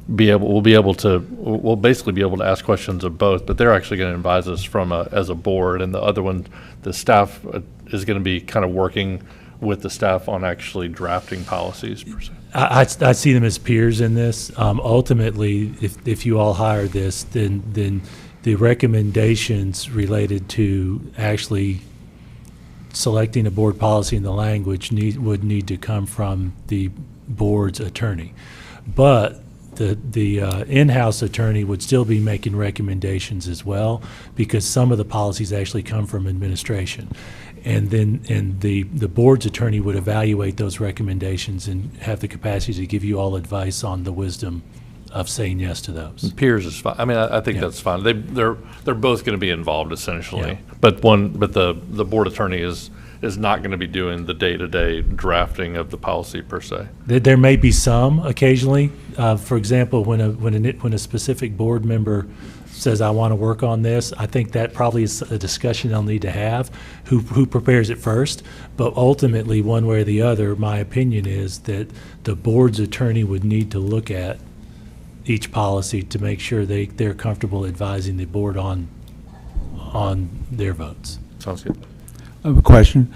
we'll basically be able to ask questions of both, but they're actually going to advise us as a board, and the other one, the staff is going to be kind of working with the staff on actually drafting policies per se. I see them as peers in this. Ultimately, if you all hire this, then the recommendations related to actually selecting a board policy and the language would need to come from the board's attorney. But the in-house attorney would still be making recommendations as well, because some of the policies actually come from administration. And the board's attorney would evaluate those recommendations and have the capacity to give you all advice on the wisdom of saying yes to those. Peers is fine. I think that's fine. They're both going to be involved essentially, Yeah. but the board attorney is not going to be doing the day-to-day drafting of the policy per se. There may be some occasionally. For example, when a specific board member says, I want to work on this, I think that probably is a discussion they'll need to have, who prepares it first. But ultimately, one way or the other, my opinion is that the board's attorney would need to look at each policy to make sure they're comfortable advising the board on their votes. Sounds good. I have a question.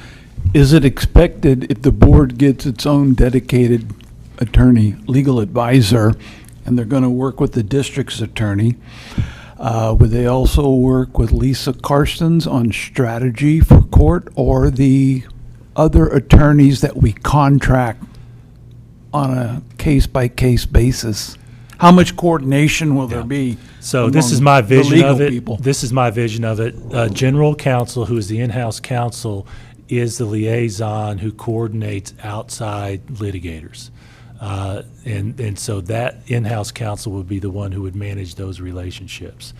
Is it expected, if the board gets its own dedicated attorney, legal advisor, and they're going to work with the district's attorney, would they also work with Lisa Carstens on strategy for court, or the other attorneys that we contract on a case-by-case basis? How much coordination will there be? So this is among my the vision legal of it. people? This is my vision of it. General counsel, who is the in-house counsel, is the liaison who coordinates outside litigators. And so that in-house counsel would be the one who would manage those relationships.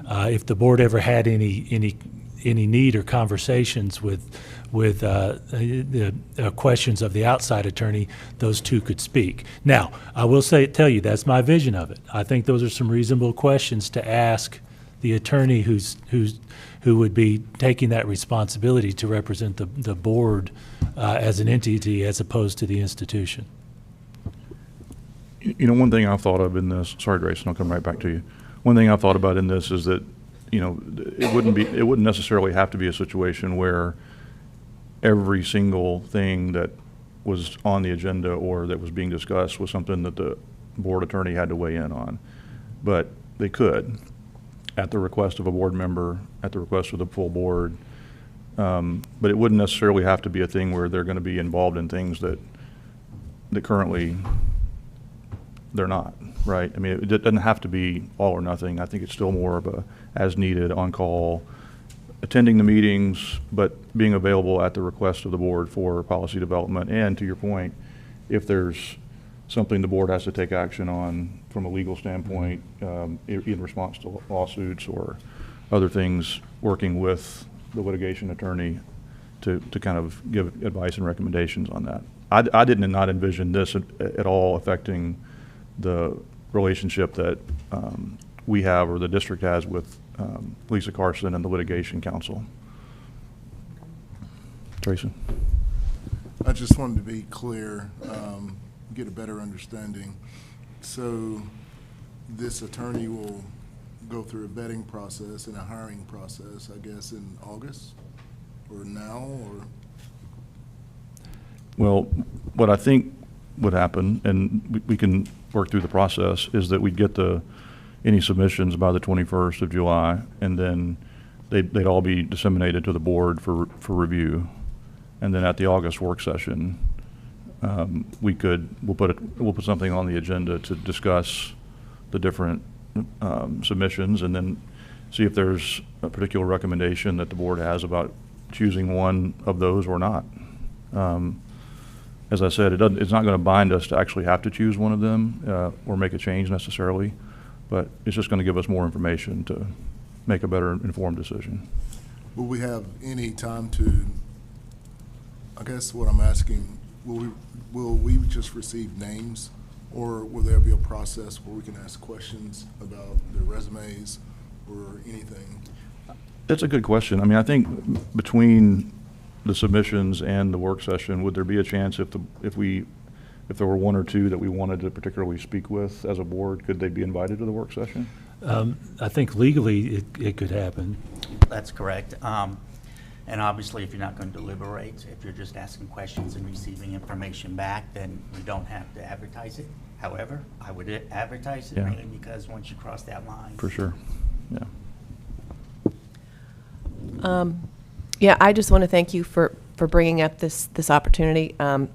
If the board ever had any need or conversations with the questions of the outside attorney, those two could speak. Now, I will tell you, that's my vision of it. I think those are some reasonable questions to ask the attorney who would be taking that responsibility to represent the board as an entity as opposed to the institution. You know, one thing I've thought of in this, sorry, Grayson, I'll come right back to you. One thing I've thought about in this is that, you know, it wouldn't necessarily have to be a situation where every single thing that was on the agenda or that was being discussed was something that the board attorney had to weigh in on. But they could, at the request of a board member, at the request of the full board. But it wouldn't necessarily have to be a thing where they're going to be involved in things that currently they're not, right? I mean, it doesn't have to be all or nothing. I think it's still more of a as needed, on call, attending the meetings, but being available at the request of the board for policy development. And to your point, if there's something the board has to take action on from a legal standpoint, in response to lawsuits or other things, working with the litigation attorney to kind of give advice and recommendations on that. I did not envision this at all affecting the relationship that we have or the district has with Lisa Carson and the litigation counsel. Tracy? I just wanted to be clear, get a better understanding. So this attorney will go through a vetting process and a hiring process, I guess, in August or now, or? Well, what I think would happen, and we can work through the process, is that we'd get any submissions by the 21st of July, and then they'd all be disseminated to the board for review. And then at the August work session, we'll put something on the agenda to discuss the different submissions, and then see if there's a particular recommendation that the board has about choosing one of those or not. As I said, it's not going to bind us to actually have to choose one of them or make a change necessarily, but it's just going to give us more information to make a better informed decision. Will we have any time to, I guess what I'm asking, will we just receive names, or will there be a process where we can ask questions about their resumes or anything? That's a good question. I mean, I think between the submissions and the work session, would there be a chance if there were one or two that we wanted to particularly speak with as a board, could they be invited to the work session? I think legally it could happen. That's correct. And obviously, if you're not going to deliberate, if you're just asking questions and receiving information back, then we don't have to advertise it. However, I would advertise it mainly because once you cross that line. For sure, yeah. Yeah, I just want to thank you for bringing up this opportunity. And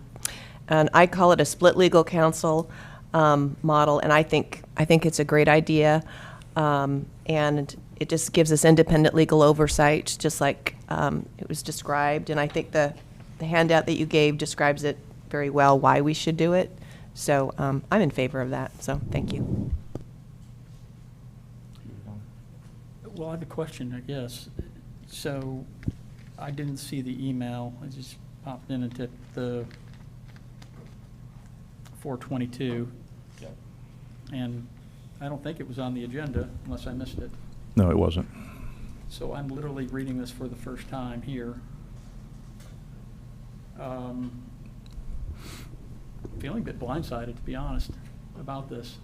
I call it a split legal counsel model, and I think it's a great idea. And it just gives us independent legal oversight, just like it was described. And I think the handout that you gave describes it very well, why we should do it. So I'm in favor of that, so thank you. Well, I have a question, I guess. So I didn't see the email. I just popped in into the 422. And I don't think it was on the agenda unless I missed it. No, it wasn't. So I'm literally reading this for the first time here. Feeling a bit blindsided, to be honest, about this.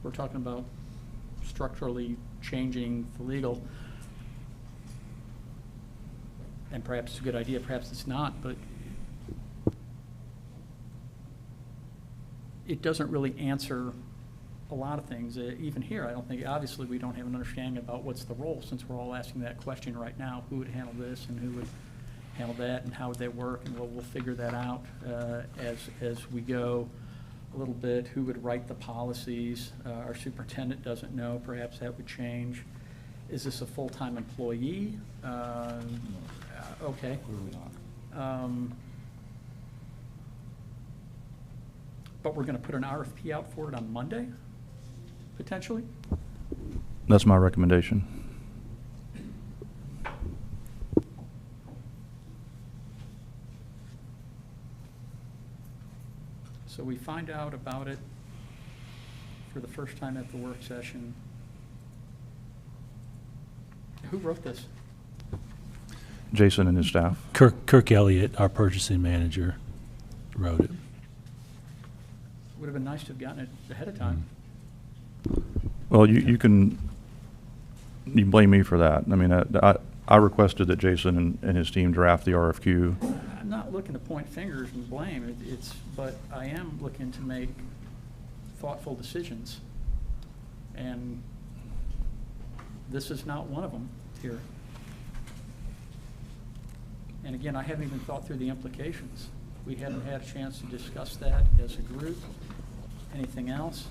We're talking about structurally changing the legal. And perhaps it's a good idea, perhaps it's not, but it doesn't really answer a lot of things. Even here, I don't think, obviously, we don't have an understanding about what's the role, since we're all asking that question right now. Who would handle this and who would handle that, and how would they work? And we'll figure that out as we go a little bit. Who would write the policies? Our superintendent doesn't know. Perhaps that would change. Is this a full-time employee? Okay. But we're going to put an RFP out for it on Monday, potentially? That's my recommendation. So we find out about it for the first time at the work session Who wrote this? Jason and his staff. Kirk Elliott, our purchasing manager, wrote it. Would have been nice to have gotten it ahead of time. Well, you can blame me for that. I mean, I requested that Jason and his team draft the RFQ. I'm not looking to point fingers and blame. But I am looking to make thoughtful decisions. And this is not one of them here. And again, I haven't even thought through the implications. We haven't had a chance to discuss that as a group. Anything else?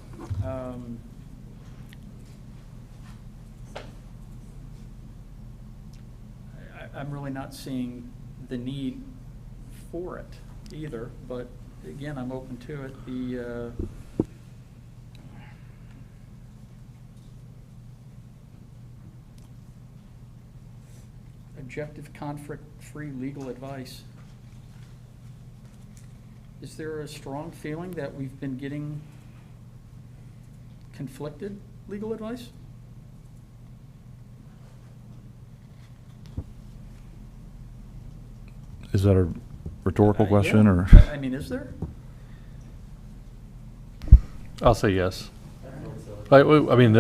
I'm really not seeing the need for it either, but again, I'm open to it. The objective conflict-free legal advice. Is there a strong feeling that we've been getting conflicted legal advice? Is that a rhetorical question, Yeah. or? I mean, is there? I'll say yes. I mean,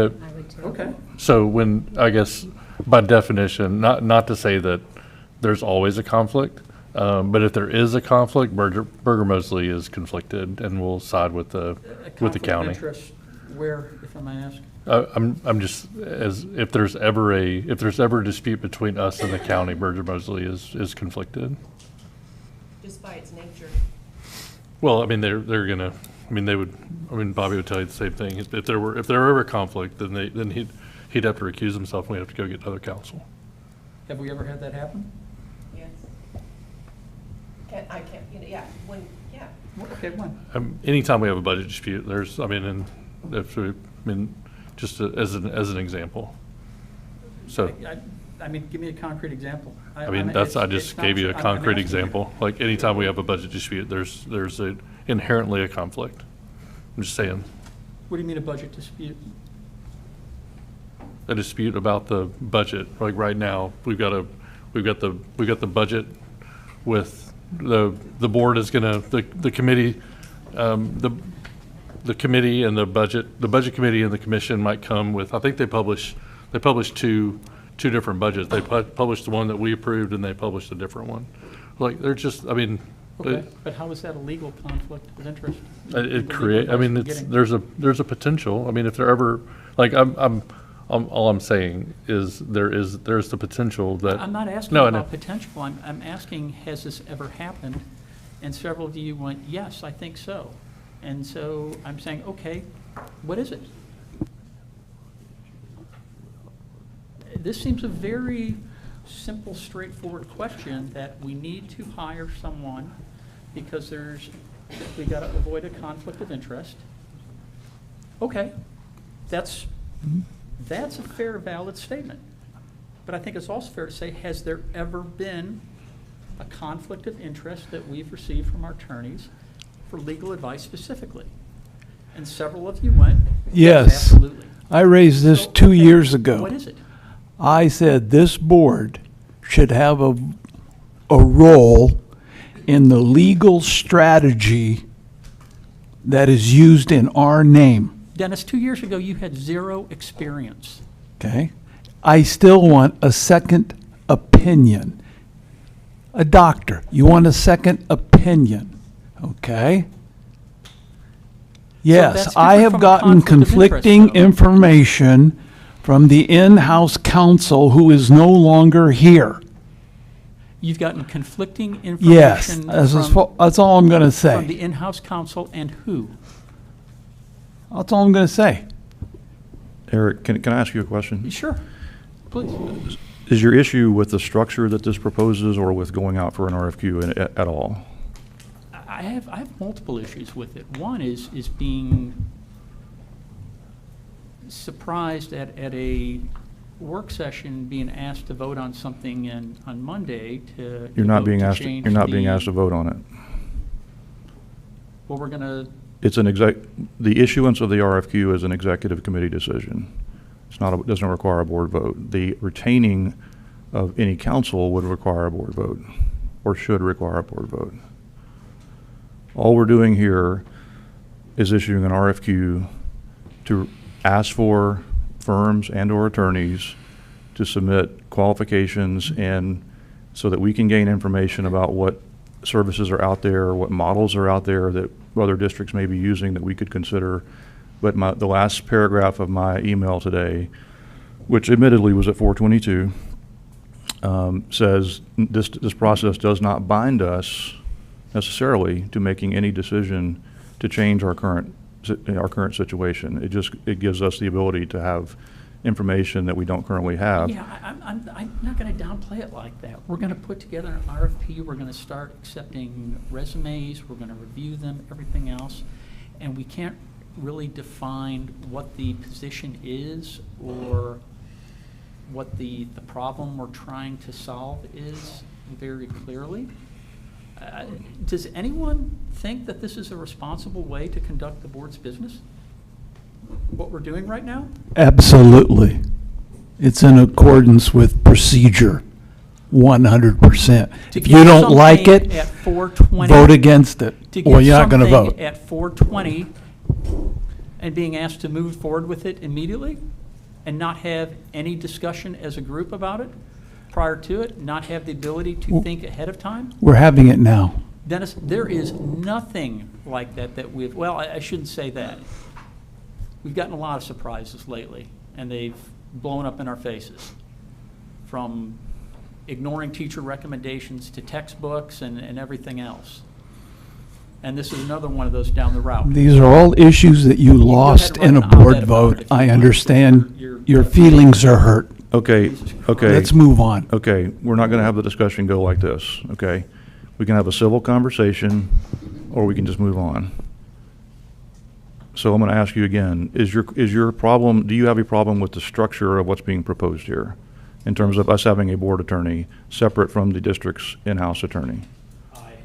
Okay. so when, I guess, by definition, not to say that there's always a conflict, but if there is a conflict, Burger Mosley is conflicted and will side with the Conflict of county. interest, where, if I may ask? I'm just, if there's ever a dispute between us and the county, Burger Mosley is conflicted. Just by its nature. Well, I mean, they're gonna, I mean, Bobby would tell you the same thing. If there were ever a conflict, then he'd have to recuse himself and we'd have to go get other counsel. Have we ever had that happen? Yes. Yeah, Okay, when? Anytime we have a budget dispute, there's, just as an example. So, I mean, give me a concrete example. I just gave you a concrete example. Like, anytime we have a budget dispute, there's inherently a conflict. I'm just saying. What do you mean a budget dispute? A dispute about the budget. Like right now, we've got the budget with the board is gonna, the committee, the committee and the budget committee and the commission might come with, I think they publish two different budgets. They published the one that we approved and they published a different one. Like, they're just, I mean. Okay, but how is that a legal conflict of interest? There's a potential. I mean, if there ever, like, all I'm saying is there's the potential that. I'm not asking about potential. I'm asking, has this ever happened? And several of you went, yes, I think so. And so I'm saying, okay, what is it? This seems a very simple, straightforward question that we need to hire someone because we got to avoid a conflict of interest. Okay, that's a fair, valid statement. But I think it's also fair to say, has there ever been a conflict of interest that we've received from our attorneys for legal advice specifically? And several of you went, Yes. absolutely. I raised this So, 2 okay, years ago. What is it? I said this board should have a role in the legal strategy that is used in our name, Dennis, 2 years ago, you had zero experience. okay? I still want a second opinion. A doctor, you want a second opinion, okay? Yes, that's I different have from a gotten conflict of interest, conflicting though. information from the in-house counsel who is no longer here. You've gotten conflicting Yes, information that's all I'm going to from say. the in-house counsel and who? That's all I'm going to say. Eric, can I ask you a question? Sure, please. Is your issue with the structure that this proposes or with going out for an RFQ at all? I have multiple issues with it. One is being surprised at a work session being asked to vote on something on Monday to. You're not vote being to asked. change You're not being the- asked to vote on it. Well, we're gonna. It's the issuance of the RFQ is an executive committee decision. It doesn't require a board vote. The retaining of any council would require a board vote, or should require a board vote. All we're doing here is issuing an RFQ to ask for firms and/or attorneys to submit qualifications, and so that we can gain information about what services are out there, what models are out there that other districts may be using that we could consider. But the last paragraph of my email today, which admittedly was at 4:22, says this process does not bind us necessarily to making any decision to change our current situation. It gives us the ability to have information that we don't currently have. Yeah, I'm not going to downplay it like that. We're going to put together an RFP. We're going to start accepting resumes. We're going to review them, everything else. And we can't really define what the position is or what the problem we're trying to solve is very clearly. Does anyone think that this is a responsible way to conduct the board's business? What we're doing right now? Absolutely. It's in accordance with procedure, 100%. If you don't like it, At 4:20, vote against it, to or get you're not going to something vote. at 4:20 and being asked to move forward with it immediately and not have any discussion as a group about it prior to it, not have the ability to think ahead of time? We're having it now. Dennis, there is nothing like that we've, well, I shouldn't say that. We've gotten a lot of surprises lately, and they've blown up in our faces. From ignoring teacher recommendations to textbooks and everything else. And this is another one of those down the route. These are all issues that you lost in a board vote. I understand your feelings are hurt. Okay. Let's move on. Okay, we're not going to have the discussion go like this, okay? We can have a civil conversation, or we can just move on. So I'm going to ask you again, is your problem, do you have a problem with the structure of what's being proposed here in terms of us having a board attorney separate from the district's in-house attorney?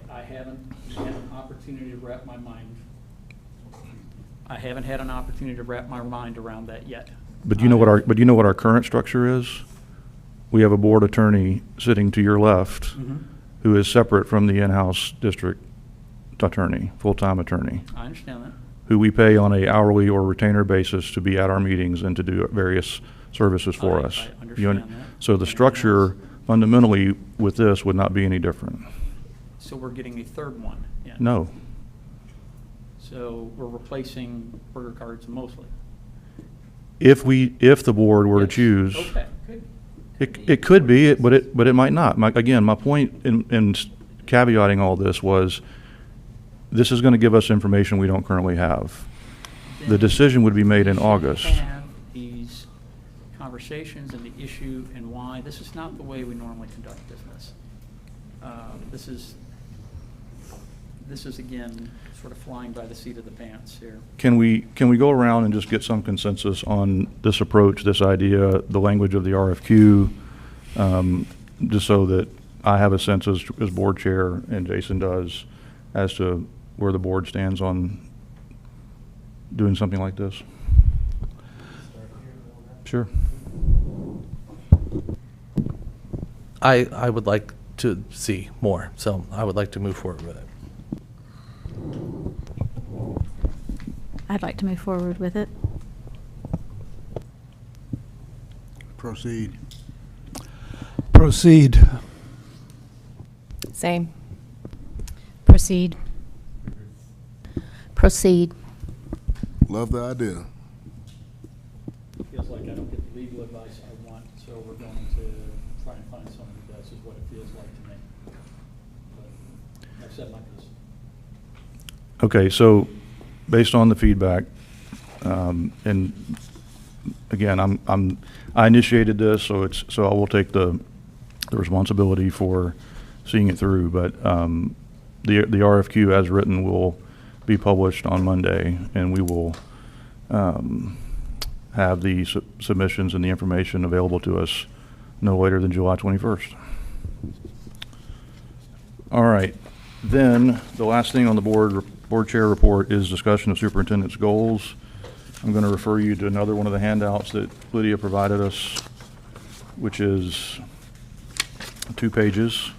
I haven't had an opportunity to wrap my mind. I haven't had an opportunity to wrap my mind around that yet. But you know what our current structure is? We have a board attorney sitting to your left who is separate from the in-house district attorney, full-time attorney, I understand that. who we pay on a hourly or retainer basis to be at our meetings and to do various services for us. I understand that. So the structure fundamentally with this would not be any different. So we're getting a third one in. No. So we're replacing burger cards mostly. If the board were to choose, Okay, good. it could be, but it might not. Again, my point in caveating all this was, this is going to give us information we don't currently have. The decision would be made in August. Have these conversations and the issue and why. This is not the way we normally conduct business. This is again sort of flying by the seat of the pants here. Can we go around and just get some consensus on this approach, this idea, the language of the RFQ, just so that I have a sense as board chair and Jason does as to where the board stands on doing something like this? Sure. I would like to see more, so I would like to move forward with it. I'd like to move forward with it. Proceed. Proceed. Same. Proceed. Proceed. Love the idea. Feels like I don't get the legal advice I want, so we're going to try and find someone who does, is what it feels like to me. But I've said my piece. Okay, so based on the feedback, and again, I initiated this, so I will take the responsibility for seeing it through. But the RFQ as written will be published on Monday, and we will have the submissions and the information available to us no later than July 21st. All right, then the last thing on the board chair report is discussion of superintendent's goals. I'm going to refer you to another one of the handouts that Lydia provided us, which is 2 pages,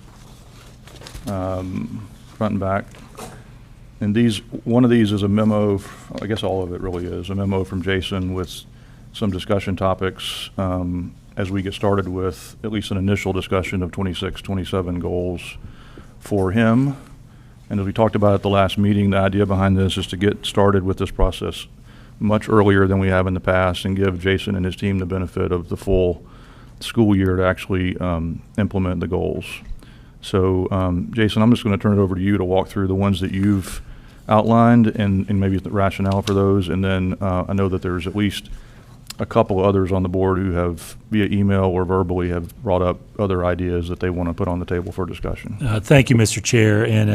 front and back. And one of these is a memo, I guess all of it really is, a memo from Jason with some discussion topics as we get started with at least an initial discussion of 26, 27 goals for him. And as we talked about at the last meeting, the idea behind this is to get started with this process much earlier than we have in the past and give Jason and his team the benefit of the full school year to actually implement the goals. So, Jason, I'm just going to turn it over to you to walk through the ones that you've outlined and maybe the rationale for those. And then I know that there's at least a couple others on the board who have, via email or verbally, have brought up other ideas that they want to put on the table for discussion. Thank you, Mr. Chair. And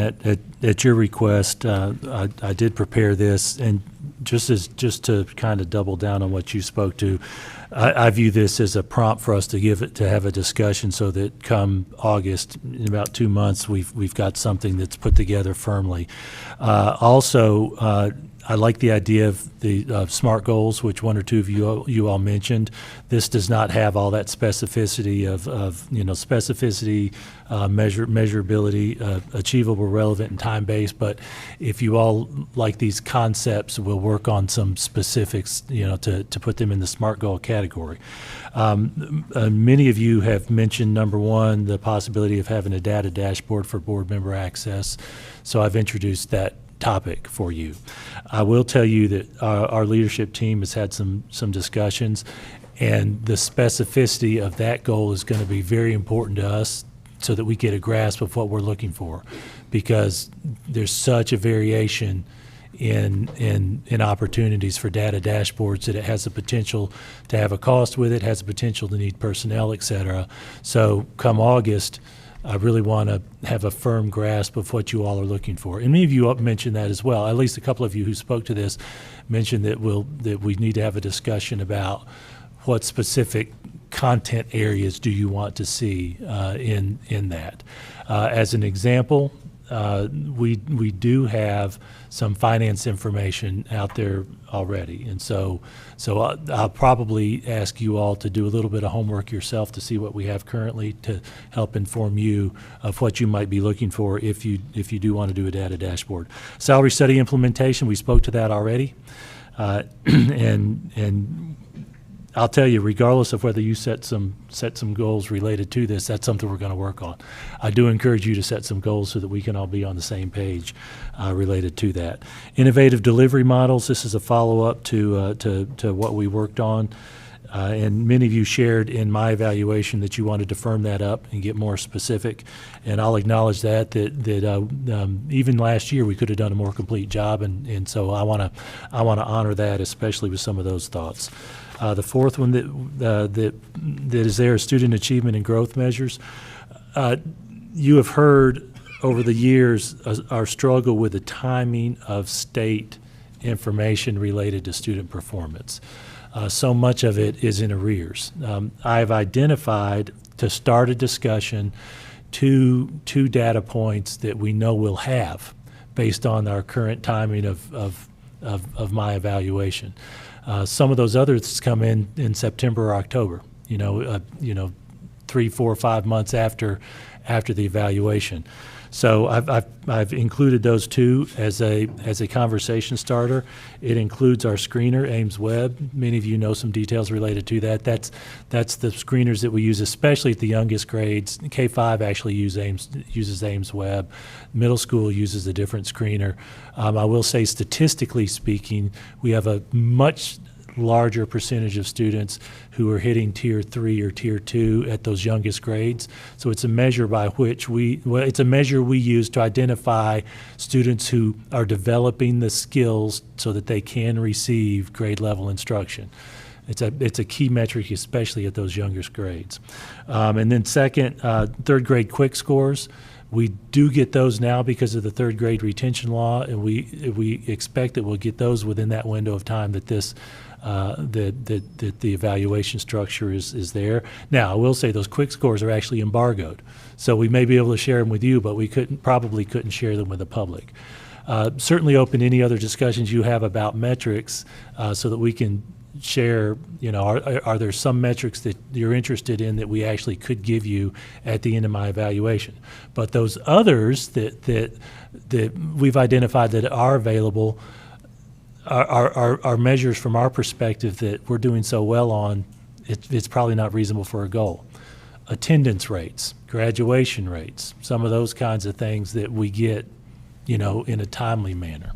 at your request, I did prepare this, and just to kind of double down on what you spoke to, I view this as a prompt for us to have a discussion, so that come August, in about 2 months, we've got something that's put together firmly. Also, I like the idea of the SMART goals, which one or two of you all mentioned. This does not have all that specificity of specificity, measurability, achievable, relevant, and time-based. But if you all like these concepts, we'll work on some specifics, to put them in the SMART goal category. Many of you have mentioned, number one, the possibility of having a data dashboard for board member access. So I've introduced that topic for you. I will tell you that our leadership team has had some discussions, and the specificity of that goal is going to be very important to us so that we get a grasp of what we're looking for, because there's such a variation in opportunities for data dashboards that it has the potential to have a cost with it, has the potential to need personnel, et cetera. So come August, I really want to have a firm grasp of what you all are looking for. And many of you mentioned that as well. At least a couple of you who spoke to this mentioned that we need to have a discussion about what specific content areas do you want to see in that. As an example, we do have some finance information out there already, and so I'll probably ask you all to do a little bit of homework yourself to see what we have currently to help inform you of what you might be looking for if you do want to do a data dashboard. Salary study implementation, we spoke to that already, and I'll tell you, regardless of whether you set some goals related to this, that's something we're going to work on. I do encourage you to set some goals so that we can all be on the same page related to that. Innovative delivery models. This is a follow-up to what we worked on, and many of you shared in my evaluation that you wanted to firm that up and get more specific. And I'll acknowledge that even last year we could have done a more complete job, and so I want to honor that, especially with some of those thoughts. The fourth one that is there is student achievement and growth measures. You have heard over the years our struggle with the timing of state information related to student performance. So much of it is in arrears. I've identified, to start a discussion, two data points that we know we'll have based on our current timing of my evaluation. Some of those others come in September or October, 3, 4, 5 months after the evaluation. So I've included those two as a conversation starter. It includes our screener, Ames Web. Many of you know some details related to that. That's the screeners that we use, especially at the youngest grades. K-5 actually uses Ames Web. Middle school uses a different screener. I will say, statistically speaking, we have a much larger percentage of students who are hitting Tier 3 or Tier 2 at those youngest grades. So it's a measure by which it's a measure we use to identify students who are developing the skills so that they can receive grade level instruction. It's a key metric, especially at those youngest grades. And then second, third grade quick scores. We do get those now because of the third grade retention law, and we expect that we'll get those within that window of time that this that the evaluation structure is there. Now, I will say those quick scores are actually embargoed, so we may be able to share them with you, but we probably couldn't share them with the public. Certainly open any other discussions you have about metrics so that we can share, are there some metrics that you're interested in that we actually could give you at the end of my evaluation? But those others that we've identified that are available are measures from our perspective that we're doing so well on, it's probably not reasonable for a goal. Attendance rates, graduation rates, some of those kinds of things that we get, in a timely manner.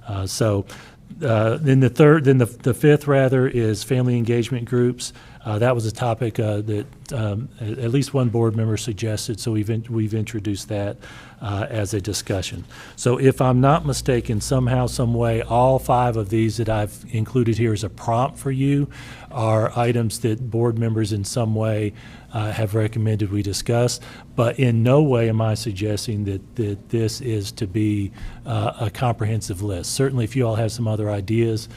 Then the fifth rather is family engagement groups. That was a topic that at least one board member suggested, so we've introduced that as a discussion. So if I'm not mistaken, somehow, some way, all 5 of these that I've included here as a prompt for you are items that board members in some way have recommended we discuss, but in no way am I suggesting that this is to be a comprehensive list. Certainly, if you all have some other ideas,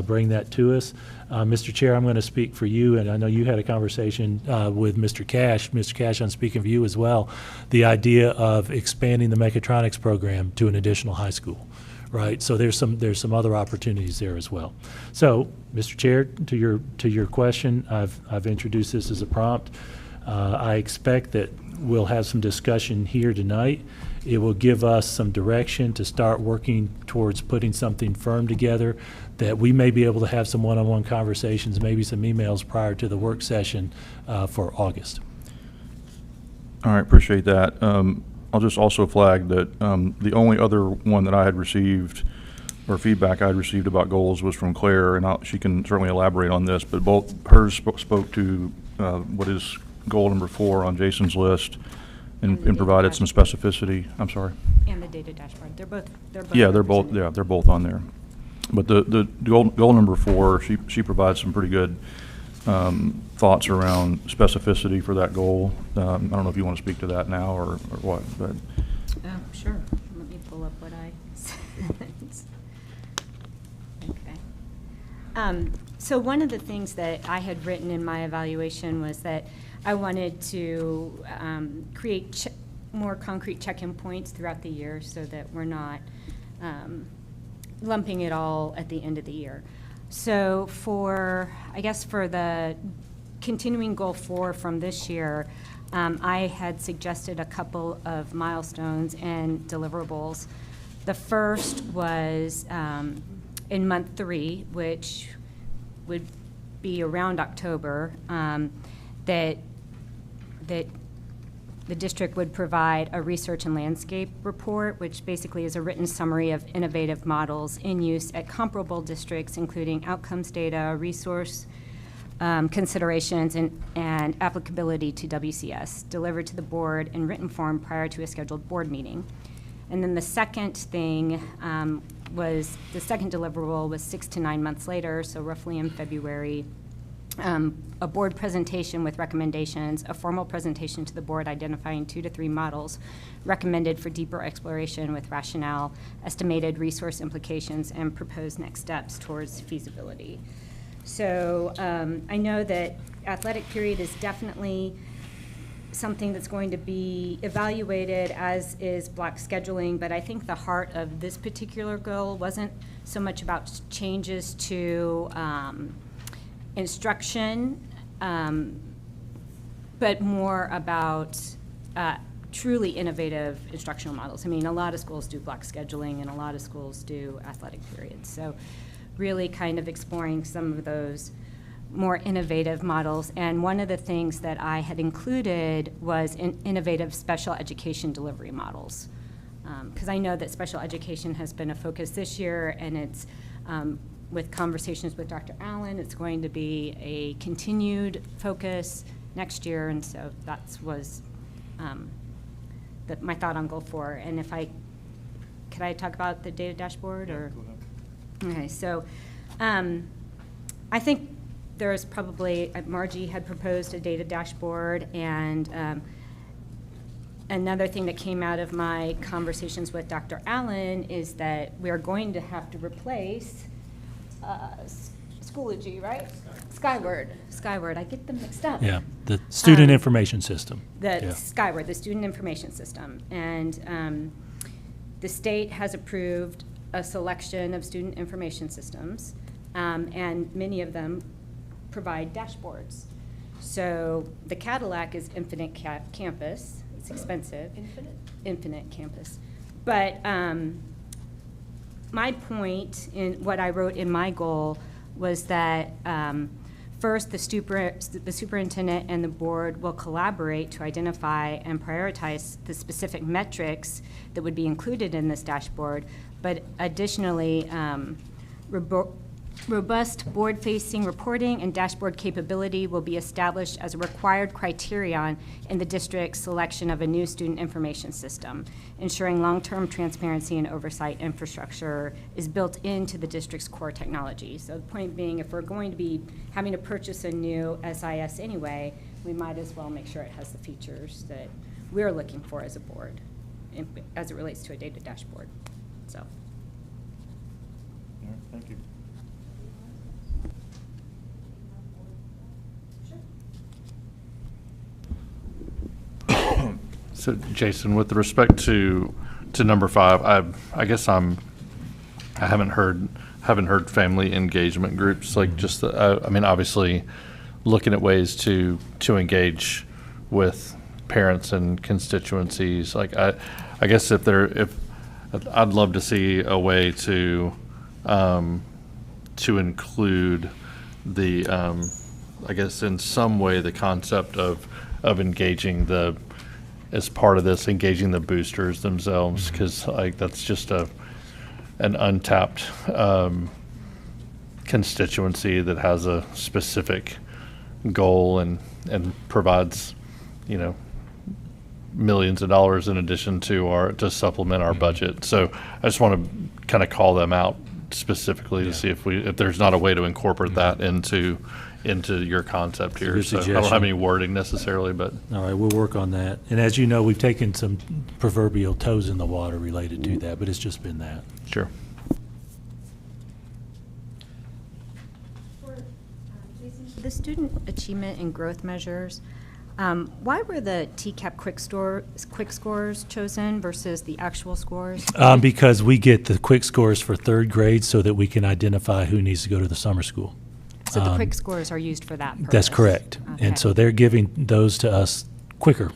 bring that to us. Mr. Chair, I'm going to speak for you, and I know you had a conversation with Mr. Cash. Mr. Cash, I'm speaking for you as well. The idea of expanding the mechatronics program to an additional high school, right? So there's some other opportunities there as well. So, Mr. Chair, to your question, I've introduced this as a prompt. I expect that we'll have some discussion here tonight. It will give us some direction to start working towards putting something firm together that we may be able to have some one-on-one conversations, maybe some emails prior to the work session for August. All right, appreciate that. I'll just also flag that the only other one that I had received, or feedback I had received about goals, was from Claire, and she can certainly elaborate on this, but both hers spoke to what is goal number 4 on Jason's list and provided some specificity. I'm sorry. And the data dashboard. They're both. Yeah, they're both on there. But the goal number 4, she provides some pretty good thoughts around specificity for that goal. I don't know if you want to speak to that now or what, but. Sure. Let me pull up what I said. Okay. So one of the things that I had written in my evaluation was that I wanted to create more concrete check-in points throughout the year so that we're not lumping it all at the end of the year. So for the continuing goal 4 from this year, I had suggested a couple of milestones and deliverables. The first was in month 3, which would be around October, that the district would provide a research and landscape report, which basically is a written summary of innovative models in use at comparable districts, including outcomes data, resource considerations, and applicability to WCS, delivered to the board in written form prior to a scheduled board meeting. And then the second thing was, the second deliverable was 6 to 9 months later, so roughly in February, a board presentation with recommendations, a formal presentation to the board identifying 2 to 3 models recommended for deeper exploration with rationale, estimated resource implications, and proposed next steps towards feasibility. So I know that athletic period is definitely something that's going to be evaluated, as is block scheduling, but I think the heart of this particular goal wasn't so much about changes to instruction, but more about truly innovative instructional models. I mean, a lot of schools do block scheduling and a lot of schools do athletic periods. So really kind of exploring some of those more innovative models. And one of the things that I had included was innovative special education delivery models. Because I know that special education has been a focus this year, and it's with conversations with Dr. Allen, it's going to be a continued focus next year, and so that was my thought on goal 4. And could I talk about the data dashboard, or? Okay, so I think there's probably, Margie had proposed a data dashboard, and another thing that came out of my conversations with Dr. Allen is that we are going to have to replace Schoology, right? Skyward. I get them mixed up. Yeah, the student information system. Skyward, the student information system. And The state has approved a selection of student information systems, and many of them provide dashboards. So the Cadillac is Infinite Campus. It's expensive. Infinite Campus. But my point in what I wrote in my goal was that first, the superintendent and the board will collaborate to identify and prioritize the specific metrics that would be included in this dashboard, but additionally, robust board-facing reporting and dashboard capability will be established as a required criterion in the district's selection of a new student information system, ensuring long-term transparency and oversight infrastructure is built into the district's core technology. So the point being, if we're going to be having to purchase a new SIS anyway, we might as well make sure it has the features that we're looking for as a board as it relates to a data dashboard. So. All right, thank you. So, Jason, with respect to number 5, I guess I haven't heard family engagement groups, like just I mean, obviously looking at ways to engage with parents and constituencies. Like I guess if I'd love to see a way to include the I guess in some way the concept of engaging as part of this, engaging the boosters themselves, because like that's just an untapped constituency that has a specific goal and provides, millions of dollars in addition to supplement our budget. So I just want to kind of call them out specifically to see if there's not a way to incorporate that into your concept here. Good So I don't suggestion. have any wording necessarily, but All right, we'll work on that. And as you know, we've taken some proverbial toes in the water related to that, but it's just been that. sure. The student achievement and growth measures, why were the TCAP quick scores chosen versus the actual scores? Because we get the quick scores for 3rd grade so that we can identify who needs to go to the summer school. So the quick scores are used for that purpose? That's correct. Okay. And so they're giving those to us quicker.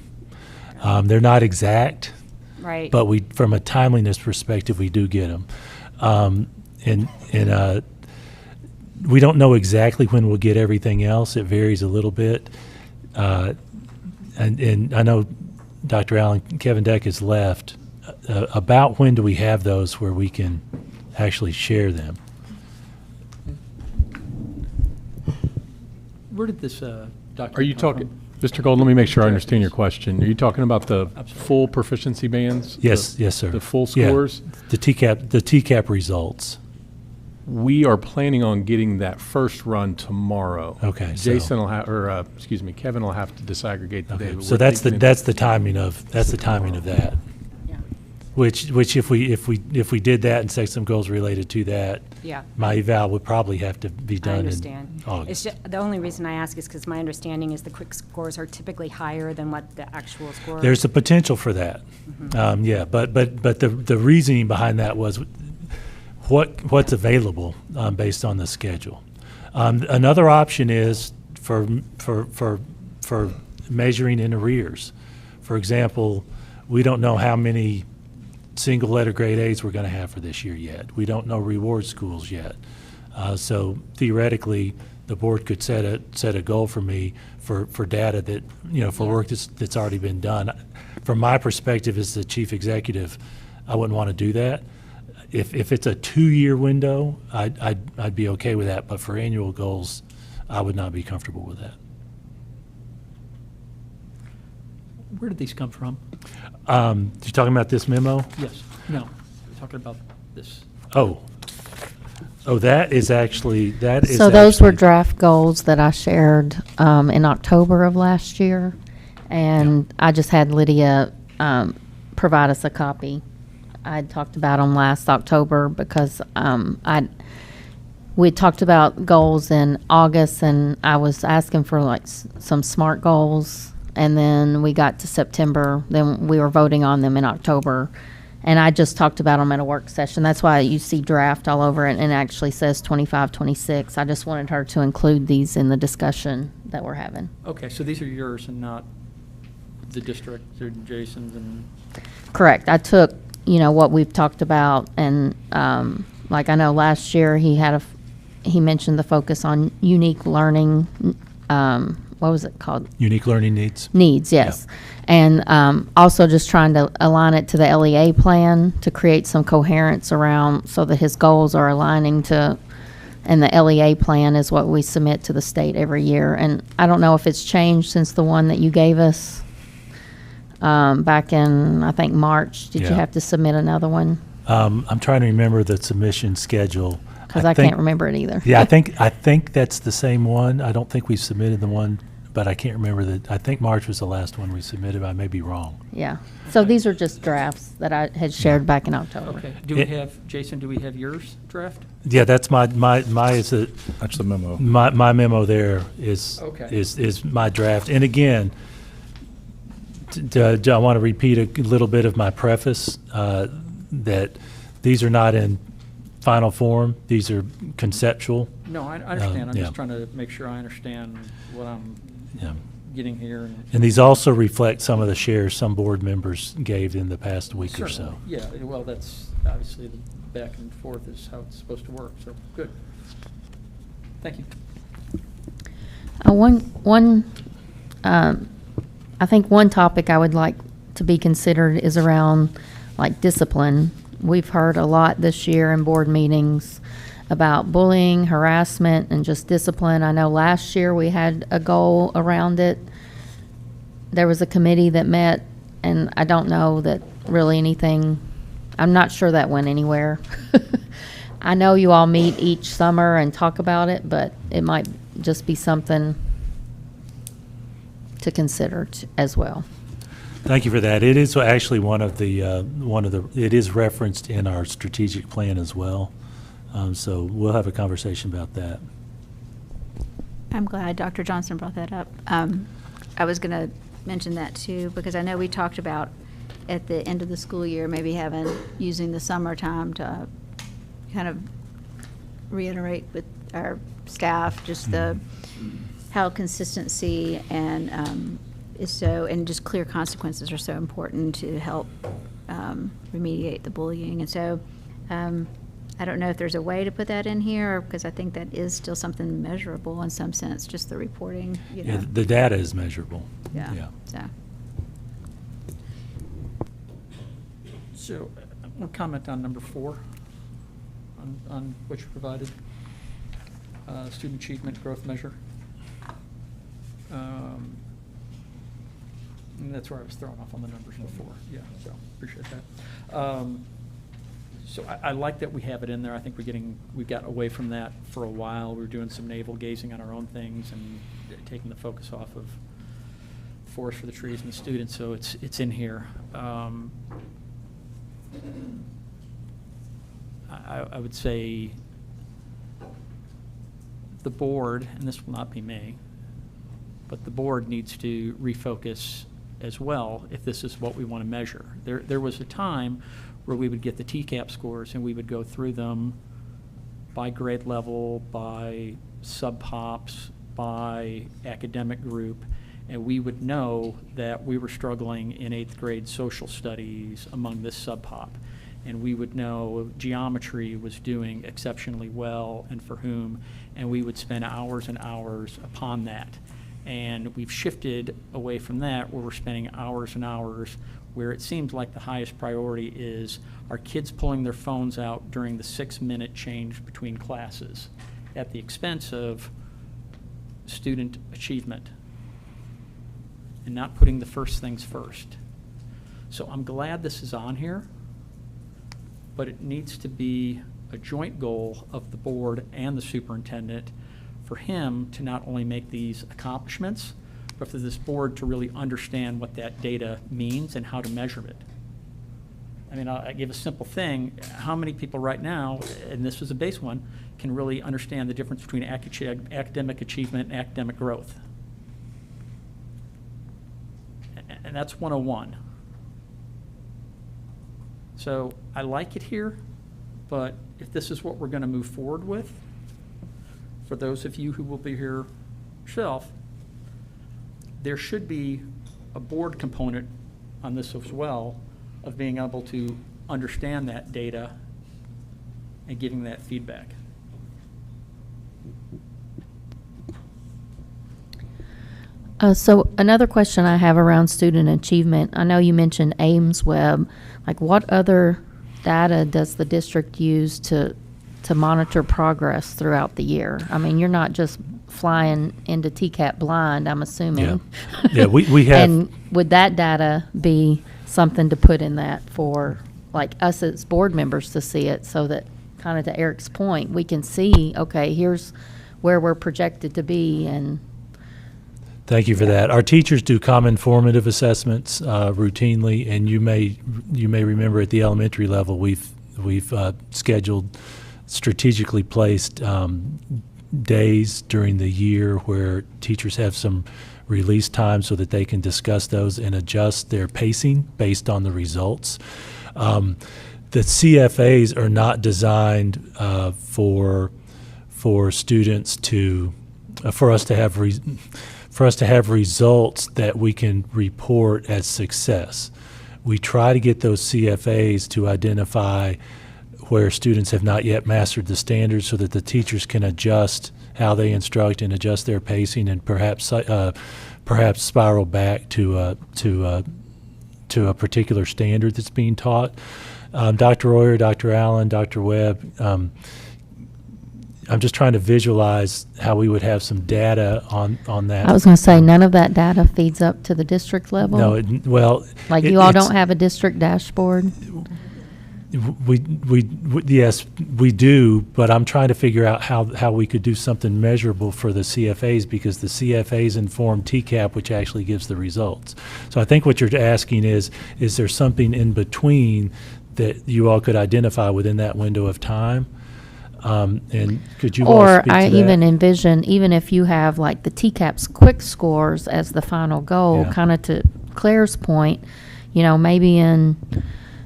They're not exact. Right. But from a timeliness perspective, we do get them. We don't know exactly when we'll get everything else. It varies a little bit. And I know Dr. Allen, Kevin Deck has left. About when do we have those where we can actually share them? Where did this, Dr. Are you come talking, from? Mr. Gold, let me make sure I understand your question. Are you talking about the full proficiency bands? Yes, yes, sir. The full Yeah, scores? the TCAP results. We are planning on getting that first run tomorrow. Okay, so- Jason will have, Kevin will have to disaggregate the data. Okay, so that's the timing of that. Which if we did that and set some goals related to that, Yeah. my eval would probably have to be I done in understand. August. The only reason I ask is because my understanding is the quick scores are typically higher than what the actual score. There's a potential for that. Yeah, but the reasoning behind that was what's available based on the schedule. Another option is for measuring in arrears. For example, we don't know how many single letter grade A's we're going to have for this year yet. We don't know reward schools yet. So theoretically, the board could set a goal for me for data that, for work that's already been done. From my perspective as the chief executive, I wouldn't want to do that. If it's a 2-year window, I'd be okay with that, but for annual goals, I would not be comfortable with that. Where did these come from? You talking about this memo? Yes, no, talking about this. Oh, that is actually. So those were draft goals that I shared in October of last year, and I just had Lydia provide us a copy. I talked about them last October because we talked about goals in August, and I was asking for some SMART goals, and then we got to September. Then we were voting on them in October, And I just talked about them at a work session. That's why you see draft all over it and it actually says 25, 26. I just wanted her to include these in the discussion that we're having. Okay, so these are yours and not the district or Jason's and, Correct. I took, what we've talked about and, like I know last year he mentioned the focus on unique learning, what was it called? Unique learning needs. Needs, yes. And also just trying to align it to the LEA plan to create some coherence around so that his goals are aligning to, and the LEA plan is what we submit to the state every year. And I don't know if it's changed since the one that you gave us back in, I think, March. Did you Yeah. have to submit another one? I'm trying to remember the submission schedule. Because I can't remember it either. Yeah, I think that's the same one. I don't think we submitted the one, but I can't remember that. I think March was the last one we submitted. I may be wrong. Yeah. So these are just drafts that I had shared back in October. okay. Do we have, Jason, do we have yours draft? Yeah, that's my is a, That's the memo. my memo there is Okay. is my draft. And again, I want to repeat a little bit of my preface that these are not in final form. These are conceptual. No, I understand. I'm yeah. just trying to make sure I understand what I'm Yeah. getting here. And these also reflect some of the shares some board members gave in the past week or so. Certainly. Yeah, well, that's obviously the back and forth is how it's supposed to work, so, good. Thank you. I think one topic I would like to be considered is around like discipline. We've heard a lot this year in board meetings about bullying, harassment, and just discipline. I know last year we had a goal around it. There was a committee that met, and I don't know that really anything, I'm not sure that went anywhere. I know you all meet each summer and talk about it, but it might just be something to consider as well. Thank you for that. It is actually one of the, it is referenced in our strategic plan as well. So we'll have a conversation about that. I'm glad Dr. Johnson brought that up. I was going to mention that too, because I know we talked about at the end of the school year, maybe using the summertime to kind of reiterate with our staff just how consistency and is so, and just clear consequences are so important to help remediate the bullying. And so I don't know if there's a way to put that in here, because I think that is still something measurable in some sense, just the reporting, you know. Yeah, the data is measurable. Yeah. Yeah. So, one comment on number 4, on what you provided, student achievement growth measure. And that's where I was thrown off on the numbers before. Yeah, so appreciate that. So I like that we have it in there. I think we got away from that for a while. We were doing some navel gazing on our own things and taking the focus off of forest for the trees and the students. So it's in here. I would say the board, and this will not be me, but the board needs to refocus as well if this is what we want to measure. There was a time where we would get the TCAP scores and we would go through them by grade level, by sub-pops, by academic group, and we would know that we were struggling in 8th grade social studies among this sub-pop. And we would know geometry was doing exceptionally well and for whom, and we would spend hours and hours upon that. And we've shifted away from that, where we're spending hours and hours, where it seems like the highest priority is our kids pulling their phones out during the 6-minute change between classes at the expense of student achievement and not putting the first things first. So I'm glad this is on here, but it needs to be a joint goal of the board and the superintendent for him to not only make these accomplishments, but for this board to really understand what that data means and how to measure it. I mean, I give a simple thing. How many people right now, and this was a base one, can really understand the difference between academic achievement and academic growth? And that's 101. So I like it here, but if this is what we're going to move forward with, for those of you who will be here shelf, there should be a board component on this as well of being able to understand that data and giving that feedback. So another question I have around student achievement, I know you mentioned Ames Web. Like, what other data does the district use to monitor progress throughout the year? I mean, you're not just flying into TCAP blind, I'm assuming. Yeah, we have. And would that data be something to put in that for, like, us as board members to see it, so that, kind of to Eric's point, we can see, okay, here's where we're projected to be? And Thank you for that. Our teachers do common formative assessments routinely, and you may remember at the elementary level we've scheduled strategically placed days during the year where teachers have some release time so that they can discuss those and adjust their pacing based on the results. The CFAs are not designed for students to for us to have results that we can report as success. We try to get those CFAs to identify where students have not yet mastered the standards so that the teachers can adjust how they instruct and adjust their pacing, and perhaps spiral back to a particular standard that's being taught. Dr. Royer, Dr. Allen, Dr. Webb, I'm just trying to visualize how we would have some data on that. I was going to say, none of that data feeds up to the district level? No, like, you all don't have a district dashboard? Yes, we do, but I'm trying to figure out how we could do something measurable for the CFAs, because the CFAs inform TCAP, which actually gives the results. So I think what you're asking is there something in between that you all could identify within that window of time? And could you all Or speak to I that? even envision, even if you have like the TCAP's quick scores as the final goal, Yeah. kind of to Claire's point, maybe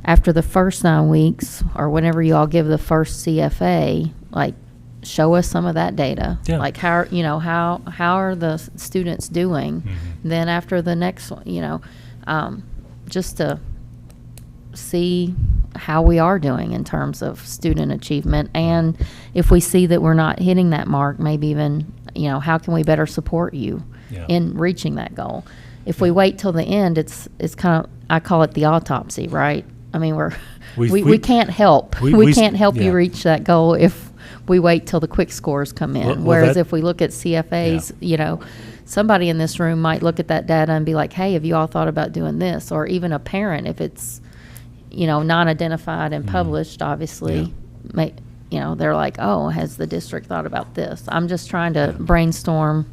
after the first 9 weeks, or whenever you all give the first CFA, like, show us some of that data. Yeah. Like, how are the students doing? Then after the next one, just to see how we are doing in terms of student achievement. And if we see that we're not hitting that mark, maybe even, how can we better support you in reaching that goal? If we wait till the end, it's kind of, I call it the autopsy, right? I mean, we can't help. We can't help you reach that goal if we wait till the quick scores come in. Whereas if we look at CFAs, somebody in this room might look at that data and be like, hey, have you all thought about doing this? Or even a parent, if it's, non-identified and published, obviously, they're like, oh, has the district thought about this? I'm just trying to brainstorm.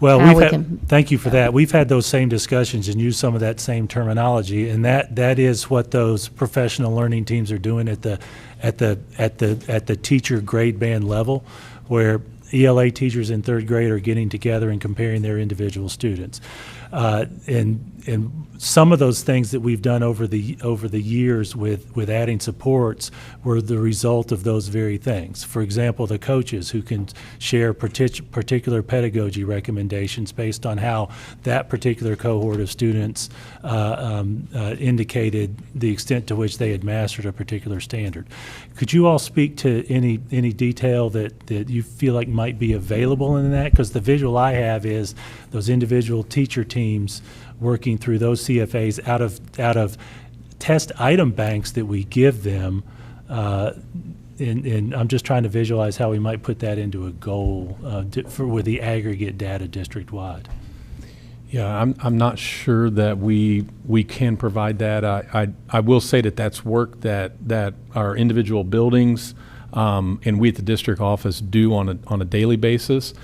Well, how thank you for that. We've had those same discussions and used some of that same terminology, and that is what those professional learning teams are doing at the teacher grade band level, where ELA teachers in third grade are getting together and comparing their individual students. And some of those things that we've done over the years with adding supports were the result of those very things. For example, the coaches who can share particular pedagogy recommendations based on how that particular cohort of students indicated the extent to which they had mastered a particular standard. Could you all speak to any detail that you feel like might be available in that? Because the visual I have is those individual teacher teams working through those CFAs out of test item banks that we give them, and I'm just trying to visualize how we might put that into a goal with the aggregate data district-wide. Yeah, I'm not sure that we can provide that. I will say that that's work that our individual buildings and we at the district office do on a daily basis.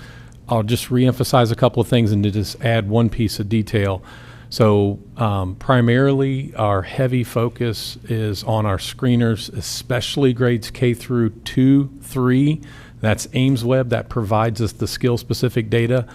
I'll just reemphasize a couple of things and to just add one piece of detail. So primarily our heavy focus is on our screeners, especially grades K through 2, 3. That's Ames Web that provides us the skill-specific data.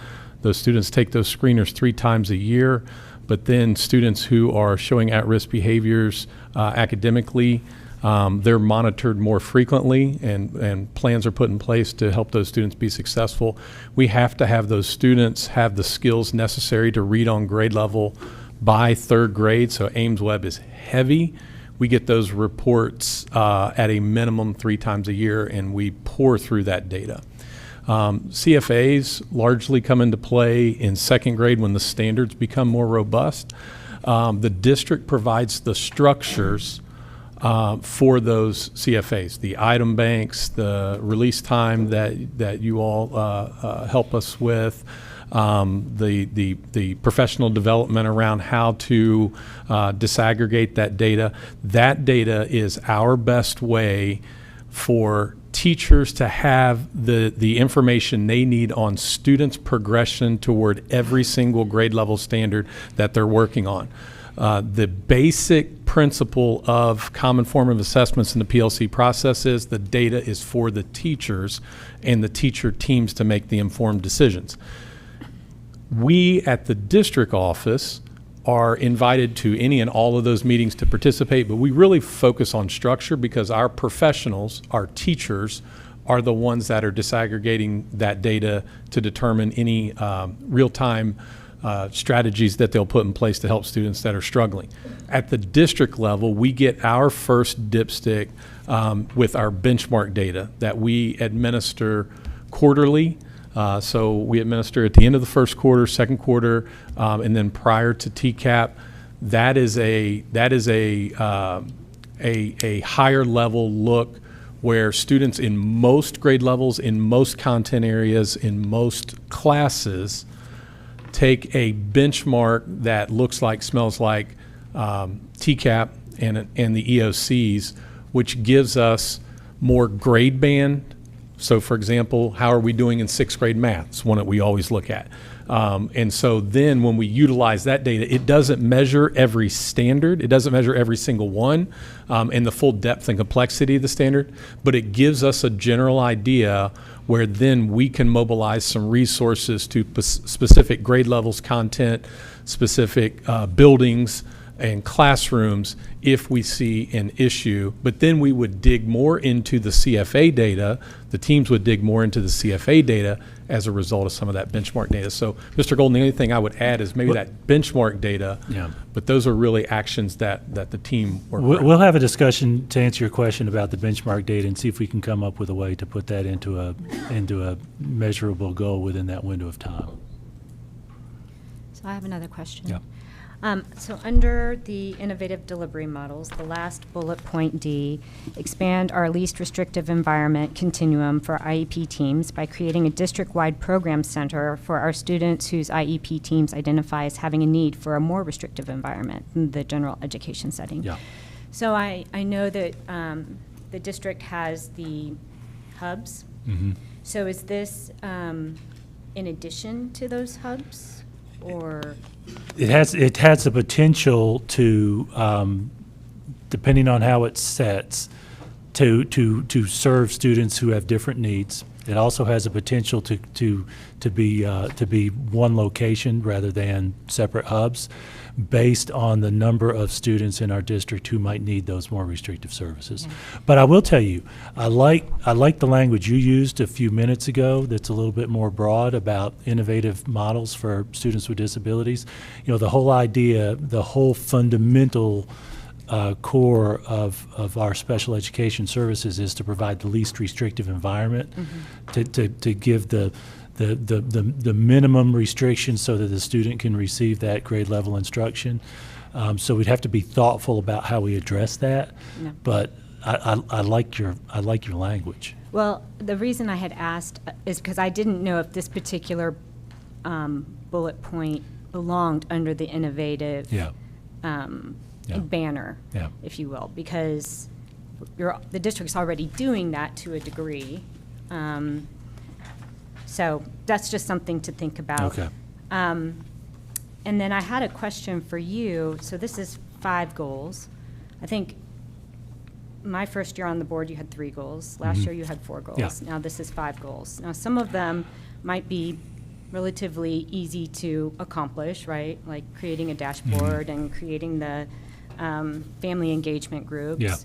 Those students take those screeners 3 times a year, but then students who are showing at-risk behaviors academically, They're monitored more frequently, and plans are put in place to help those students be successful. We have to have those students have the skills necessary to read on grade level by third grade, so Ames Web is heavy. We get those reports at a minimum 3 times a year, and we pour through that data. CFAs largely come into play in second grade when the standards become more robust. The district provides the structures for those CFAs, the item banks, the release time that you all help us with, the professional development around how to disaggregate that data. That data is our best way for teachers to have the information they need on students' progression toward every single grade level standard that they're working on. The basic principle of common formative assessments in the PLC process is the data is for the teachers and the teacher teams to make the informed decisions. We at the district office are invited to any and all of those meetings to participate, but we really focus on structure because our professionals, our teachers, are the ones that are disaggregating that data to determine any real-time strategies that they'll put in place to help students that are struggling. At the district level, we get our first dipstick with our benchmark data that we administer quarterly. So we administer at the end of the first quarter, second quarter, and then prior to TCAP. That is a higher level look where students in most grade levels, in most content areas, in most classes take a benchmark that looks like, smells like TCAP and the EOCs, which gives us more grade band. So for example, how are we doing in 6th grade math? It's one that we always look at. And so then when we utilize that data, it doesn't measure every standard. It doesn't measure every single one and the full depth and complexity of the standard, but it gives us a general idea where then we can mobilize some resources to specific grade levels, content, specific buildings, and classrooms if we see an issue. But then we would dig more into the CFA data. The teams would dig more into the CFA data as a result of some of that benchmark data. So, Mr. Golden, the only thing I would add is maybe that benchmark data, but those are really actions that the team work around. We'll have a discussion to answer your question about the benchmark data and see if we can come up with a way to put that into a measurable goal within that window of time. So I have another question. Yeah. So under the innovative delivery models, the last bullet point D, expand our least restrictive environment continuum for IEP teams by creating a district-wide program center for our students whose IEP teams identify as having a need for a more restrictive environment in the general education setting. Yeah. So I know that the district has the hubs. Mm-hmm. So is this in addition to those hubs, or? It has the potential to, depending on how it sets, to serve students who have different needs. It also has a potential to be one location rather than separate hubs, based on the number of students in our district who might need those more restrictive services. But I will tell you, I like the language you used a few minutes ago that's a little bit more broad about innovative models for students with disabilities. You know, the whole idea, the whole fundamental core of our special education services is to provide the least restrictive environment, to give the minimum restrictions so that the student can receive that grade level instruction. So we'd have to be thoughtful about how we address that. Yeah. But I like your language. Well, the reason I had asked is because I didn't know if this particular bullet point belonged under the innovative banner, if you will, because the district's already doing that to a degree. So that's just something to think about. Okay. And then I had a question for you. So this is 5 goals. I think my first year on the board, you had 3 goals. Last year, you had 4 goals. Yeah. Now this is 5 goals. Now some of them might be relatively easy to accomplish, right? Like creating a dashboard and creating the family engagement groups. Yeah.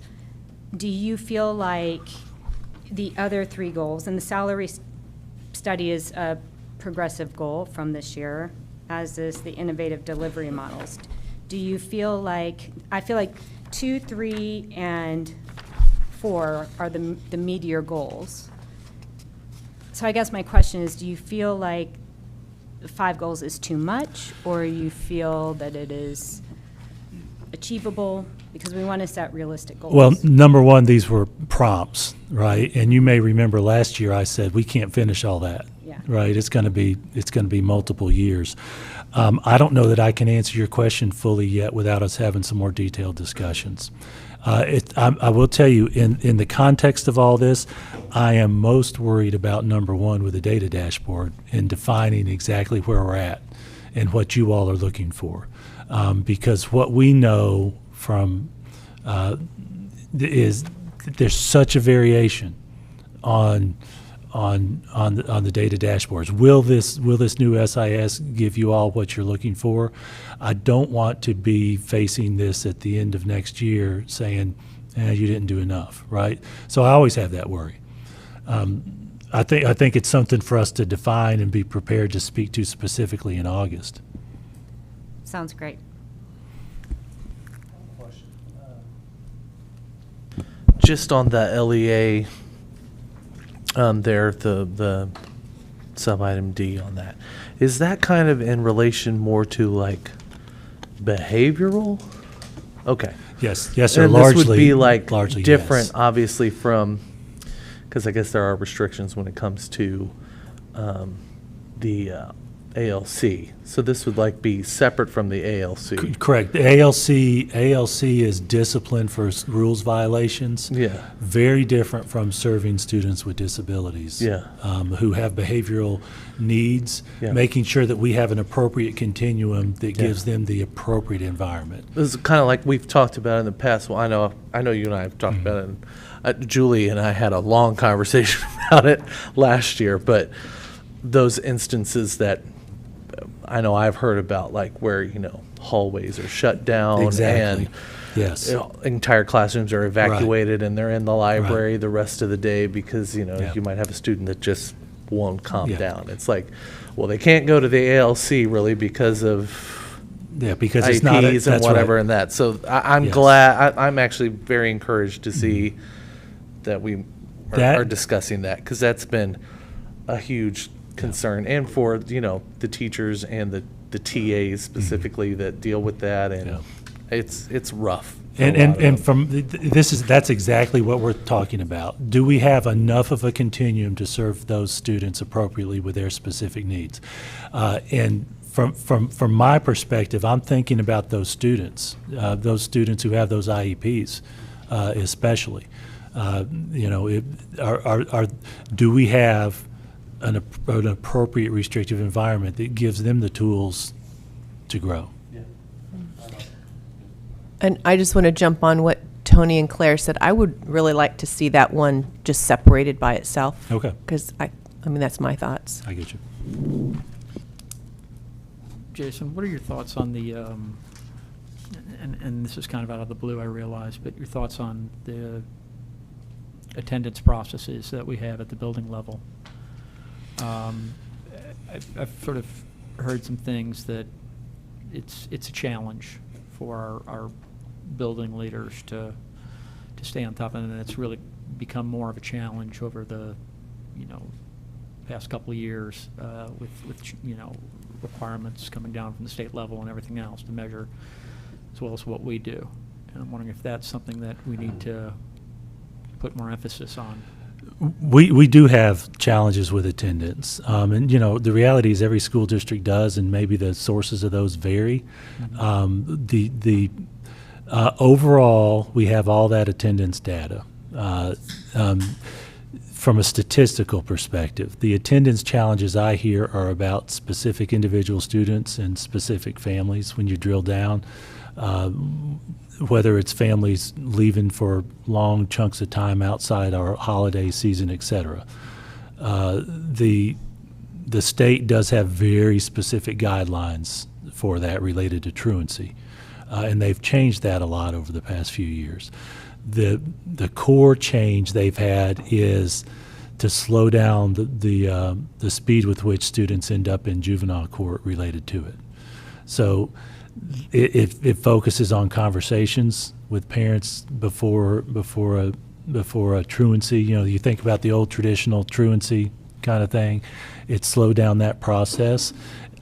do you feel like the other three goals, and the salary study is a progressive goal from this year, as is the innovative delivery models. Do you feel like, I feel like 2, 3, and 4 are the meatier goals. So I guess my question is, do you feel like 5 goals is too much, or you feel that it is achievable? Because we want to set realistic goals. Well, number one, these were prompts, right? And you may remember last year I said we can't finish all that, Yeah. right? It's going to be multiple years. I don't know that I can answer your question fully yet without us having some more detailed discussions. I will tell you, in the context of all this, I am most worried about number one with the data dashboard and defining exactly where we're at and what you all are looking for, because what we know from is that there's such a variation on the data dashboards. Will this new SIS give you all what you're looking for? I don't want to be facing this at the end of next year saying, you didn't do enough, right? So I always have that worry. I think it's something for us to define and be prepared to speak to specifically in August. Sounds great. Just on the LEA, the sub-item D on that, is that kind of in relation more to like behavioral? Okay. Yes, sir. And this would be like largely different, yes. obviously, from, because I guess there are restrictions when it comes to the ALC. So this would like be separate from the ALC. Correct. The ALC is discipline for rules violations. Yeah. Very different from serving students with disabilities. Yeah. Who have behavioral needs, Yeah. making sure that we have an appropriate continuum that gives them the appropriate environment. This is kind of like we've talked about in the past. Well, I know you and I have talked about it. And, Julie and I had a long conversation about it last year, but those instances that I know I've heard about, like where, hallways are shut down. Exactly. And Yes. entire classrooms are evacuated and they're in the library the rest of the day because, you might have a student that just won't calm down. It's like, well, they can't go to the ALC really because of because IEPs it's not and that's whatever right. and that. So I'm Yes. glad, I'm actually very encouraged to see that we That- are discussing that, because that's been a huge concern, and for, the teachers and the TAs specifically that deal with that, and it's rough. for a lot of them. And from that's exactly what we're talking about. Do we have enough of a continuum to serve those students appropriately with their specific needs? And from my perspective, I'm thinking about those students who have those IEPs, especially. Do we have an appropriate restrictive environment that gives them the tools to grow? And I just want to jump on what Tony and Claire said. I would really like to see that one just separated by itself. Okay. Because I mean, that's my thoughts. I get you. Jason, what are your thoughts on the, and this is kind of out of the blue, I realize, but your thoughts on the attendance processes that we have at the building level? I've sort of heard some things that it's a challenge for our building leaders to stay on top of it, and it's really become more of a challenge over the past couple of years with requirements coming down from the state level and everything else to measure as well as what we do. And I'm wondering if that's something that we need to put more emphasis on. We do have challenges with attendance, and the reality is every school district does, and maybe the sources of those vary. The overall, we have all that attendance data. From a statistical perspective, the attendance challenges I hear are about specific individual students and specific families when you drill down. Whether it's families leaving for long chunks of time outside our holiday season, et cetera. The state does have very specific guidelines for that related to truancy, and they've changed that a lot over the past few years. the core change they've had is to slow down the speed with which students end up in juvenile court related to it. So it focuses on conversations with parents before a truancy. You know, you think about the old traditional truancy kind of thing. It slowed down that process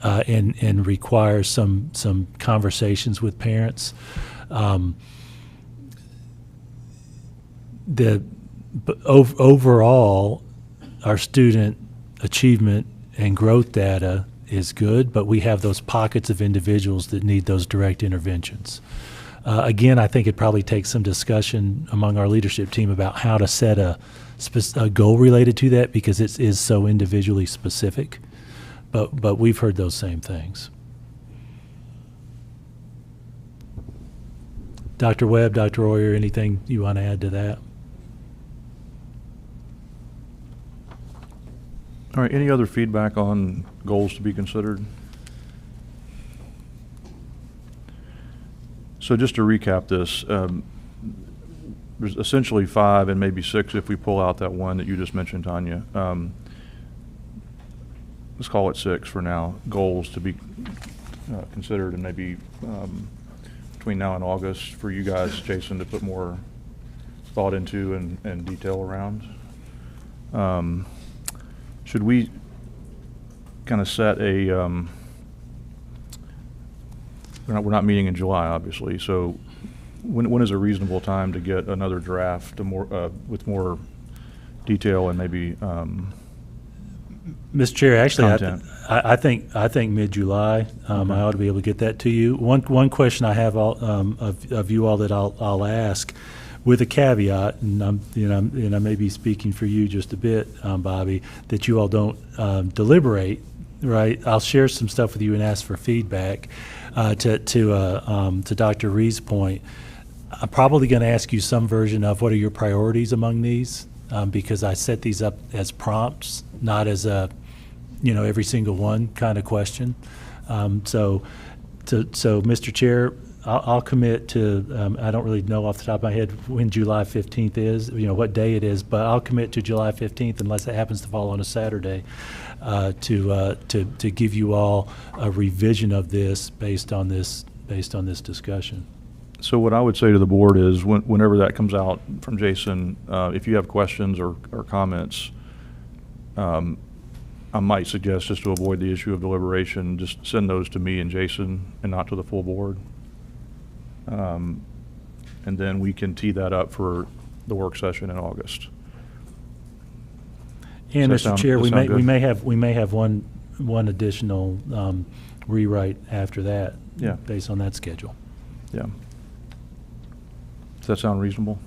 and requires some conversations with parents. Overall, our student achievement and growth data is good, but we have those pockets of individuals that need those direct interventions. Again, I think it probably takes some discussion among our leadership team about how to set a goal related to that, because it is so individually specific. But we've heard those same things. Dr. Webb, Dr. Royer, anything you want to add to that? All right, any other feedback on goals to be considered? So just to recap this, there's essentially 5 and maybe 6 if we pull out that one that you just mentioned, Tanya. Let's call it 6 for now, goals to be considered, and maybe between now and August for you guys, Jason, to put more thought into and detail around. Should we kind of set a, we're not meeting in July, obviously, so when is a reasonable time to get another draft to with more detail and maybe Mr. Chair, actually, content? I think mid-July. I ought to be able to get that to you. One question I have of you all that I'll ask, with a caveat, and I may be speaking for you just a bit, Bobby, that you all don't deliberate, right? I'll share some stuff with you and ask for feedback. To Dr. Reed's point, I'm probably going to ask you some version of what are your priorities among these, because I set these up as prompts, not as a, every single one kind of question. So, Mr. Chair, I'll commit to, I don't really know off the top of my head when July 15th is, what day it is, but I'll commit to July 15th, unless it happens to fall on a Saturday, to give you all a revision of this based on this discussion. So what I would say to the board is whenever that comes out from Jason, if you have questions or comments, I might suggest, just to avoid the issue of deliberation, just send those to me and Jason and not to the full board. And then we can tee that up for the work session in August. And Does that Mr. sound- Chair, does we that sound may good? have one additional rewrite after that. Yeah. Based on that schedule. Yeah. Does that sound reasonable?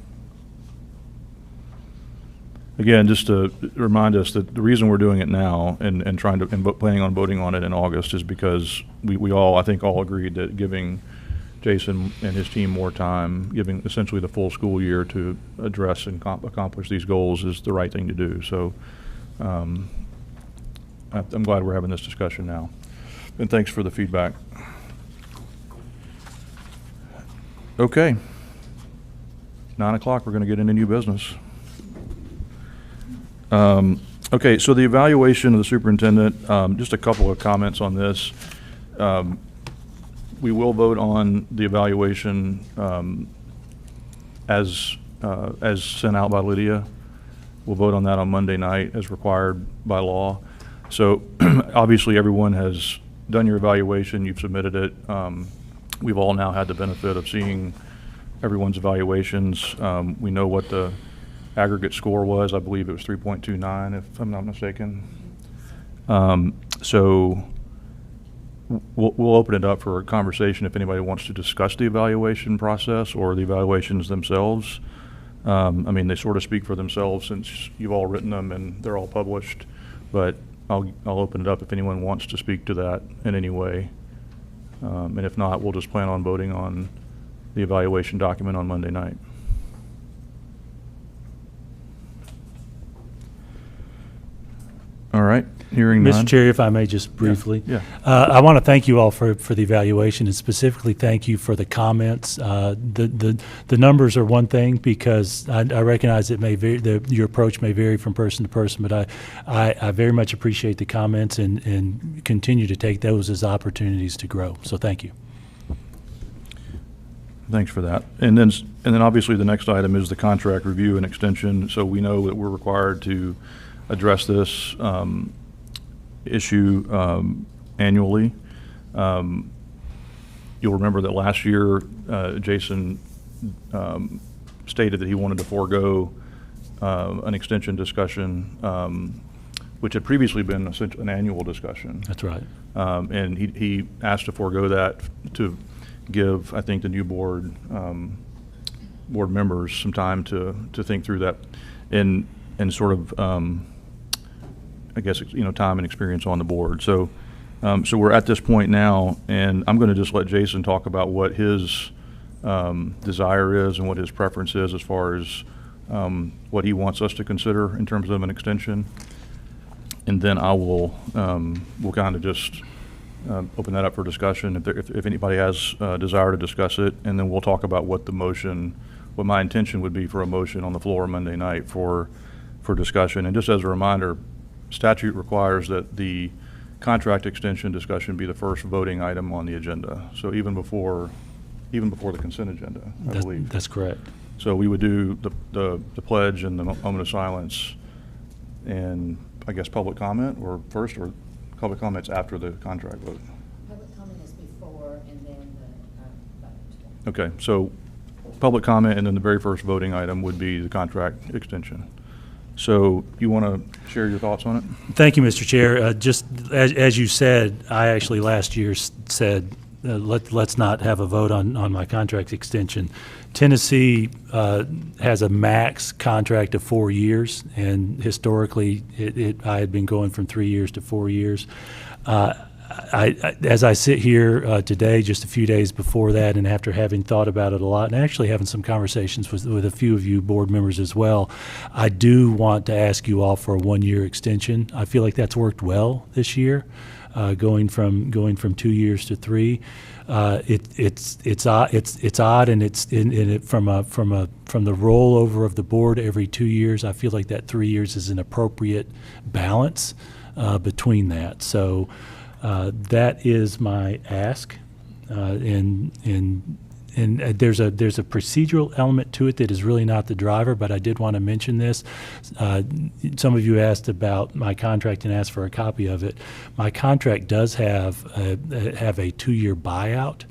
Again, just to remind us that the reason we're doing it now and planning on voting on it in August is because we all, I think, all agreed that giving Jason and his team more time, giving essentially the full school year to address and accomplish these goals is the right thing to do. So I'm glad we're having this discussion now. And thanks for the feedback. Okay. 9 o'clock, we're going to get into new business. Okay, so the evaluation of the superintendent, just a couple of comments on this. We will vote on the evaluation as sent out by Lydia. We'll vote on that on Monday night as required by law. So obviously everyone has done your evaluation, you've submitted it. We've all now had the benefit of seeing everyone's evaluations. We know what the aggregate score was. I believe it was 3.29, if I'm not mistaken. So we'll open it up for a conversation if anybody wants to discuss the evaluation process or the evaluations themselves. I mean, they sort of speak for themselves since you've all written them and they're all published, but I'll open it up if anyone wants to speak to that in any way. And if not, we'll just plan on voting on the evaluation document on Monday night. All right. Hearing none. Mr. Chair, if I may just briefly. Yeah. I want to thank you all for the evaluation, and specifically thank you for the comments. The numbers are one thing, because I recognize it may vary, your approach may vary from person to person, but I very much appreciate the comments and continue to take those as opportunities to grow. So thank you. Thanks for that. And then obviously the next item is the contract review and extension. So we know that we're required to address this issue annually. You'll remember that last year, Jason stated that he wanted to forego an extension discussion, which had previously been an annual discussion. That's right. And he asked to forego that to give, I think, the new board members some time to think through that and sort of I guess, time and experience on the board. So we're at this point now, and I'm going to just let Jason talk about what his desire is and what his preference is as far as what he wants us to consider in terms of an extension. And then I will, we'll kind of just open that up for discussion if anybody has a desire to discuss it, and then we'll talk about what my intention would be for a motion on the floor Monday night for discussion. And just as a reminder, statute requires that the contract extension discussion be the first voting item on the agenda. So even before the consent agenda, I believe. That's correct. So we would do the pledge and the moment of silence, and I guess public comment or first, or public comments after the contract vote. Public comment is before, and then the vote. Okay, so public comment, and then the very first voting item would be the contract extension. So you want to share your thoughts on it? Thank you, Mr. Chair. Just as you said, I actually last year said, let's not have a vote on my contract extension. Tennessee has a max contract of 4 years, and historically, I had been going from 3 years to 4 years. As I sit here today, just a few days before that, and after having thought about it a lot, and actually having some conversations with a few of you board members as well, I do want to ask you all for a 1-year extension. I feel like that's worked well this year, going from 2 years to 3. It's odd, and from the rollover of the board every 2 years, I feel like that 3 years is an appropriate balance between that. So. That is my ask, and there's a procedural element to it that is really not the driver, but I did want to mention this. Some of you asked about my contract and asked for a copy of it. My contract does have a 2-year buyout,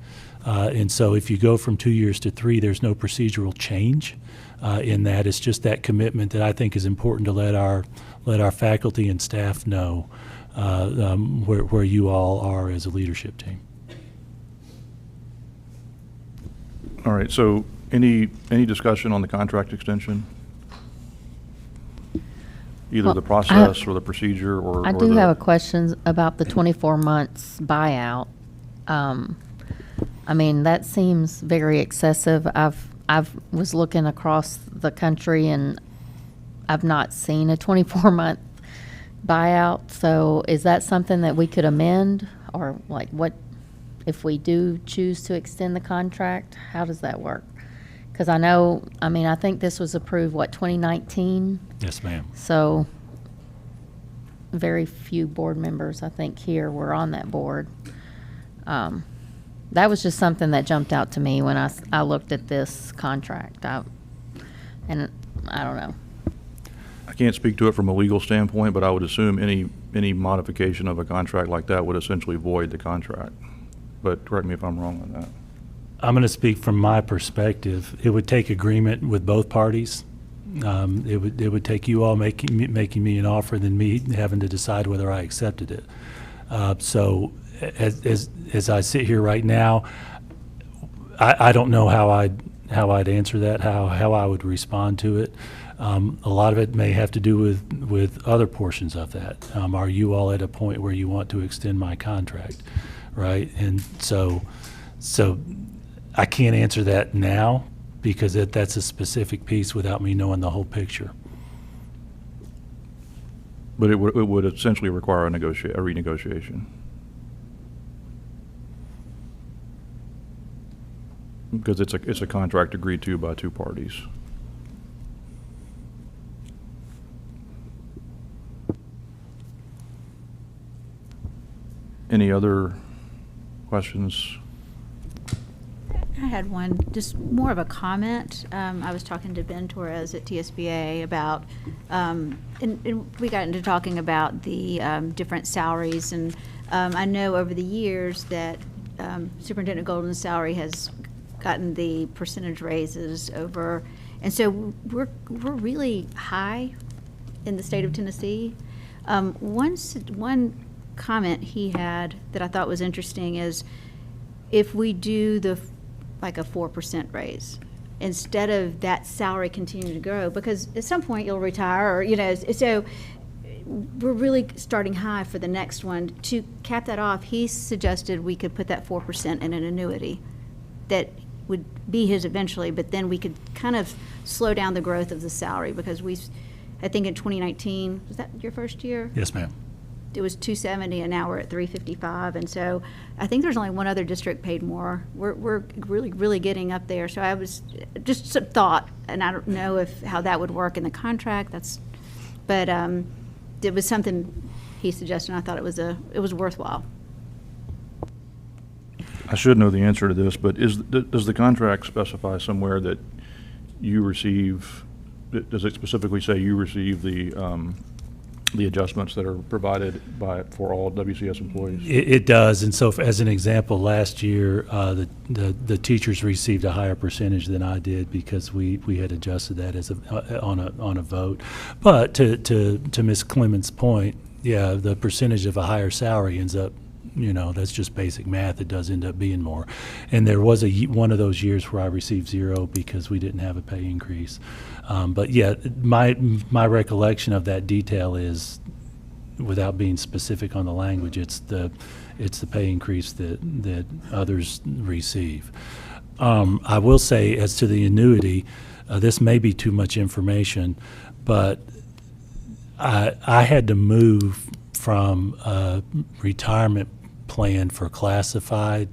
and so if you go from 2 years to 3, there's no procedural change in that. It's just that commitment that I think is important to let our faculty and staff know. Where you all are as a leadership team. All right, so any discussion on the contract extension? Either the process or the procedure or I do have a question about the 24 months buyout. I mean, that seems very excessive. I've was looking across the country, and I've not seen a 24-month buyout. So is that something that we could amend, or like what if we do choose to extend the contract? How does that work? Because I think this was approved, 2019? Yes, ma'am. So very few board members, I think, here were on that board. That was just something that jumped out to me when I looked at this contract. And I don't know. I can't speak to it from a legal standpoint, but I would assume any modification of a contract like that would essentially void the contract. But correct me if I'm wrong on that. I'm going to speak from my perspective. It would take agreement with both parties. It would take you all making me an offer, than me having to decide whether I accepted it. So as I sit here right now, I don't know how I'd answer that, how I would respond to it. A lot of it may have to do with other portions of that. Are you all at a point where you want to extend my contract, right? And so I can't answer that now, because that's a specific piece without me knowing the whole picture. But it would essentially require a renegotiation. Because it's a contract agreed to by two parties. Any other questions? I had one, just more of a comment. I was talking to Ben Torres at TSBA about, and we got into talking about the different salaries, and I know over the years that Superintendent Golden's salary has gotten the percentage raises over, and so we're really high in the state of Tennessee. One comment he had that I thought was interesting is if we do like a 4% raise, instead of that salary continuing to grow, because at some point you'll retire, or, so we're really starting high for the next one. To cap that off, he suggested we could put that 4% in an annuity that would be his eventually, but then we could kind of slow down the growth of the salary, because I think in 2019, was that your first year? Yes, ma'am. It was $270, and now we're at $355, and so I think there's only one other district paid more. We're really getting up there. So I was just some thought, and I don't know how that would work in the contract. But it was something he suggested, and I thought it was worthwhile. I should know the answer to this, but does the contract specify somewhere that you receive? Does it specifically say you receive the adjustments that are provided for all WCS employees? It does, and so as an example, last year, the teachers received a higher percentage than I did because we had adjusted that as on a vote. But to Ms. Clement's point, yeah, the percentage of a higher salary ends up, that's just basic math. It does end up being more. And there was one of those years where I received 0 because we didn't have a pay increase. But yeah, my recollection of that detail is, without being specific on the language, it's the pay increase that others receive. I will say, as to the annuity, this may be too much information, but I had to move from a retirement plan for classified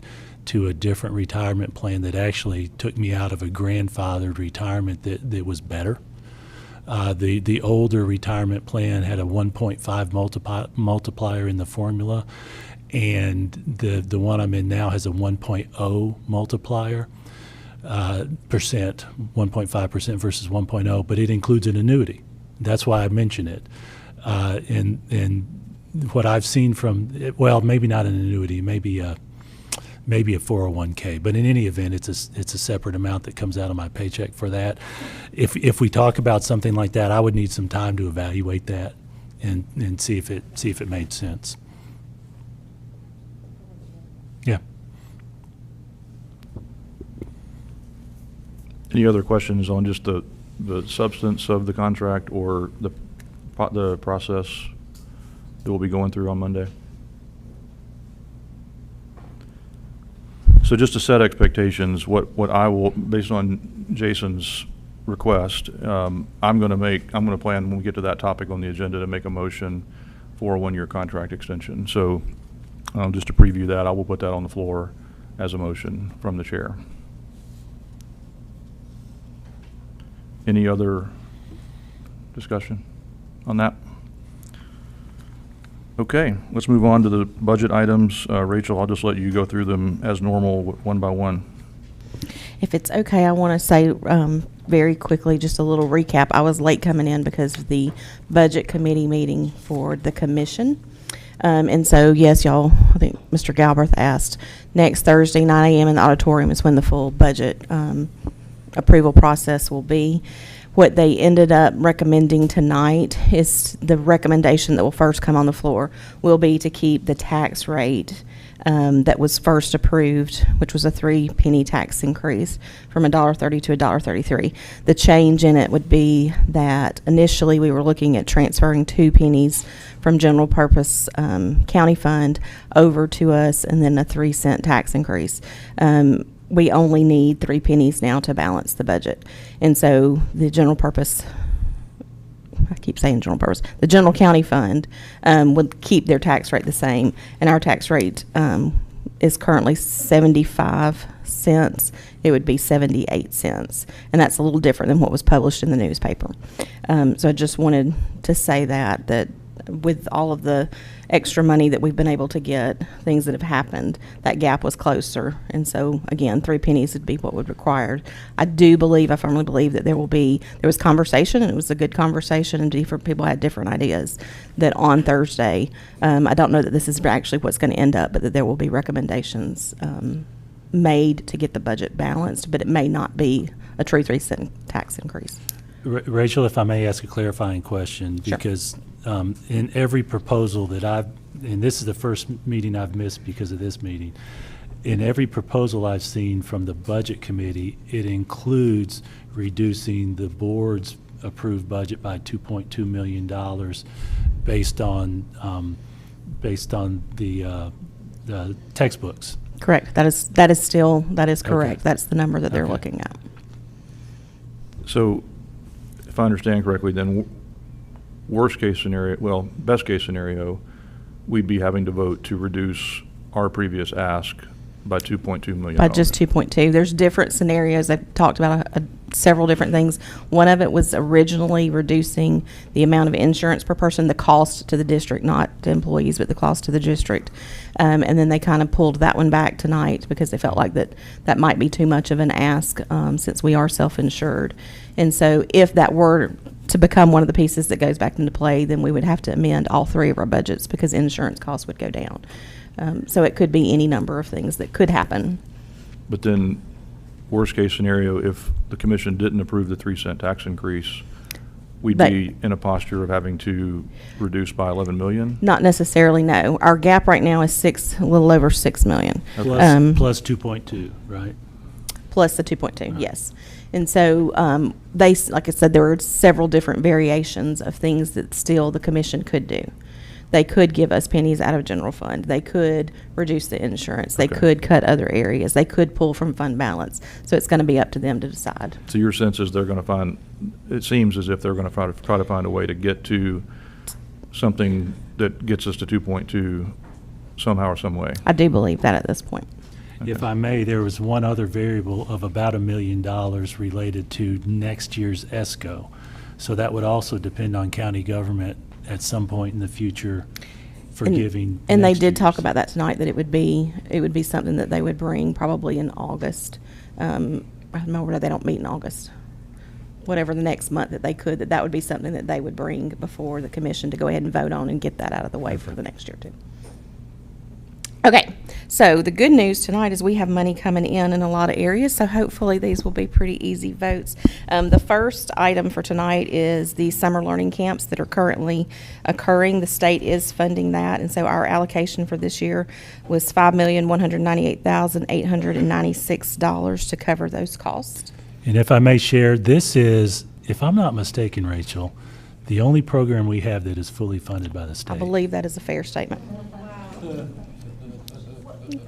to a different retirement plan that actually took me out of a grandfathered retirement that was better. The older retirement plan had a 1.5 multiplier in the formula, and the one I'm in now has a 1.0 multiplier percent, 1.5% versus 1.0, but it includes an annuity. That's why I mention it. And what I've seen from, well, maybe not an annuity, maybe a 401k, but in any event, it's a separate amount that comes out of my paycheck for that. If we talk about something like that, I would need some time to evaluate that and see if it made sense. Yeah. Any other questions on just the substance of the contract or the process that we'll be going through on Monday? So just to set expectations, what I will, based on Jason's request, I'm going to plan when we get to that topic on the agenda to make a motion for a 1-year contract extension. So just to preview that, I will put that on the floor as a motion from the chair. Any other discussion on that? Okay, let's move on to the budget items. Rachel, I'll just let you go through them as normal, one by one. If it's okay, I want to say very quickly, just a little recap. I was late coming in because of the budget committee meeting for the commission. And so, yes, y'all, I think Mr. Galbraith asked, next Thursday, 9 a.m. in the auditorium is when the full budget approval process will be. What they ended up recommending tonight is the recommendation that will first come on the floor will be to keep the tax rate that was first approved, which was a 3-penny tax increase from $1.30 to $1.33. The change in it would be that initially we were looking at transferring 2 pennies from general purpose county fund over to us, and then a 3-cent tax increase. We only need 3 pennies now to balance the budget. And so the general purpose I keep saying general purpose, the general county fund would keep their tax rate the same, and our tax rate is currently 75 cents. It would be 78 cents, and that's a little different than what was published in the newspaper. So I just wanted to say that with all of the extra money that we've been able to get, things that have happened, that gap was closer. And so, again, 3 pennies would be what would required. I firmly believe that there was conversation, and it was a good conversation, and different people had different ideas, that on Thursday, I don't know that this is actually what's going to end up, but that there will be recommendations made to get the budget balanced, but it may not be a true 3-cent tax increase. Rachel, if I may ask a clarifying question, Sure. because in every proposal that and this is the first meeting I've missed because of this meeting, in every proposal I've seen from the Budget Committee, it includes reducing the board's approved budget by $2.2 million based on the textbooks. Correct. That is correct. Okay. That's the number that they're Okay. looking at. So, if I understand correctly, then worst case scenario, well, best case scenario, we'd be having to vote to reduce our previous ask by $2.2 million. By just 2.2. There's different scenarios. I've talked about several different things. One of it was originally reducing the amount of insurance per person, the cost to the district, not to employees, but the cost to the district. And then they kind of pulled that one back tonight because they felt like that might be too much of an ask since we are self-insured. And so if that were to become one of the pieces that goes back into play, then we would have to amend all 3 of our budgets because insurance costs would go down. So it could be any number of things that could happen. But then, worst case scenario, if the commission didn't approve the 3-cent tax increase, we'd be in a posture of having to reduce by 11 million? Not necessarily, no. Our gap right now is a little over 6 million. Plus 2.2, right? Plus the 2.2, yes. And so like I said, there were several different variations of things that still the commission could do. They could give us pennies out of general fund. They could reduce the insurance. They could cut other areas. They could pull from fund balance. So it's going to be up to them to decide. So your sense is it seems as if they're going to try to find a way to get to something that gets us to 2.2 somehow or some way. I do believe that at this point. If I may, there was one other variable of about $1 million related to next year's ESCO. So that would also depend on county government at some point in the future forgiving. And they next did talk year's. about that tonight, that it would be something that they would bring probably in August. I don't know, they don't meet in August. Whatever the next month that would be something that they would bring before the commission to go ahead and vote on and get that out of the way for the next year too. Okay, so the good news tonight is we have money coming in a lot of areas, so hopefully these will be pretty easy votes. The first item for tonight is the summer learning camps that are currently occurring. The state is funding that, and so our allocation for this year was $5,198,896 to cover those costs. And if I may share, this is, if I'm not mistaken, Rachel, the only program we have that is fully funded by the state. I believe that is a fair statement.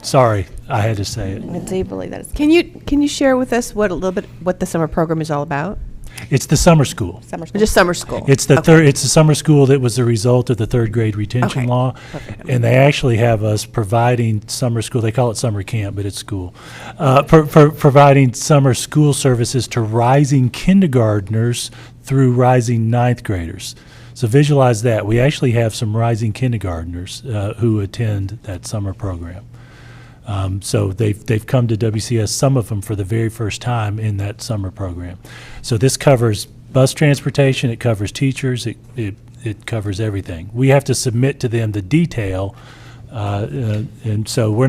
Sorry, I had to say it. I do believe that is. Can you share with us what the summer program is all about? It's the summer school. Summer school. Just summer school. It's the it's the summer school that was the result of the 3rd grade retention law. And they actually have us providing summer school, they call it summer camp, but it's school, providing summer school services to rising kindergartners through rising 9th graders. So visualize that. We actually have some rising kindergartners who attend that summer program. So they've come to WCS, some of them for the very first time in that summer program. So this covers bus transportation, it covers teachers, it covers everything. We have to submit to them the detail, and so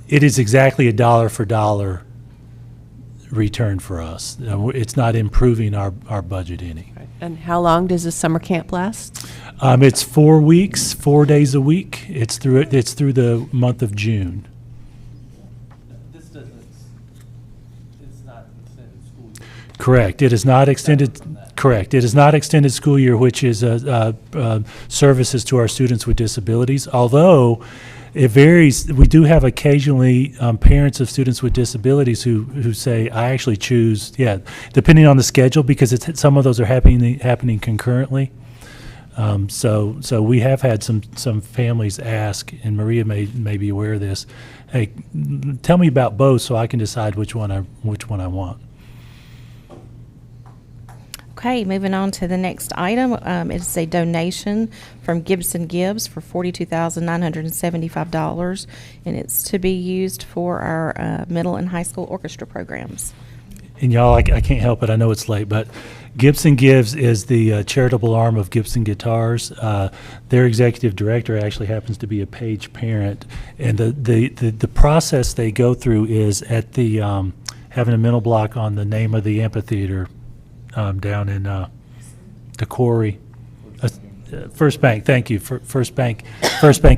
it is exactly a dollar for dollar return for us. It's not improving our budget any. And how long does this summer camp last? It's 4 weeks, 4 days a week. It's through the month of June. It's not extended school year. Correct. It is not extended. Correct. It is not extended school year, which is services to our students with disabilities. Although It varies. We do have occasionally parents of students with disabilities who say, I actually choose, depending on the schedule, because some of those are happening concurrently. So we have had some families ask, and Maria may be aware of this, hey, tell me about both so I can decide which one I want. Okay, moving on to the next item. It's a donation from Gibson Gibbs for $42,975, and it's to be used for our middle and high school orchestra programs. And y'all, I can't help it. I know it's late, but Gibson Gibbs is the charitable arm of Gibson Guitars. Their executive director actually happens to be a Page parent, and the process they go through is at the having a mental block on the name of the amphitheater down in the quarry. First Bank, thank you. First Bank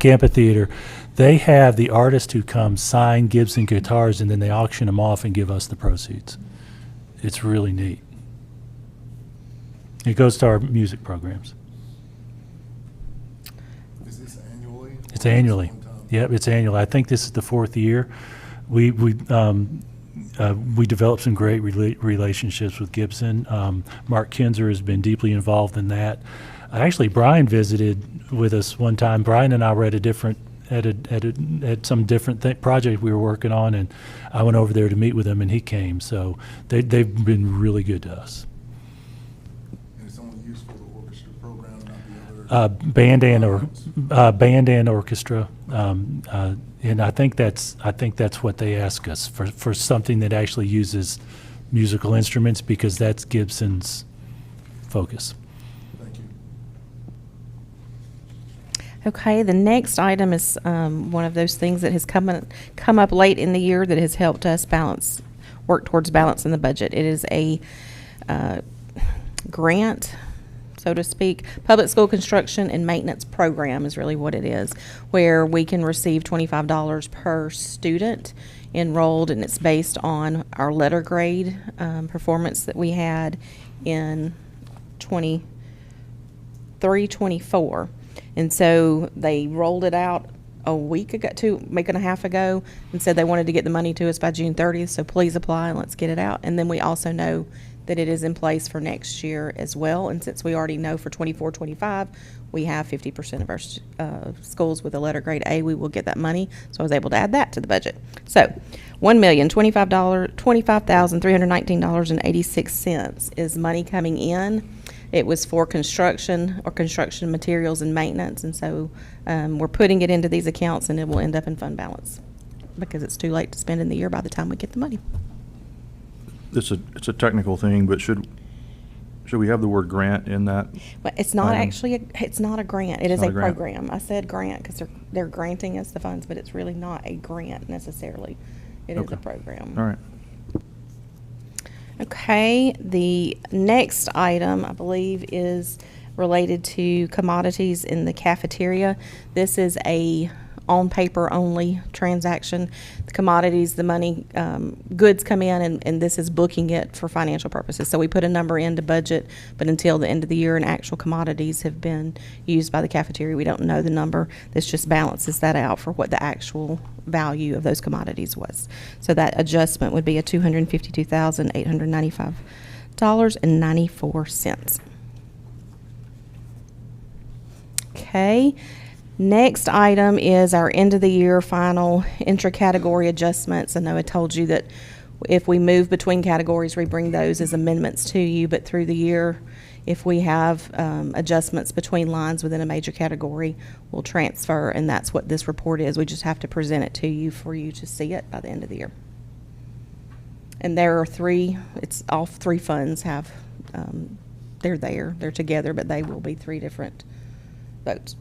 Amphitheater. They have the artist who comes sign Gibson guitars, and then they auction them off and give us the proceeds. It's really neat. It goes to our music programs. Is this annually? It's annually. Yep, it's annual. I think this is the fourth year. We developed some great relationships with Gibson. Mark Kinzer has been deeply involved in that. Actually, Brian visited with us one time. Brian and I were at some different project we were working on, and I went over there to meet with him, and he came. So they've been really good to us. And it's only used for the orchestra program, not the other? Band and orchestra. And I think that's what they ask us for something that actually uses musical instruments, because that's Gibson's focus. Thank you. Okay, the next item is one of those things that has come up late in the year that has helped us work towards balance in the budget. It is a grant, so to speak. Public school construction and maintenance program is really what it is, where we can receive $25 per student enrolled, and it's based on our letter grade performance that we had in 23-24. And so they rolled it out a week and a half ago, and said they wanted to get the money to us by June 30th, so please apply and let's get it out. And then we also know that it is in place for next year as well, and since we already know for 24-25, we have 50% of our schools with a letter grade A, we will get that money, so I was able to add that to the budget. So $1,025,319.86 is money coming in. It was for construction materials and maintenance, and so we're putting it into these accounts, and it will end up in fund balance because it's too late to spend in the year by the time we get the money. It's a technical thing, but should we have the word grant in that? Well, it's not item? actually it's not a grant. It is not a a grant. program. I said grant because they're granting us the funds, but it's really not a grant necessarily. It is a program. All right. Okay, the next item, I believe, is related to commodities in the cafeteria. This is a on-paper only transaction. The commodities, the money, goods come in, and this is booking it for financial purposes. So we put a number into budget, but until the end of the year and actual commodities have been used by the cafeteria, we don't know the number. This just balances that out for what the actual value of those commodities was. So that adjustment would be a $252,895.94. Okay. Next item is our end of the year final intra-category adjustments. I know I told you that if we move between categories, we bring those as amendments to you, but through the year, if we have adjustments between lines within a major category, we'll transfer, and that's what this report is. We just have to present it to you for you to see it by the end of the year. And there are all three funds have, they're together, but they will be three different votes.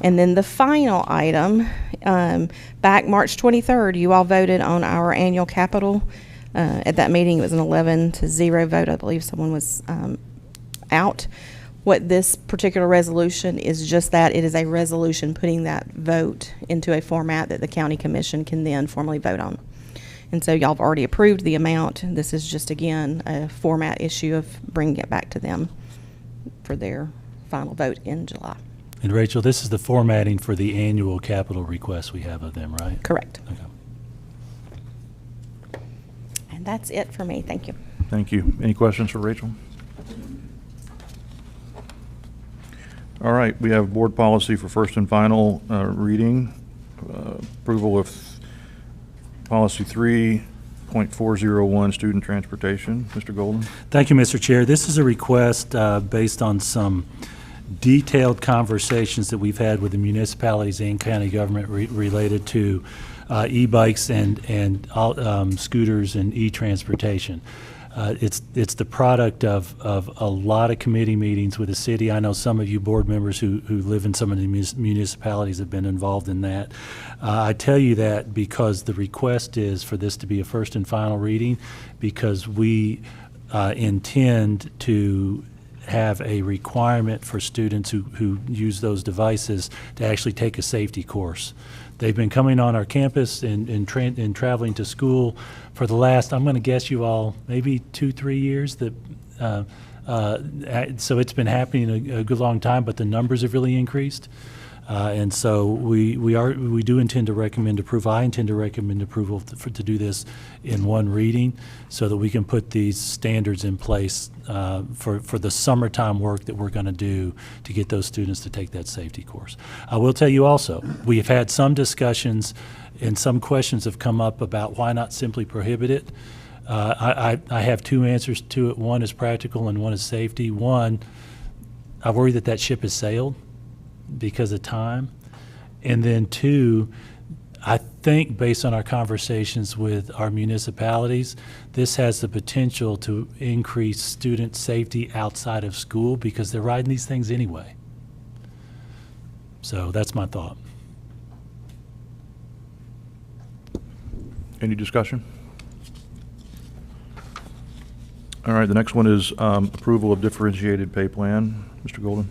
And then the final item, back March 23rd, you all voted on our annual capital. At that meeting, it was an 11-0 vote. I believe someone was out. What this particular resolution is just that. It is a resolution putting that vote into a format that the county commission can then formally vote on. And so y'all have already approved the amount. This is just, again, a format issue of bringing it back to them for their final vote in July. And Rachel, this is the formatting for the annual capital requests we have of them, right? Correct. Okay. And that's it for me. Thank you. Thank you. Any questions for Rachel? All right, we have board policy for first and final reading. Approval of policy 3.401, student transportation. Mr. Golden? Thank you, Mr. Chair. This is a request based on some detailed conversations that we've had with the municipalities and county government related to e-bikes and scooters and e-transportation. It's the product of a lot of committee meetings with the city. I know some of you board members who live in some of the municipalities have been involved in that. I tell you that because the request is for this to be a first and final reading, because we intend to have a requirement for students who use those devices to actually take a safety course. They've been coming on our campus and traveling to school for the last, I'm going to guess you all, maybe 2-3 years. So it's been happening a good long time, but the numbers have really increased. And so we do intend to recommend approval. I intend to recommend approval to do this in one reading so that we can put these standards in place for the summertime work that we're going to do to get those students to take that safety course. I will tell you also, we have had some discussions and some questions have come up about why not simply prohibit it. I have two answers to it. One is practical and one is safety. One, I worry that ship has sailed because of time. And then two, I think based on our conversations with our municipalities, this has the potential to increase student safety outside of school because they're riding these things anyway. So that's my thought. Any discussion? All right, the next one is approval of differentiated pay plan. Mr. Golden?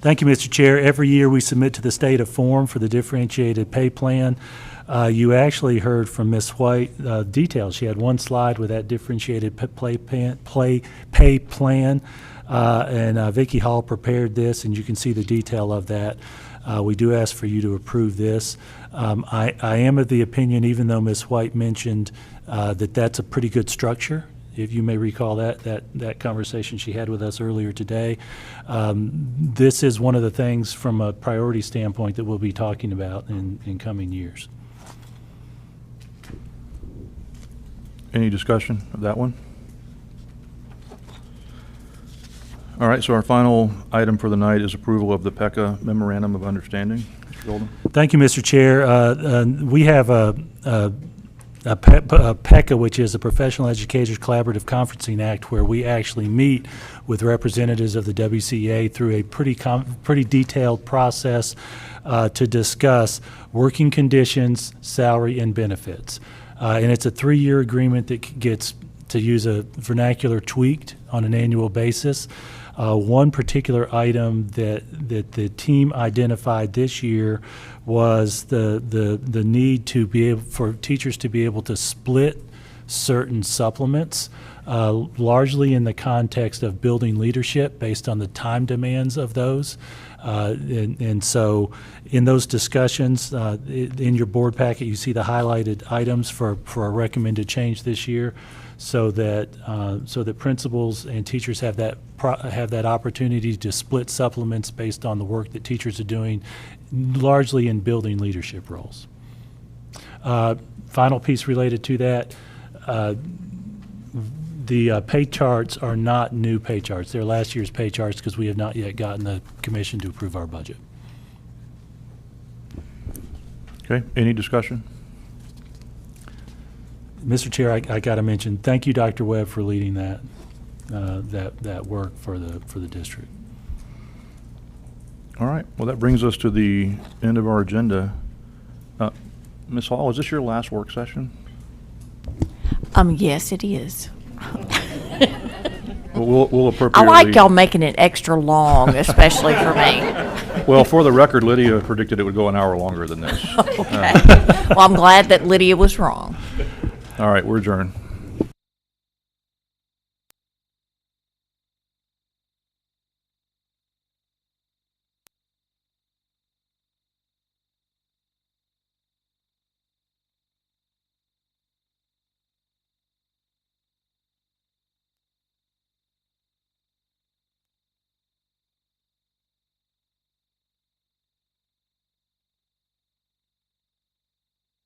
Thank you, Mr. Chair. Every year we submit to the state a form for the differentiated pay plan. You actually heard from Ms. White details. She had one slide with that differentiated pay plan, and Vicki Hall prepared this, and you can see the detail of that. We do ask for you to approve this. I am of the opinion, even though Ms. White mentioned that that's a pretty good structure. If you may recall that conversation she had with us earlier today. This is one of the things from a priority standpoint that we'll be talking about in coming years. Any discussion of that one? All right, so our final item for the night is approval of the PECA Memorandum of Understanding. Mr. Golden? Thank you, Mr. Chair. We have a PECA, which is a Professional Educators Collaborative Conferencing Act, where we actually meet with representatives of the WCA through a pretty detailed process to discuss working conditions, salary, and benefits. And it's a 3-year agreement that gets, to use a vernacular, tweaked on an annual basis. One particular item that the team identified this year was the need to be able for teachers to be able to split certain supplements, largely in the context of building leadership based on the time demands of those. And so in those discussions, in your board packet, you see the highlighted items for a recommended change this year, so that principals and teachers have that opportunity to split supplements based on the work that teachers are doing, largely in building leadership roles. Final piece related to that, the pay charts are not new pay charts. They're last year's pay charts because we have not yet gotten the commission to approve our budget. Okay, any discussion? Mr. Chair, I got to mention, thank you, Dr. Webb, for leading that work for the district. All right, well, that brings us to the end of our agenda. Ms. Hall, is this your last work session? Yes, it is. We'll appropriately. I like y'all making it extra long, especially for me. Well, for the record, Lydia predicted it would go an hour longer than this. Okay. Well, I'm glad that Lydia was wrong. All right, we're adjourned.